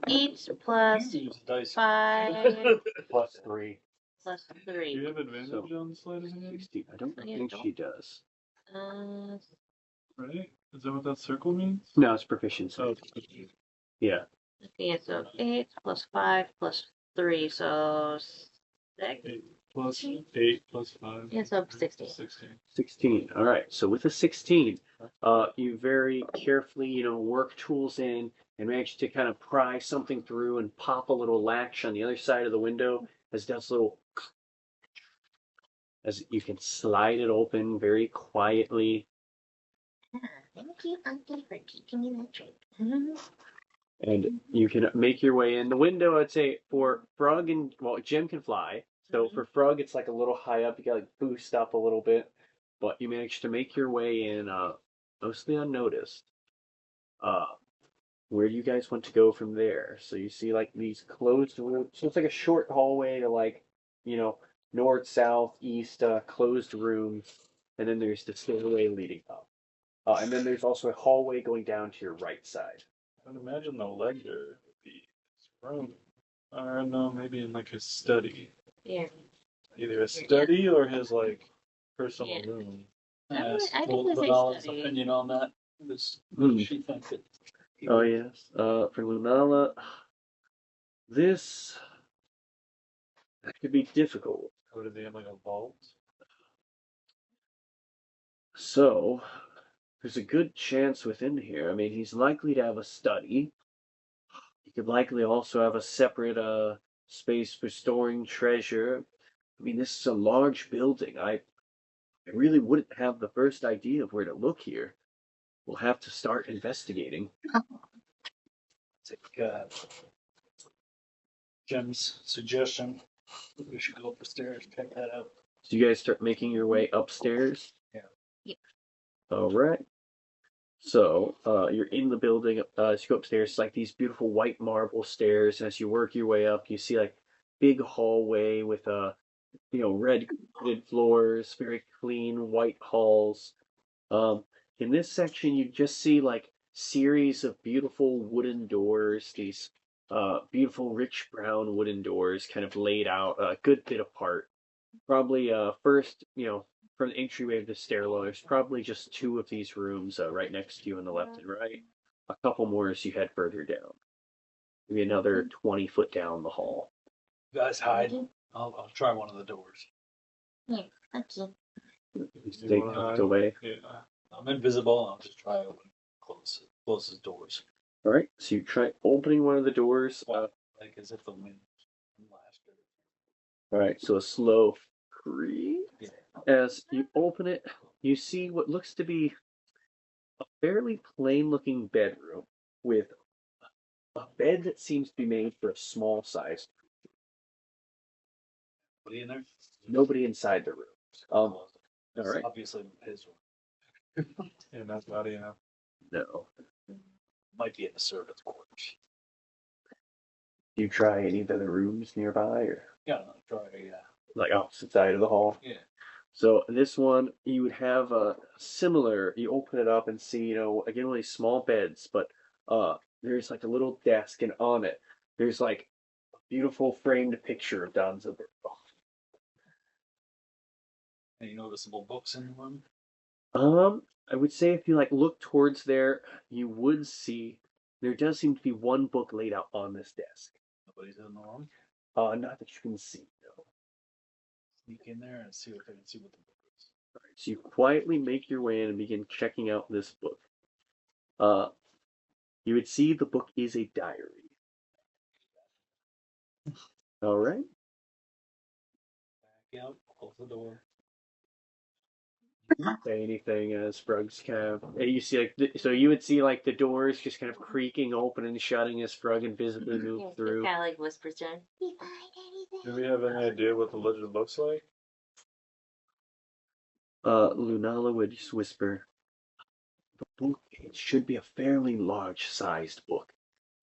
8 plus Use dice. 5 +3. plus Do you 3. have advantage So, on sleight of hand? 16. I don't Yeah, think don't. she does. Right? Is that what that circle means? No, it's proficiency. Oh, Yeah. Okay, so 8 plus 5 plus 3, so 6. 8 plus 8 plus 5. Yeah, so 16. 16. 16. All right. So with a 16, you very carefully, work tools in and manage to kind of pry something through and pop a little latch on the other side of the window as it does a little, as you can slide it open very quietly. Thank you, Uncle, for teaching me that trick. And you can make your way in. The window, I'd say, for Frog and, well, Jim can fly. So for Frog, it's like a little high up. You got like boost up a little bit. But you manage to make your way in mostly unnoticed. Where do you guys want to go from there? So you see like these closed rooms. So it's like a short hallway to like, north, south, east, closed rooms. And then there's the stairway leading up. And then there's also a hallway going down to your right side. I'd imagine the lector would be his room. Or no, maybe in like his study. Yeah. Either his study or his like personal Yeah. room. Ask I definitely say Lunala's study. opinion on that. What does she think? Oh yes. For Lunala, that could be difficult. Or do they have like a vault? So there's a good chance within here. I mean, he's likely to have a study. He could likely also have a separate space for storing treasure. I mean, this is a large building. I really wouldn't have the first idea of where to look here. We'll have to start investigating. Jim's suggestion. We should go up the stairs, check that out. So you guys start making your way upstairs? Yeah. Yep. All right. So you're in the building. As you go upstairs, it's like these beautiful white marble stairs. And as you work your way up, you see like big hallway with red carpeted floors, very clean white halls. In this section, you just see like series of beautiful wooden doors. These beautiful rich brown wooden doors, kind of laid out a good bit apart. Probably first, from the entryway of the stairwell, there's probably just 2 of these rooms right next to you on the left and right. A couple more as you head further down. Maybe another 20 foot down the hall. You guys hide. I'll try one of the doors. Yeah, okay. You stay tucked away. Yeah. I'm invisible. I'll just try open close the doors. All right, so you try opening one of the doors. Like as if the wind lashed. All right, so a slow creak. Yeah. As you open it, you see what looks to be a fairly plain-looking bedroom with a bed that seems to be made for a small size. What are you in there? Nobody inside the room. All right. Obviously his room. Yeah, that's about it, yeah. No. Might be in the servant's quarters. Do you try any of the other rooms nearby, or Yeah, I'll try. Yeah. like opposite side of the hall? Yeah. So this one, you would have a similar. You open it up and see, again, really small beds, but there's like a little desk, and on it, there's like a beautiful framed picture of Danzaborou. Any noticeable books in the room? I would say if you like look towards there, you would see there does seem to be one book laid out on this desk. Nobody's in the room. Not that you can see, no. Sneak in there and see if I can see what the book is. All right, so you quietly make your way in and begin checking out this book. You would see the book is a diary. All right. Back out, close the door. Say anything as Frug's kind of you see so you would see like the doors just kind of creaking open and shutting as Frug invisibly moves through. Kind of like whispers to him. You find anything? Do we have any idea what the legend looks like? Lunala would just whisper, the book, it should be a fairly large-sized book,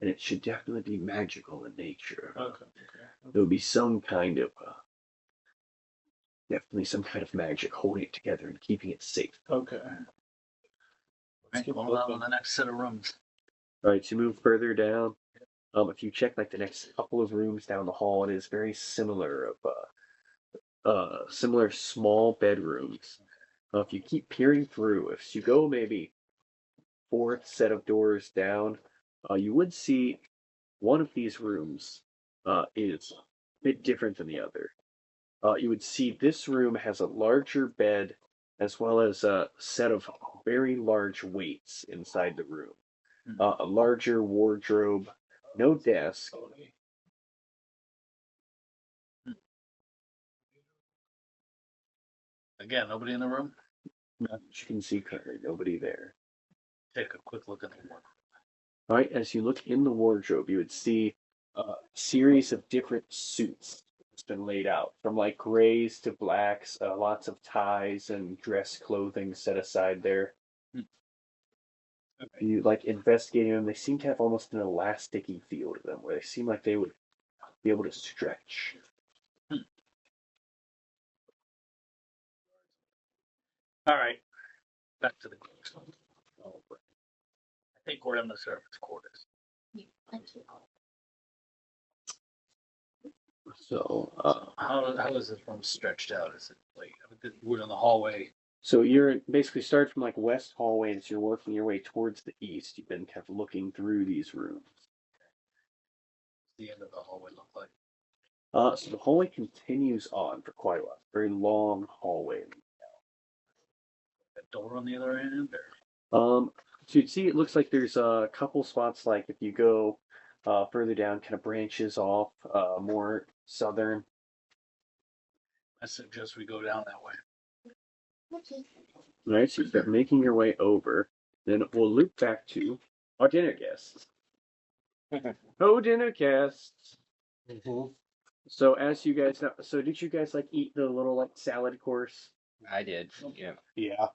and it should definitely be magical in nature. Okay. There would be some kind of, definitely some kind of magic holding it together and keeping it safe. Okay. Right, going on to the next set of rooms. All right, so you move further down. If you check like the next couple of rooms down the hall, it is very similar of similar small bedrooms. If you keep peering through, if you go maybe fourth set of doors down, you would see one of these rooms is a bit different than the other. You would see this room has a larger bed as well as a set of very large weights inside the room. A larger wardrobe, no desk. Again, nobody in the room? Not that you can see currently, nobody there. Take a quick look at the wardrobe. All right, as you look in the wardrobe, you would see a series of different suits that's been laid out, from like grays to blacks, lots of ties and dress clothing set aside there. Okay. You like investigating them, they seem to have almost an elasticy feel to them, where they seem like they would be able to stretch. All right, back to the cooks. I think we're in the servants' quarters. So, How is this room stretched out? Is it like we're in the hallway? so you're basically start from like west hallway, and as you're working your way towards the east, you've been kind of looking through these rooms. The end of the hallway look like? So the hallway continues on for quite a while. Very long hallway. A door on the other end, So you'd see it looks like there's a couple spots, like if you go further down, kind of branches off, more southern. I suggest we go down that way. Okay. All right, so you start making your way over. Then we'll loop back to our dinner guests. Oh, dinner guests. Mm-hmm. So as you guys know, so did you guys like eat the little like salad course? I did. Yeah. Yeah.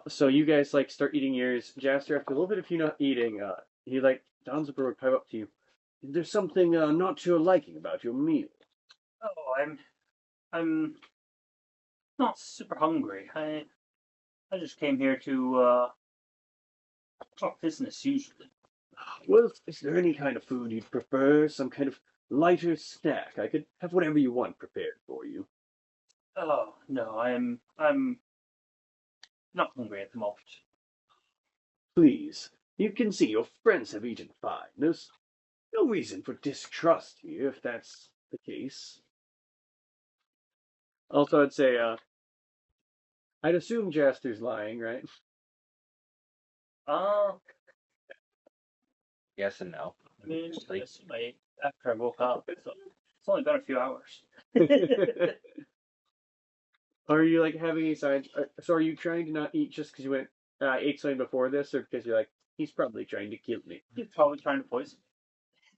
So you guys like start eating yours. Jaster, after a little bit of you not eating, he like Danzaborou would pipe up to you. There's something not to your liking about your meal. Oh, I'm not super hungry. I just came here to talk business usually. Well, is there any kind of food you'd prefer? Some kind of lighter snack? I could have whatever you want prepared for you. Oh no, I'm not hungry at the moment. Please, you can see your friends have eaten fine. There's no reason for distrust here, if that's the case. Also, I'd say, I'd assume Jaster's lying, right? Yes and no. I mean, Sleep. I ate after I woke up, so it's only been a few hours. Are you like having any signs? So are you trying to not eat just because you went ate something before this, or because you're like, he's probably trying to kill me? He's probably trying to poison me.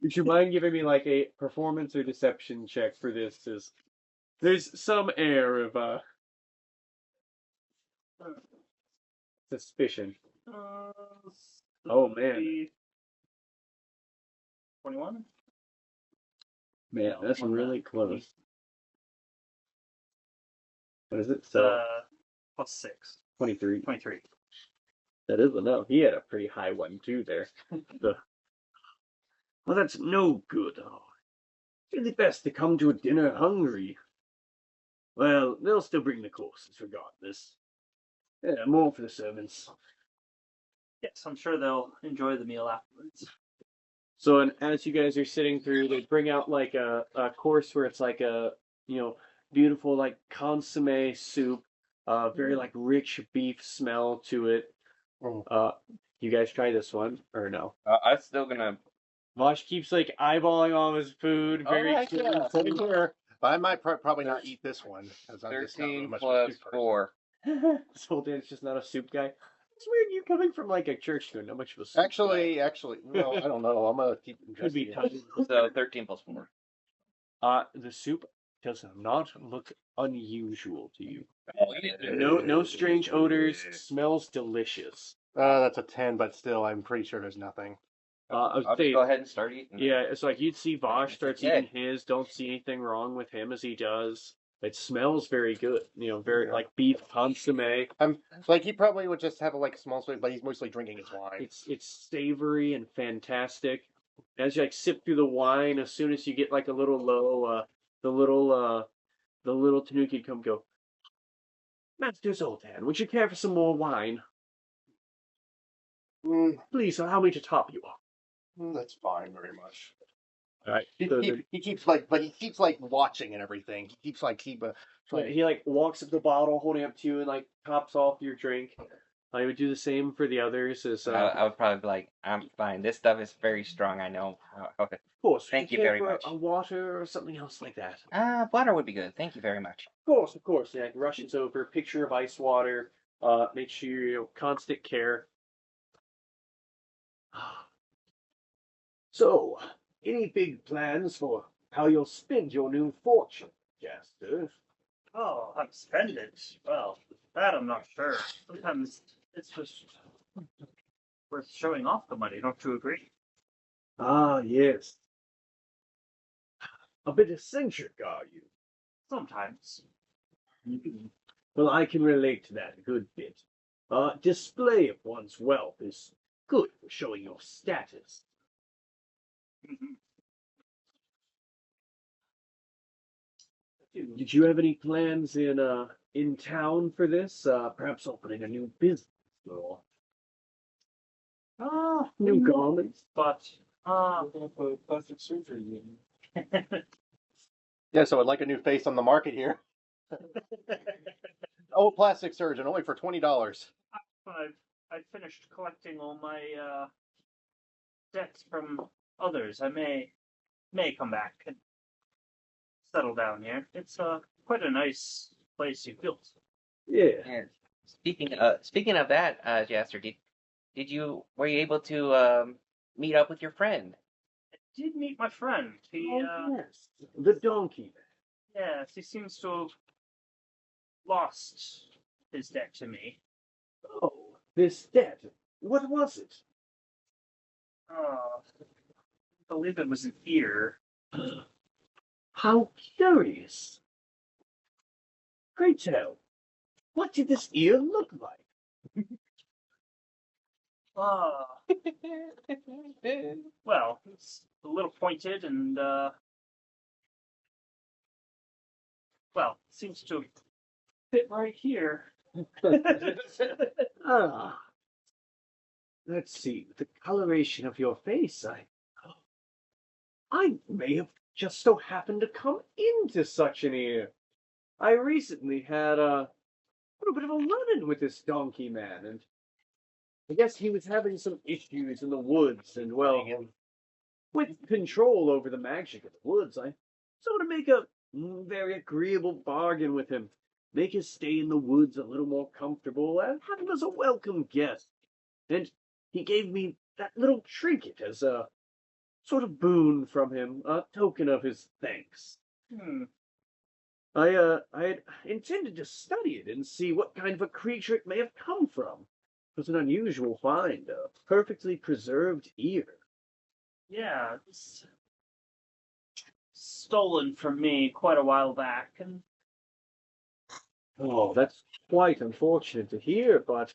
Would you mind giving me like a performance or deception check for this? There's some air of suspicion. Oh man, 21? man, No, that's more than really that. close. What is it? So Plus 6. 23. 23. That is enough. He had a pretty high one too there. Well, that's no good. Oh, it's really best to come to a dinner hungry. Well, they'll still bring the courses regardless. Yeah, more for the servants. Yes, I'm sure they'll enjoy the meal afterwards. So, and as you guys are sitting through, they bring out like a course where it's like a, beautiful like consomme soup, very like rich beef smell to it. You guys try this one or no? I'm still gonna. Vosh keeps like eyeballing all his food. Very heck yeah. sitting here. But I might probably not eat this one because I'm just not 13 much plus of a soup person. 4. This whole Dan's just not a soup guy. It's weird you coming from like a church to not much of a soup Actually, well, I don't know. I'm gonna keep guy. Could be investigating. time. So 13 plus 4. The soup does not look unusual to you. No strange odors. Smells delicious. That's a 10, but still, I'm pretty sure there's nothing. I'll just go ahead and start eating. Yeah, it's like you'd see Vosh starts eating his. Don't see anything wrong with him as he does. It smells very good. Very like beef consomme. I'm like he probably would just have a small sweet, but he's mostly drinking his wine. It's savory and fantastic. As you sip through the wine, as soon as you get a little low, the little Tanuki come go. Master Zoltan, would you care for some more wine? Please allow me to top you up. That's fine, very much. All right. He keeps but he keeps watching and everything. He keeps he walks up the bottle, holding up to you, and tops off your drink. I would do the same for the others. I would probably be like, I'm fine. This stuff is very strong. I know. Of course. Thank you very much. A water or something else like that. Water would be good. Thank you very much. Of course. Yeah, rushes over. Picture of ice water. Make sure you constant care. So, any big plans for how you'll spend your new fortune, Jaster? Oh, how to spend it? Well, that I'm not sure. Sometimes it's just worth showing off the money, don't you agree? Ah, yes. A bit eccentric, are you? Sometimes. Well, I can relate to that a good bit. Display of one's wealth is good for showing your status. Did you have any plans in town for this? Perhaps opening a new business or new garments? But plastic surgery. Yeah, so I'd like a new face on the market here. Oh, plastic surgeon, only for $20. I've finished collecting all my debts from others. I may come back and settle down here. It's quite a nice place you built. Yeah. And speaking of that, Jaster, were you able to meet up with your friend? I did meet my friend. He Yes, the donkey man. yes, he seems to have lost his debt to me. Oh, this debt. What was it? I believe it was an ear. How curious. Pray tell, what did this ear look like? Well, it's a little pointed and well, seems to fit right here. Let's see, the coloration of your face, I may have just so happened to come into such an ear. I recently had a little bit of a run-in with this donkey man, and I guess he was having some issues in the woods, and well, with control over the magic of the woods, I sort of make a very agreeable bargain with him. Make his stay in the woods a little more comfortable, and have him as a welcome guest. And he gave me that little trinket as a sort of boon from him, a token of his thanks. I had intended to study it and see what kind of a creature it may have come from. It was an unusual find, a perfectly preserved ear. Yeah, it was stolen from me quite a while back, and Oh, that's quite unfortunate to hear, but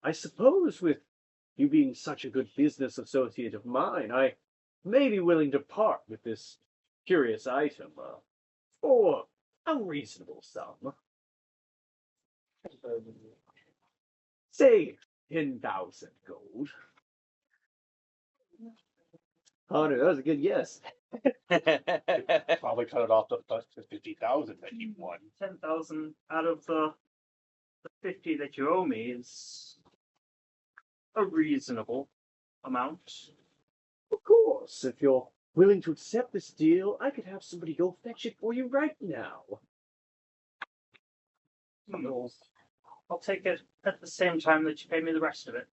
I suppose with you being such a good business associate of mine, I may be willing to part with this curious item for a reasonable sum. Say 10,000 gold. Oh, no, that was a good guess. Probably cut it off to 50,000 that you won. 10,000 out of the 50 that you owe me is a reasonable amount. Of course, if you're willing to accept this deal, I could have somebody go fetch it for you right now. I'll take it at the same time that you pay me the rest of it.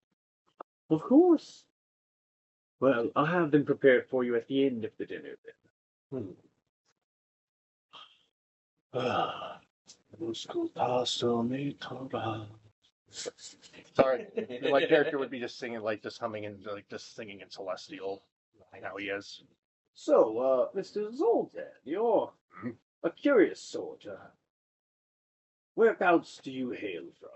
Of course. Well, I'll have them prepared for you at the end of the dinner then. Sorry, my character would be just singing, like just humming and like just singing in celestial, like how he is. So, Mr. Zoltan, you're a curious sort. Whereabouts do you hail from?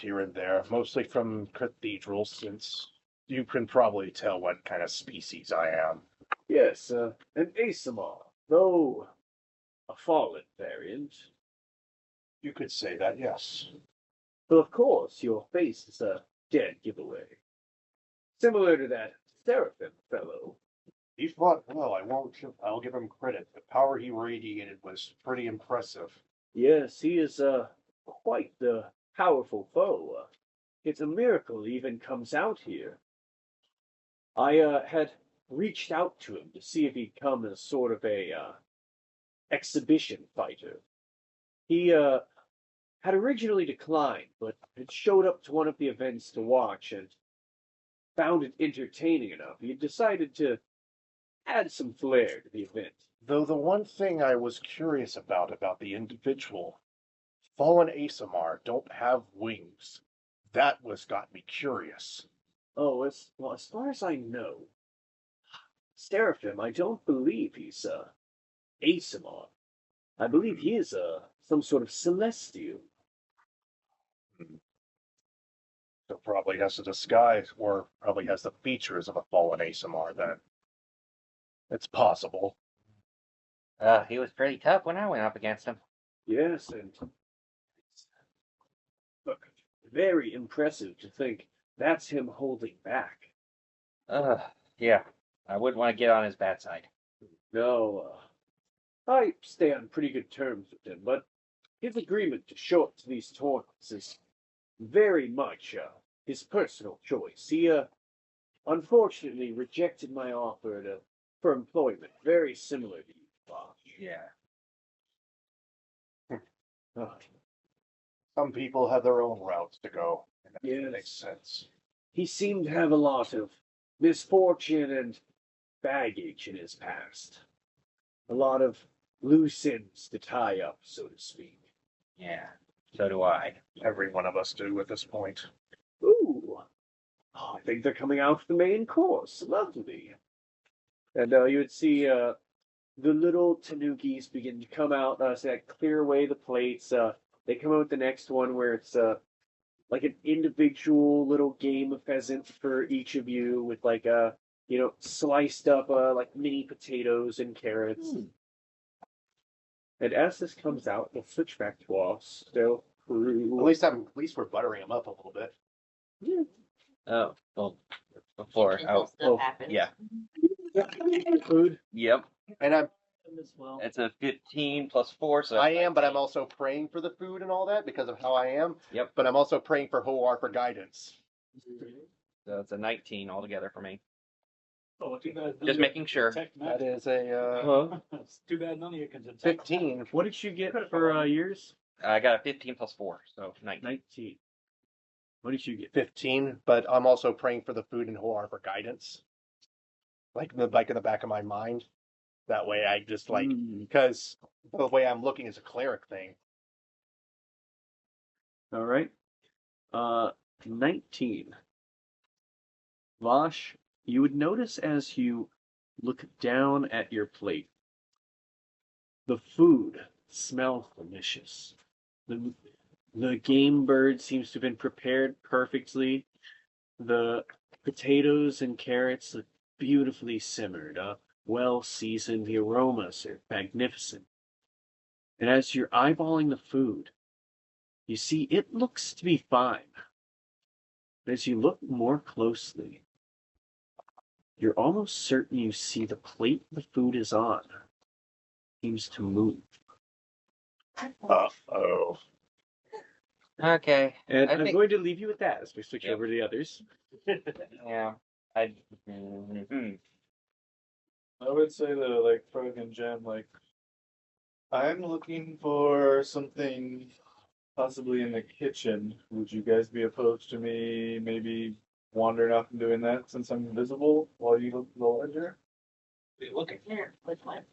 Here and there, mostly from cathedrals, since you can probably tell what kind of species I am. Yes, an Asimar, though a fallen variant. You could say that, yes. But of course, your face is a dead giveaway. Similar to that Seraphim fellow. He fought well, I'll give him credit. The power he radiated was pretty impressive. Yes, he is quite the powerful foe. It's a miracle he even comes out here. I had reached out to him to see if he'd come as sort of a exhibition fighter. He had originally declined, but had showed up to one of the events to watch and found it entertaining enough. He had decided to add some flair to the event. Though the one thing I was curious about the individual, fallen Asimar don't have wings. That was got me curious. Oh, as far as I know, Seraphim, I don't believe he's Asimar. I believe he is some sort of celestial. So probably has a disguise, or probably has the features of a fallen Asimar then. It's possible. He was pretty tough when I went up against him. Yes, and look, very impressive to think that's him holding back. Yeah. I wouldn't want to get on his bad side. No, I stay on pretty good terms with him, but his agreement to show up to these tournaments is very much his personal choice. He unfortunately rejected my offer for employment, very similar to you, Bob. Yeah. Some people have their own routes to go. And that Yes. makes sense. He seemed to have a lot of misfortune and baggage in his past. A lot of loose ends to tie up, so to speak. Yeah. So do I. Every one of us do at this point. Ooh. Oh, I think they're coming out for the main course. Lovely. And you would see the little tanukis begin to come out, so that clear away the plates. They come out with the next one where it's like an individual little game of pheasant for each of you with like sliced up like mini potatoes and carrots. And as this comes out, we'll switch back to our still crew. At least we're buttering them up a little bit. Yeah. Oh, well, before. Until stuff happens. Yeah. Food. Yep. And As well. It's a 15 plus 4, so I am, but I'm also praying for the food and all that because of how I am. Yep. But I'm also praying for Hoar for guidance. So it's a 19 altogether for me. Oh, too bad. Just making sure. That is a It's too bad none of you can detect. 15. What did you get for yours? I got a 15 plus 4, so 19. 19. What did you get? 15, but I'm also praying for the food and Hoar for guidance. Like in the back of my mind. That way I just because the way I'm looking is a cleric thing. All right. 19. Vosh, you would notice as you look down at your plate, the food smells delicious. The game bird seems to have been prepared perfectly. The potatoes and carrots look beautifully simmered, well seasoned. The aromas are magnificent. And as you're eyeballing the food, you see it looks to be fine. But as you look more closely, you're almost certain you see the plate the food is on seems to move. Uh-oh. Okay. And I I'm think- going to leave you with that as we switch Yep. over to the others. Yeah. I would say though, like Frog and Gem, like I'm looking for something possibly in the kitchen. Would you guys be opposed to me maybe wandering off and doing that since I'm invisible while you look for the ledger? What are you looking for? Which one?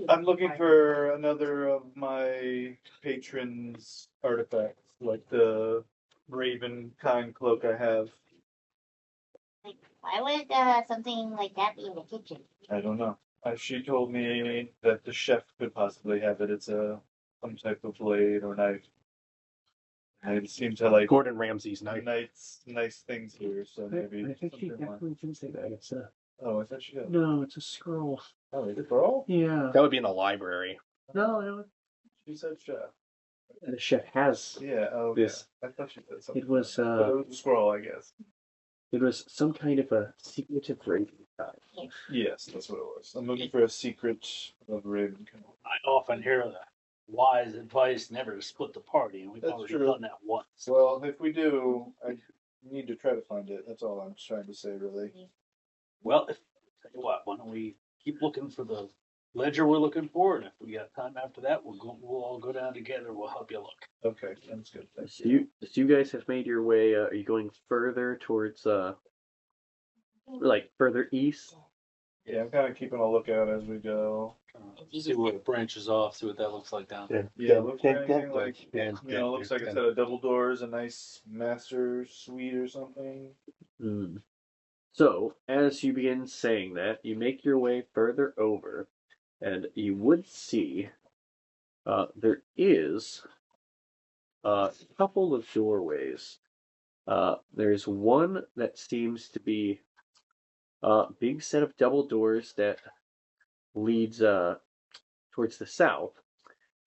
I'm looking for another of my patron's artifacts, like the Raven kind cloak I have. Like, why would something like that be in the kitchen? I don't know. She told me that the chef could possibly have it. It's some type of blade or knife. I seem to like Gordon Ramsay's knife. nice things here, so maybe. I think she something more. definitely didn't say that. It's a Oh, I thought she did. no. It's a scroll. Oh, is it girl? Yeah. That would be in the library. No. She said chef. The chef has Yeah. Oh, this. yeah. I thought she said something. It was But it was a scroll, I guess. It was some kind of a secretive Raven kind. Yes, that's what it was. I'm looking for a secret of Raven. I often hear the wise advice never to split the party, and we've That's already true. done that once. Well, if we do, I need to try to find it. That's all I'm trying to say, really. Well, tell you what, why don't we keep looking for the ledger we're looking for, and if we got time after that, we'll all go down together. We'll help you look. Okay, sounds good. Thank So you guys have made your way. Are you going further towards like further east? Yeah, I'm kind of keeping a lookout as we go. See where it branches off. See what that looks like down there. Yeah, looks like anything like looks like a set of double doors, a nice master suite or something. Hmm. So as you begin saying that, you make your way further over, and you would see there is a couple of doorways. There's one that seems to be a big set of double doors that leads towards the south,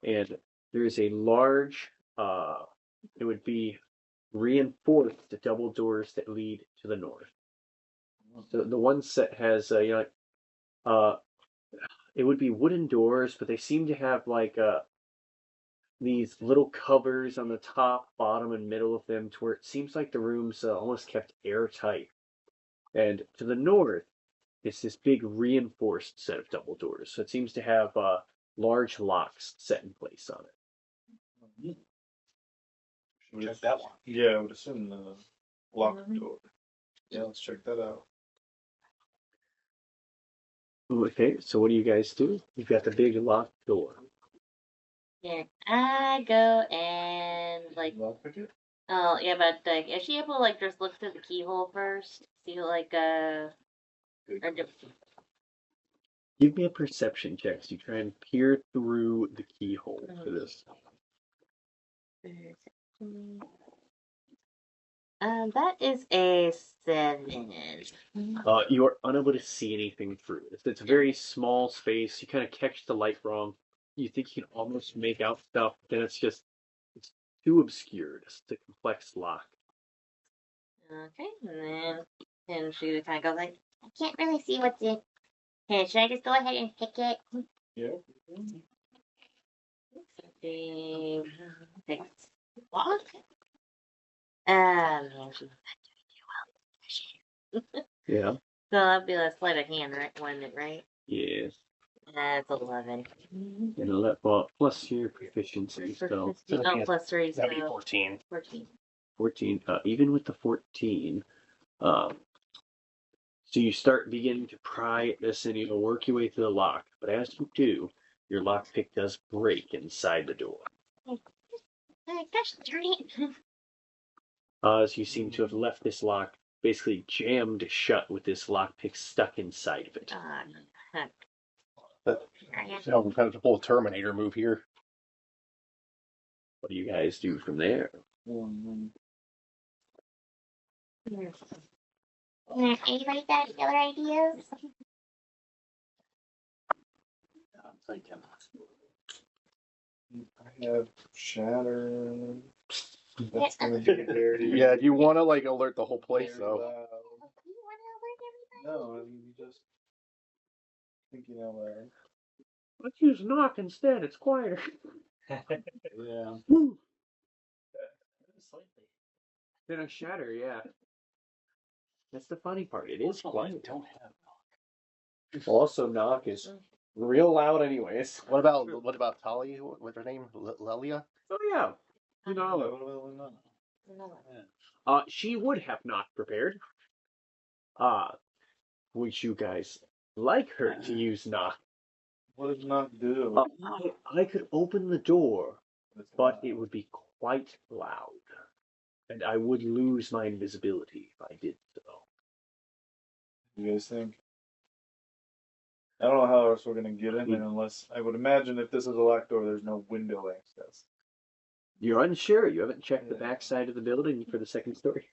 and there's a large it would be reinforced double doors that lead to the north. So the one set has it would be wooden doors, but they seem to have like these little covers on the top, bottom, and middle of them, to where it seems like the room's almost kept airtight. And to the north, it's this big reinforced set of double doors. So it seems to have large locks set in place on it. Check that one. Yeah, I would assume the locked door. Yeah, let's check that out. Okay, so what do you guys do? You've got the big locked door. Yeah, I go and like. Lockpick it? Oh yeah, but like, is she able to like just look through the keyhole first? See like or Give me a perception check. So you try and peer through the keyhole for this. That is a 7. You are unable to see anything through it. It's a very small space. You kind of catch the light wrong. You think you can almost make out stuff, then it's too obscured. It's a complex lock. Okay, and she kind of goes like, I can't really see what's in. "Hey, should I just go ahead and pick it?" Yeah. She picks lock. She Yeah. So that'd be a sleight of hand, right? One, right? Yes. That's 11. And plus your proficiency, so Plus 3, That'd be so 14. 14. 14. Even with the 14, so you start beginning to pry at this, and you work your way through the lock. But as you do, your lockpick does break inside the door. Gosh darn it. As you seem to have left this lock basically jammed shut with this lockpick stuck inside of it. So we're kind of pull a Terminator move here. What do you guys do from there? Anybody got any other ideas? I'm thinking. I have shatter. That's gonna be very. Yeah, do you want to like alert the whole place very though? loud. You want to alert everybody? No, I mean you just thinking out loud. Let's use knock instead. It's quieter. Yeah. Then a shatter, yeah. That's the funny part. It is quiet. Don't have. Also, knock is real loud, anyways. What about Tali? What's her name? Lelia? Oh yeah, you know. She would have not prepared. Which you guys like her to use knock. What does knock do? I could open the door, but it would be quite loud, and I would lose my invisibility if I did so. You guys think? I don't know how else we're gonna get in there unless I would imagine if this is a locked door, there's no window access. You're unsure. You haven't checked the back side of the building for the second story.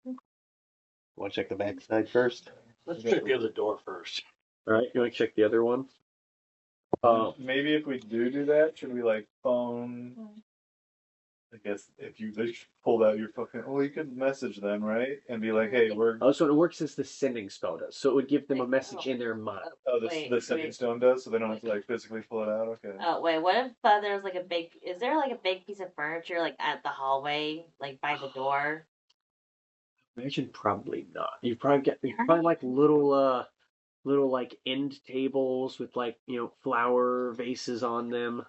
Want to check the back side first? Let's check the other door first. All right, you want to check the other one? Maybe if we do that, should we like phone? I guess if you just pulled out your fucking, well, you could message them, right? And be like, hey, we're. Oh, so it works as the sending spell does. So it would give them a message in their mind. Oh, the sending stone does, so they don't have to like physically pull it out. Okay. Oh wait, what if there's like a big? Is there like a big piece of furniture like at the hallway, like by the door? Imagine probably not. You probably like little like end tables with like flower vases on them.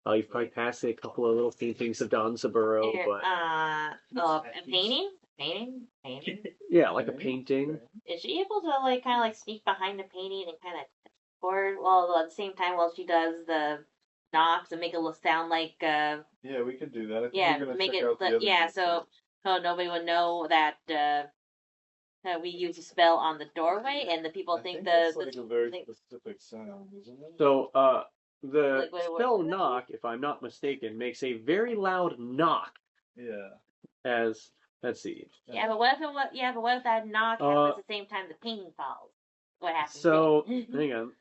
You've probably passed a couple of little paintings of Danzaborou, but a painting. Yeah, like a painting. Is she able to like kind of like sneak behind the painting and kind of forward while at the same time while she does the knocks and make it sound like Yeah, we could do that. I think yeah, we're gonna make check it out the other door so nobody would know that we use a spell on the doorway and the people think that's like a very specific sound, isn't it? So the Like, what spell is that? knock, if I'm not mistaken, makes a very loud knock. Yeah. As let's see. Yeah, but what if that knock happens at the same time the painting falls? What happens? So then? hang on.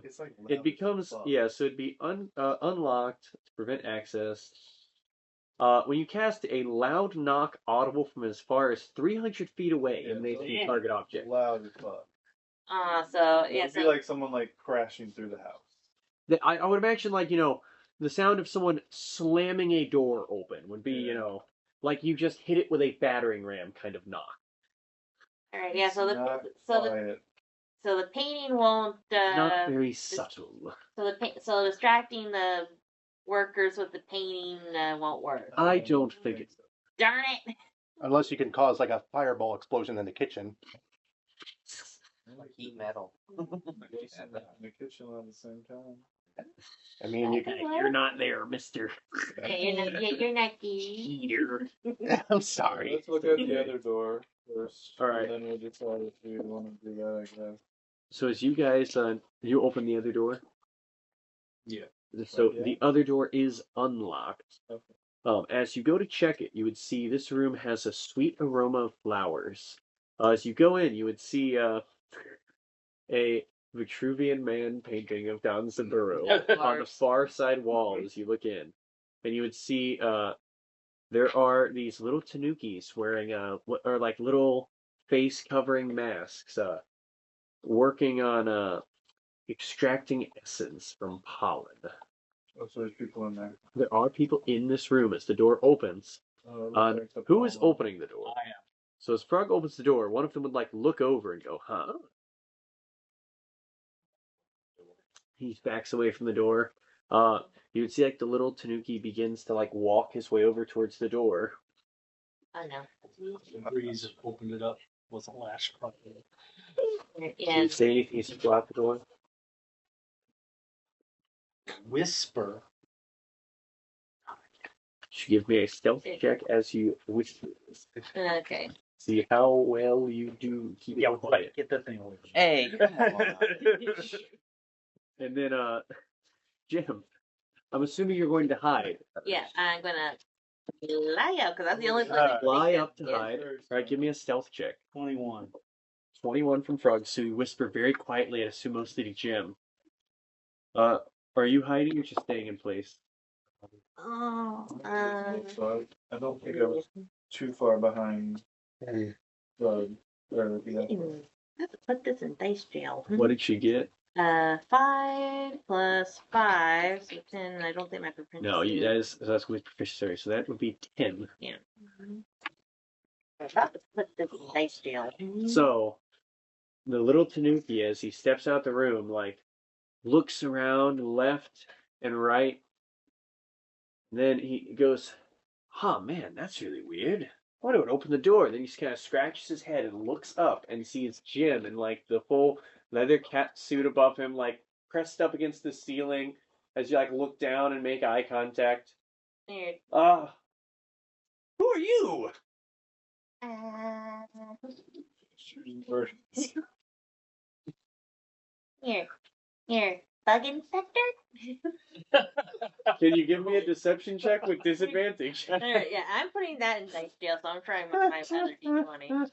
It's like loud It becomes as fuck. so it'd be unlocked to prevent access. When you cast a loud knock audible from as far as 300 feet away and they see target object. Loud as fuck. So It yeah, would be like someone like crashing through the house. I would imagine like the sound of someone slamming a door open would be like you just hit it with a battering ram kind of knock. all right, yeah. So Not quiet. the painting won't. Not very subtle. So distracting the workers with the painting won't work. I don't think it. Darn it! Unless you can cause like a fireball explosion in the kitchen. Like heat metal. In the kitchen at the same time. I mean, you can. You're not there, mister. Yeah, you're not here. I'm sorry. Let's look at the other door first. All right. And then we'll decide if we want to do that, I guess. So as you guys, you open the other door. Yeah. So Yeah. the other door is unlocked. Okay. As you go to check it, you would see this room has a sweet aroma of flowers. As you go in, you would see a Vitruvian man painting of Danzaborou on the far side wall as you look in. And you would see there are these little tanukis wearing what are like little face covering masks working on extracting essence from pollen. Oh, so there's people in there. There are people in this room as the door opens. Who is opening the door? I am. So as Frog opens the door, one of them would like look over and go, huh? He backs away from the door. You would see like the little tanuki begins to like walk his way over towards the door. Oh no. The breeze opened it up. Wasn't lashed properly. Do you say anything as you go out the door? Whisper. You give me a stealth check as you whisper. Okay. See how well you do keep it quiet. Get that thing away. Hey, come on. And then, Jim, I'm assuming you're going to hide. Yeah, I'm gonna lie up because that's the only place. Fly up to hide. All right, give me a stealth check. 21. 21 from Frog, so you whisper very quietly, I assume mostly to Jim. Are you hiding or just staying in place? Oh, So I don't think I was too far behind. let's put this in dice jail. What did she get? 5 plus 5, so 10. I don't think my proficiency. No, that's with proficiency, so that would be 10. Yeah. I'm about to put this in dice jail. So, the little tanuki, as he steps out the room, like, looks around left and right. Then he goes, "Huh, man, that's really weird. Why do it open the door?" Then he just kind of scratches his head and looks up and sees Jim in like the full leather cat suit above him, like pressed up against the ceiling as you like look down and make eye contact. Weird. Who are you? Here, bug inspector? Can you give me a deception check with disadvantage? Alright, yeah, I'm putting that in dice jail, so I'm trying with my other D20.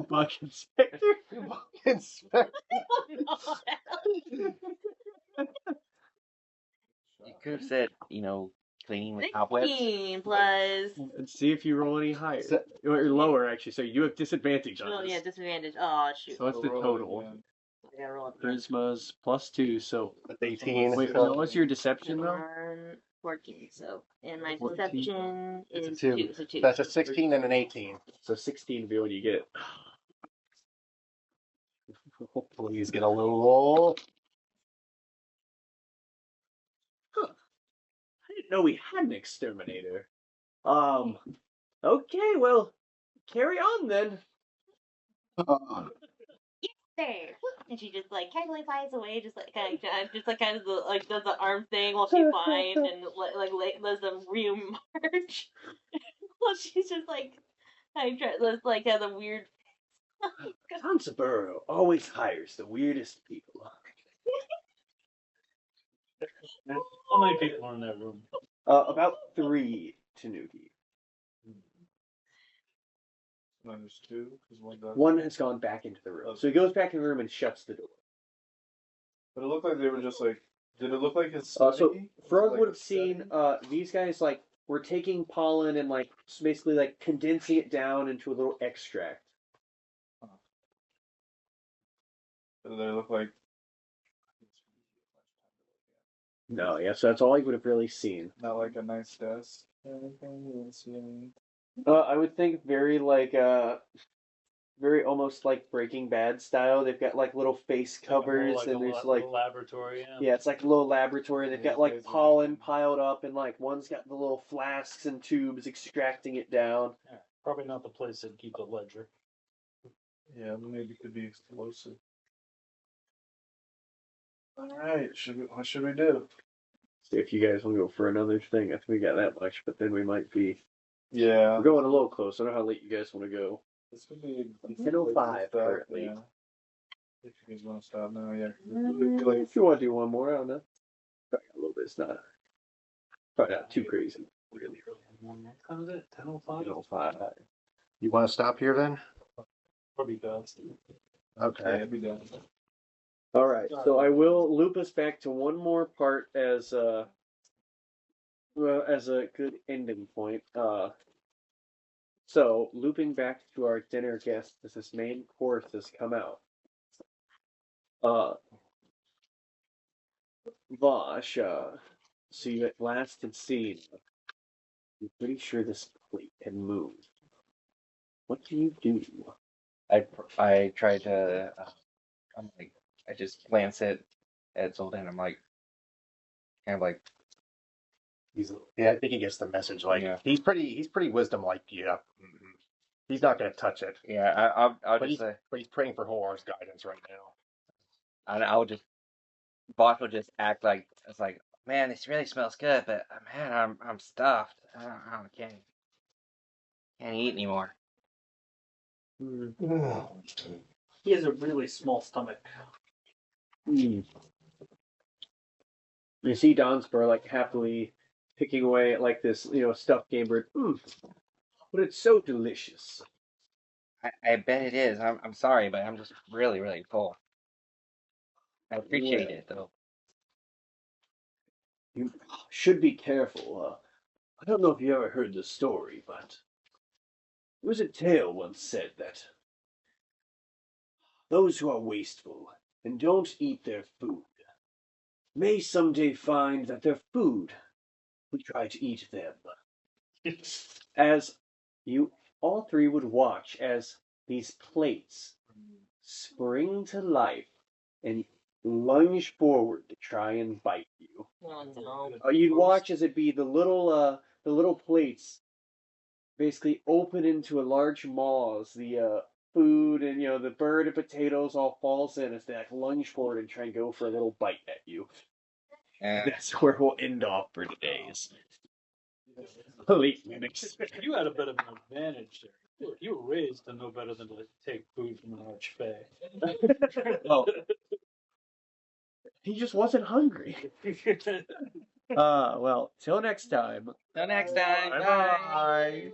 Bug inspector? Bug inspector. You could have said, cleaning with cobwebs. 16 plus. Let's see if you roll any higher. Or lower, actually, so you have disadvantage on Oh, this. yeah, disadvantage. Oh, shoot. So what's the total? I gotta roll up again. Charisma's +2, so... That's 18. Wait, what was your deception, though? 14, so. And my 14. deception It's is a 2. 2, so 2. That's a 16 and an 18. So 16 would be what you get. Please get a little roll. Huh. I didn't know we had an exterminator. Okay, well, carry on then. Yes, sir. And she just like casually flies away, just like kind of like does the arm thing while she's flying and lets them reemerge. Well, she's just like has a weird. Danzaborou always hires the weirdest people. How many people are in that room? About 3 Tanuki. Minus 2, because one does. One has gone back into the room. So he goes back in the room and shuts the door. But it looked like they were just like. Did it look like his? So Frog like would have a seen setting? these guys like were taking pollen and like basically like condensing it down into a little extract. Did they look like? No, yeah, so that's all he would have really seen. Not like a nice desk or anything. You didn't see any. I would think very like very almost like Breaking Bad style. They've got like little face covers and there's like little laboratory. yeah, it's like a little laboratory. They've got like pollen piled up and like one's got the little flasks and tubes extracting it down. Yeah, probably not the place that keep a ledger. Yeah, maybe it could be explosive. All right, what should we do? See if you guys want to go for another thing. I think we got that much, but then we might be. Yeah. We're going a little close. I don't know how late you guys want to go. This could be 10:05 currently. Yeah. If you guys want to stop now, yeah. If you want to do one more, I don't know. Probably a little bit. It's not. Probably not too crazy. Really early. What time is it? 10:05? 10:05. You want to stop here then? Probably does. Okay. Yeah, it'd be done. All right. So I will loop us back to one more part as a good ending point. So looping back to our dinner guest as this main course has come out. Vosh, so you at last had seen. I'm pretty sure this plate had moved. What do you do? I try to. I'm like, I just glance at Zoltan. I'm like, kind of like. Yeah, I think he gets the message. Like he's pretty wisdom like yeah. Mm-hmm. He's not gonna touch it. Yeah, I'll just say. But he's praying for Horror's guidance right now. And I'll just. Boss will just act like it's like, man, this really smells good, but man, I'm stuffed. I can't eat anymore. He has a really small stomach. You see Danzaborou like happily picking away at like this, stuffed game bird. But it's so delicious. I bet it is. I'm sorry, but I'm just really, really full. I appreciate it though. You should be careful. I don't know if you ever heard the story, but there was a tale once said that those who are wasteful and don't eat their food may someday find that their food will try to eat them. As you all three would watch as these plates spring to life and lunge forward to try and bite you. You'd watch as it be the little plates basically open into a large maw as the food, and the bird and potatoes all falls in as they like lunge forward and try and go for a little bite at you. That's where we'll end off for today's late mimics. You had a bit of an advantage there. You were raised to know better than to take food from an archfey. Well, he just wasn't hungry. Well, till next time. Till next time. Bye.